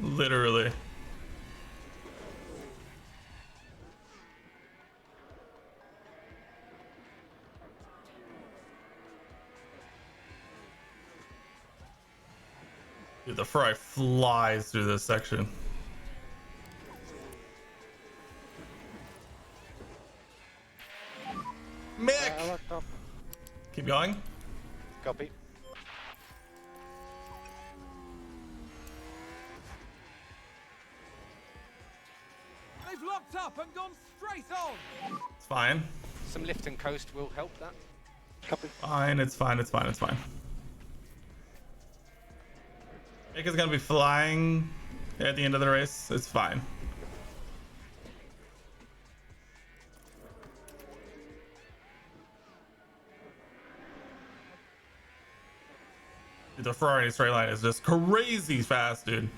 Literally. Dude, the Ferrari flies through this section. Mick! I locked up. Keep going. Copy. They've locked up and gone straight on. It's fine. Some lift and coast will help that. Copy. Fine, it's fine, it's fine, it's fine. Mick is gonna be flying at the end of the race. It's fine. Dude, the Ferrari straight line is just crazy fast, dude.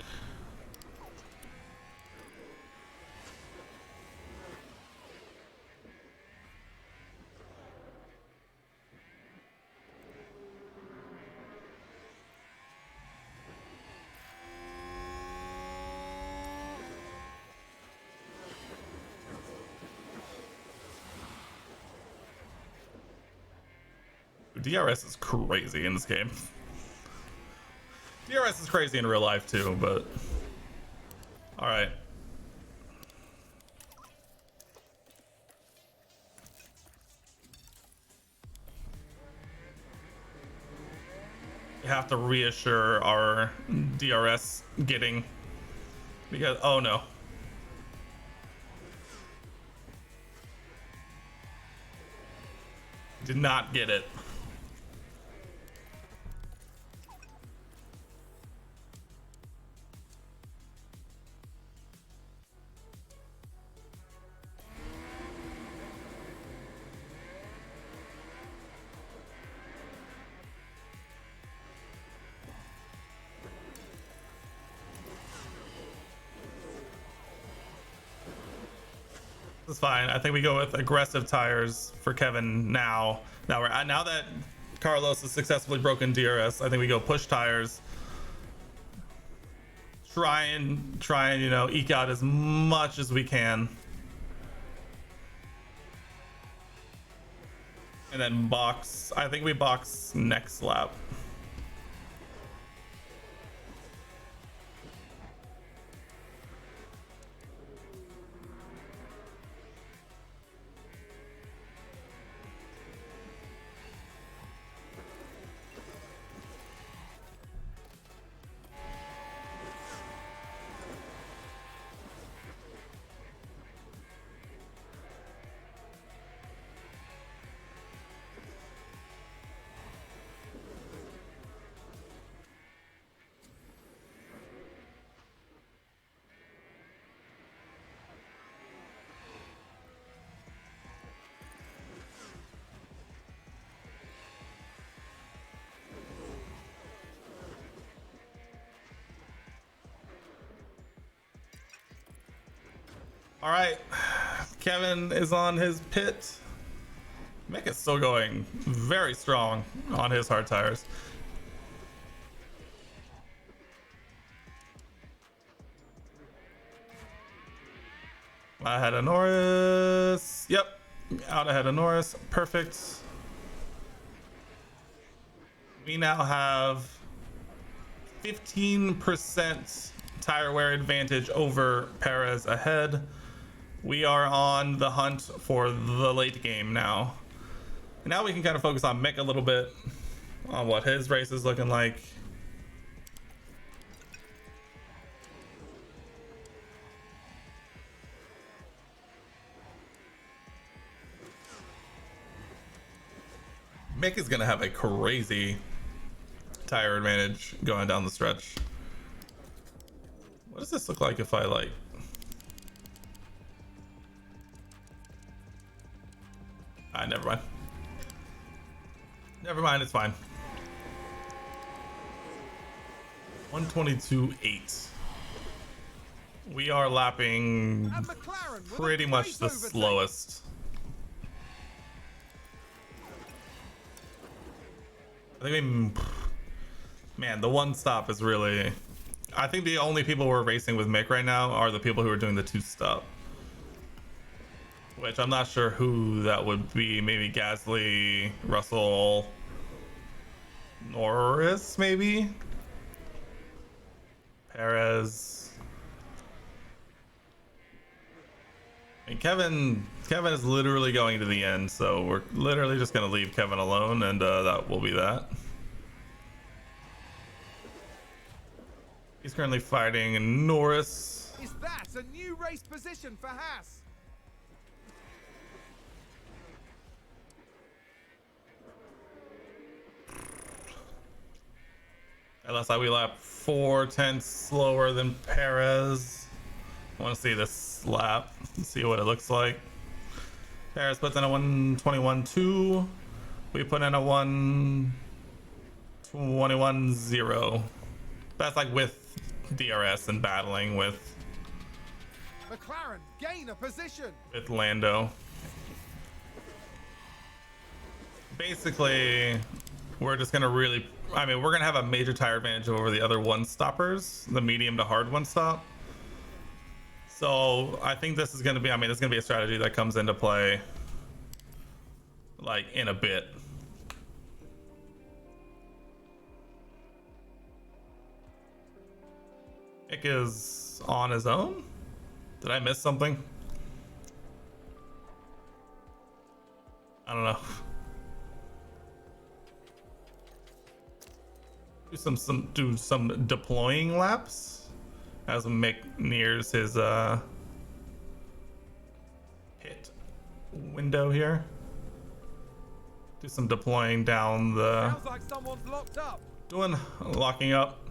DRS is crazy in this game. DRS is crazy in real life too, but all right. We have to reassure our DRS getting, because oh no. Did not get it. It's fine. I think we go with aggressive tires for Kevin now. Now that Carlos has successfully broken DRS, I think we go push tires. Try and you know, eke out as much as we can. And then box. I think we box next lap. All right, Kevin is on his pit. Mick is still going very strong on his hard tires. Ahead of Norris. Yep, out ahead of Norris. Perfect. We now have 15% tire wear advantage over Perez ahead. We are on the hunt for the late game now. And now we can kind of focus on Mick a little bit on what his race is looking like. Mick is gonna have a crazy tire advantage going down the stretch. What does this look like if I like? Never mind. Never mind, it's fine. 122.8. We are lapping And McLaren with pretty a much great the overtake. slowest. I think man, the one stop is really. I think the only people we're racing with Mick right now are the people who are doing the two stop. Which I'm not sure who that would be. Maybe Gasly, Russell, Norris, maybe? Perez. And Kevin is literally going to the end, so we're literally just going to leave Kevin alone, and that will be that. He's currently fighting Norris. Is that a new race position for Haas? LSI we lap 4/10 slower than Perez. I want to see this lap and see what it looks like. Perez puts in a 1:21.2. We put in a 1:21.0. That's like with DRS and battling with McLaren gain a position. Lando. Basically, we're just gonna really. I mean, we're gonna have a major tire advantage over the other one stoppers, the medium to hard one stop. So I think this is gonna be. I mean, it's gonna be a strategy that comes into play, like in a bit. Mick is on his own. Did I miss something? I don't know. Do some deploying laps as Mick nears his pit window here. Do some deploying down the. Sounds like someone's locked up. Doing locking up.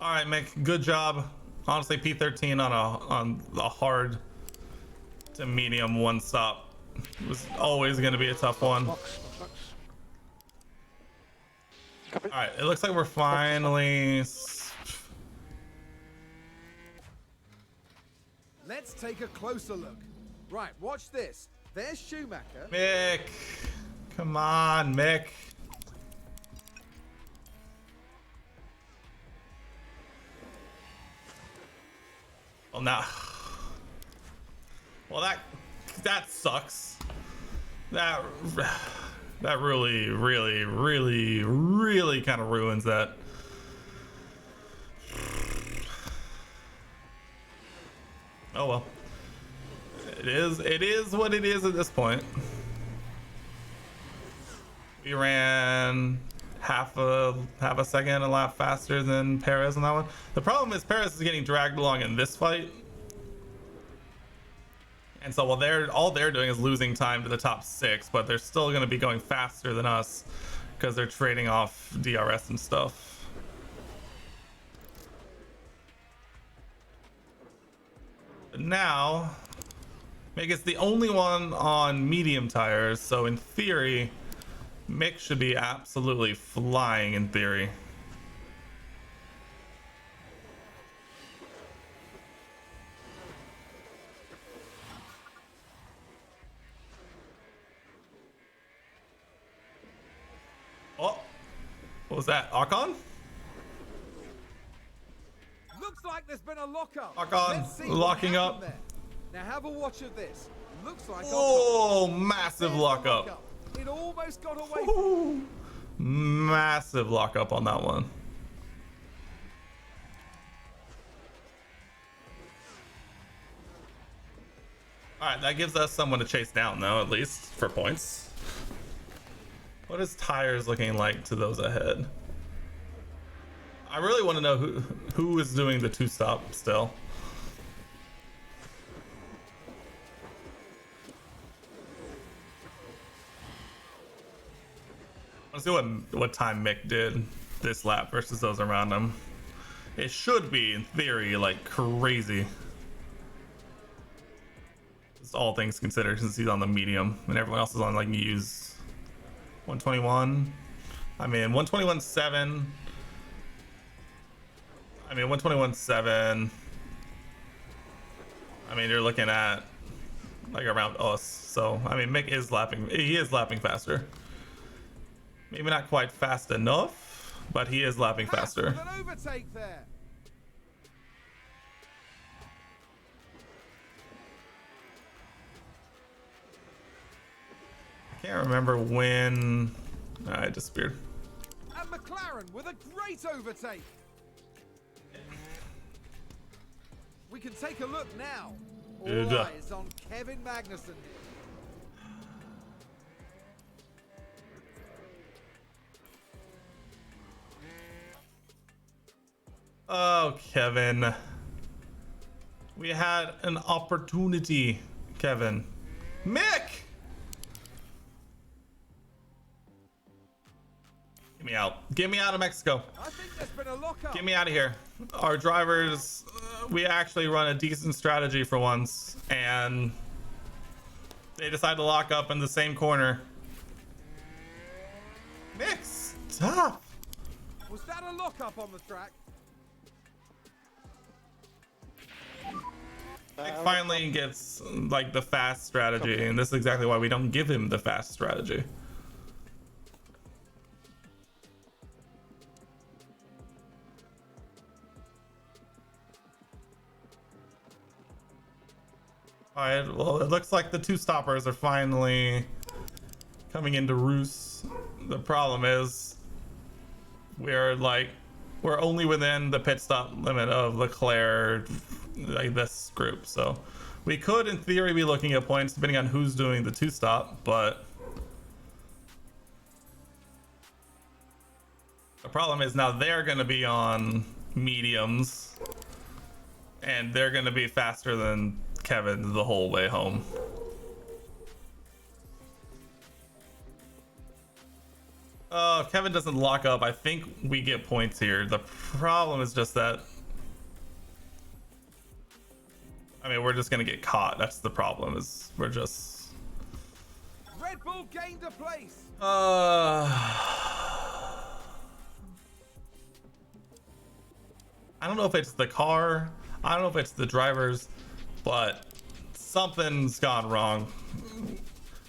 All right, Mick, good job. Honestly, P13 on a hard to medium one stop was always going to be a tough one. All right, it looks like we're finally. Let's take a closer look. Right, watch this. There's Schumacher. Mick, come on, Mick. Well, now, well that sucks. That really kind of ruins that. Oh well, it is what it is at this point. We ran half a second a lap faster than Perez on that one. The problem is Perez is getting dragged along in this fight, and so all they're doing is losing time to the top 6, but they're still going to be going faster than us because they're trading off DRS and stuff. But now Mick is the only one on medium tires, so in theory Mick should be absolutely flying in theory. Oh, what was that? Ocon? Looks like there's been a lockup. Ocon Let's see locking what up. happened there. Now have a watch of this. Looks like Oh, Ocon. massive There's the lockup. It almost got away. Ooh, massive lockup on that one. All right, that gives us someone to chase down, though, at least for points. What is tires looking like to those ahead? I really want to know who is doing the two stop still. Let's see what time Mick did this lap versus those around him. It should be, in theory, like crazy. Just all things considered, since he's on the medium and everyone else is on like used 121. I mean, 121.7. I mean, 121.7. I mean, you're looking at like around us. So, I mean, Mick is lapping. He is lapping faster. Maybe not quite fast enough, but he is lapping Haas faster. with an overtake there. Can't remember when I disappeared. And McLaren with a great overtake. We can take a look now. All Good. eyes on Kevin Magnussen. Oh, Kevin. We had an opportunity, Kevin. Mick! Get me out. Get me out of Mexico. I think there's been a lockup. Get me out of here. Our drivers, we actually run a decent strategy for once, and they decide to lock up in the same corner. Mick, stop. Was that a lockup on the track? Mick finally gets like the fast strategy, and this is exactly why we don't give him the fast strategy. Alright, well, it looks like the two stoppers are finally coming into roost. The problem is we're only within the pit stop limit of Leclerc, like this group. So we could, in theory, be looking at points depending on who's doing the two stop, but the problem is now they're going to be on mediums and they're going to be faster than Kevin the whole way home. If Kevin doesn't lock up, I think we get points here. The problem is just that, I mean, we're just gonna get caught. That's the problem, is we're just Red Bull gained a place. I don't know if it's the car, I don't know if it's the drivers, but something's gone wrong.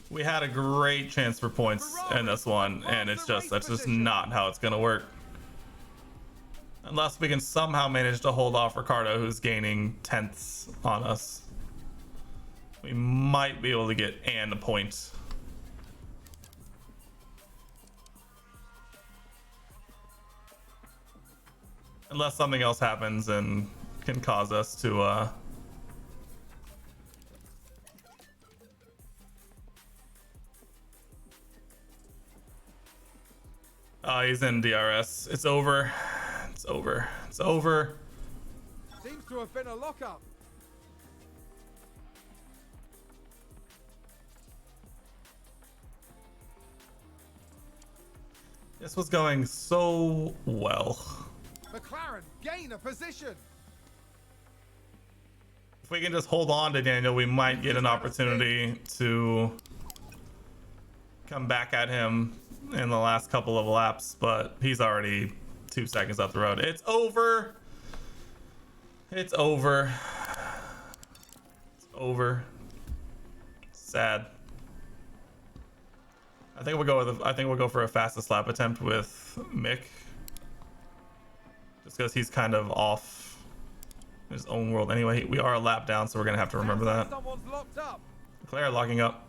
We had a great chance for points in this one, and that's just not how it's gonna work. Unless we can somehow manage to hold off Ricardo, who's gaining tenths on us. We might be able to get a point. Unless something else happens and can cause us to he's in DRS. It's over. It's over. It's over. Seems to have been a lockup. This was going so well. McLaren gain a position. If we can just hold on to Daniel, we might get an opportunity to come back at him in the last couple of laps, but he's already 2 seconds up the road. It's over. It's over. It's over. Sad. I think we'll go for a fastest lap attempt with Mick, just because he's kind of off his own world anyway. We are a lap down, so we're gonna have to remember that. Someone's locked up. Claire locking up.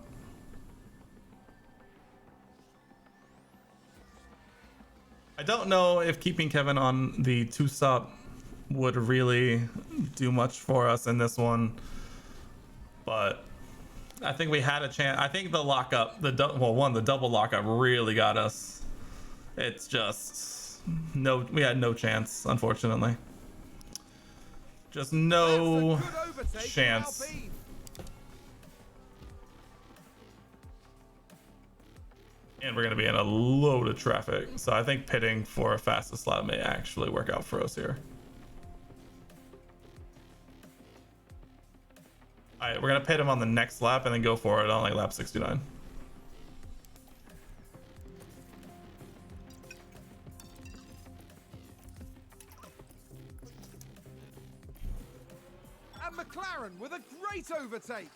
I don't know if keeping Kevin on the two stop would really do much for us in this one, but I think we had a chance. I think the lockup, the double lockup really got us. It's just we had no chance, unfortunately. Just no chance. And we're going to be in a load of traffic. So I think pitting for a fastest lap may actually work out for us here. All right, we're going to pit him on the next lap and then go for it on like lap 69. And McLaren with a great overtake.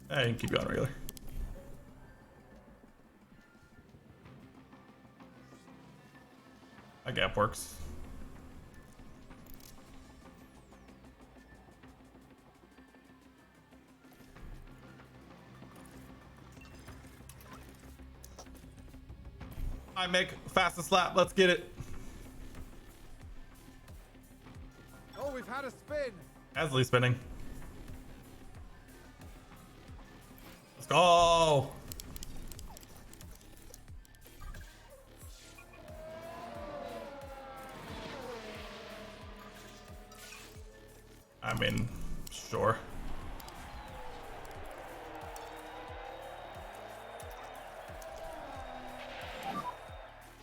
Hey, keep going regular. That gap works. I make fastest lap. Let's get it. Oh, we've had a spin. Gasly spinning. Let's go. I mean, sure.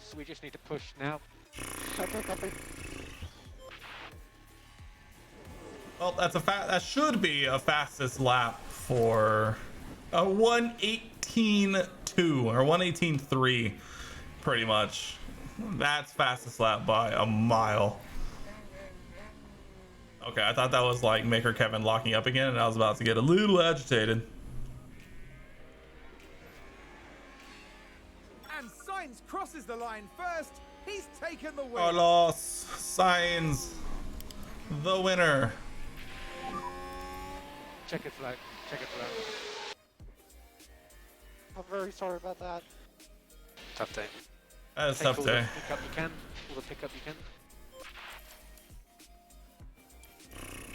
So we just need to push now. Okay, copy. Well, that should be a fastest lap for a 1:18.2 or 1:18.3, pretty much. That's fastest lap by a mile. Okay, I thought that was like Maker Kevin locking up again, and I was about to get a little agitated. And Sainz crosses the line first. He's taken the win. Carlos Sainz, the winner. Check it flag. Check it flag. I'm very sorry about that. Tough day. That is a Take tough all day. the pickup you can. All the pickup you can.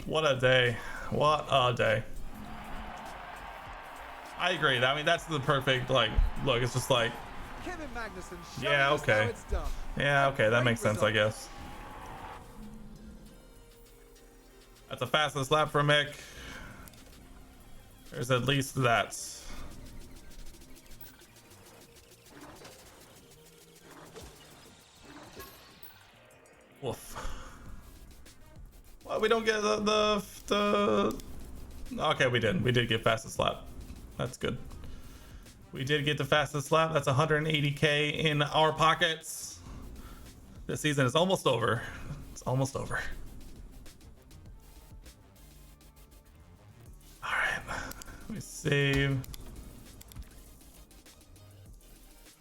What a day. What a day. I agree. I mean, that's the perfect, like, look, it's just like, Kevin Magnussen showing Yeah, us okay. how it's done. yeah, okay, that Great makes sense, I result. guess. That's the fastest lap for Mick. There's at least that. Woof. Well, we don't get the okay, we did. We did get fastest lap. That's good. We did get the fastest lap. That's 180k in our pockets. This season is almost over. It's almost over. All right. Let me save.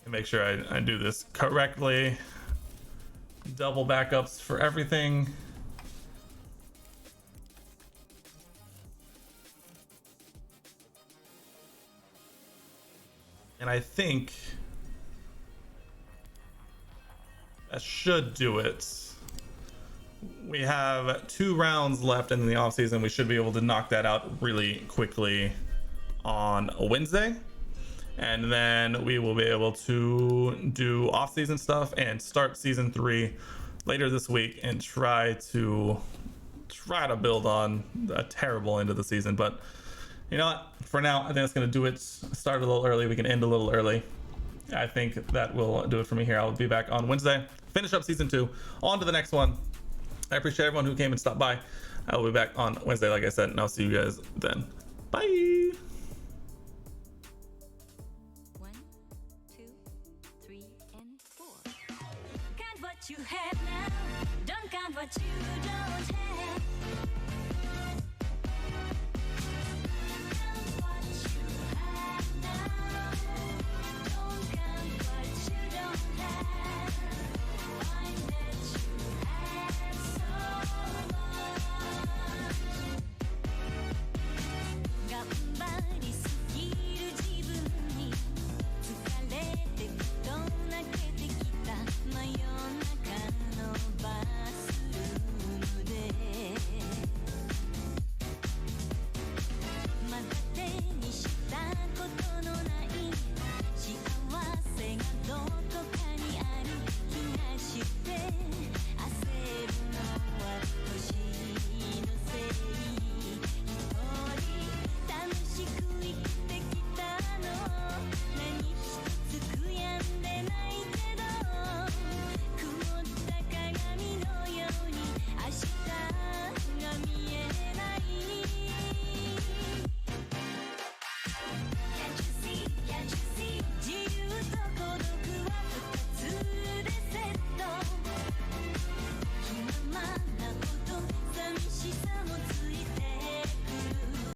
And make sure I do this correctly. Double backups for everything. And I think that should do it. We have 2 rounds left in the offseason. We should be able to knock that out really quickly on a Wednesday. And then we will be able to do off-season stuff and start season 3 later this week and try to build on a terrible end of the season. But you know what? For now, I think that's going to do it. Start a little early. We can end a little early. I think that will do it for me here. I'll be back on Wednesday. Finish up season 2. On to the next one. I appreciate everyone who came and stopped by. I will be back on Wednesday, like I said, and I'll see you guys then. Bye. 1, 2, 3, and 4. Count what you have now. Don't count what you don't have.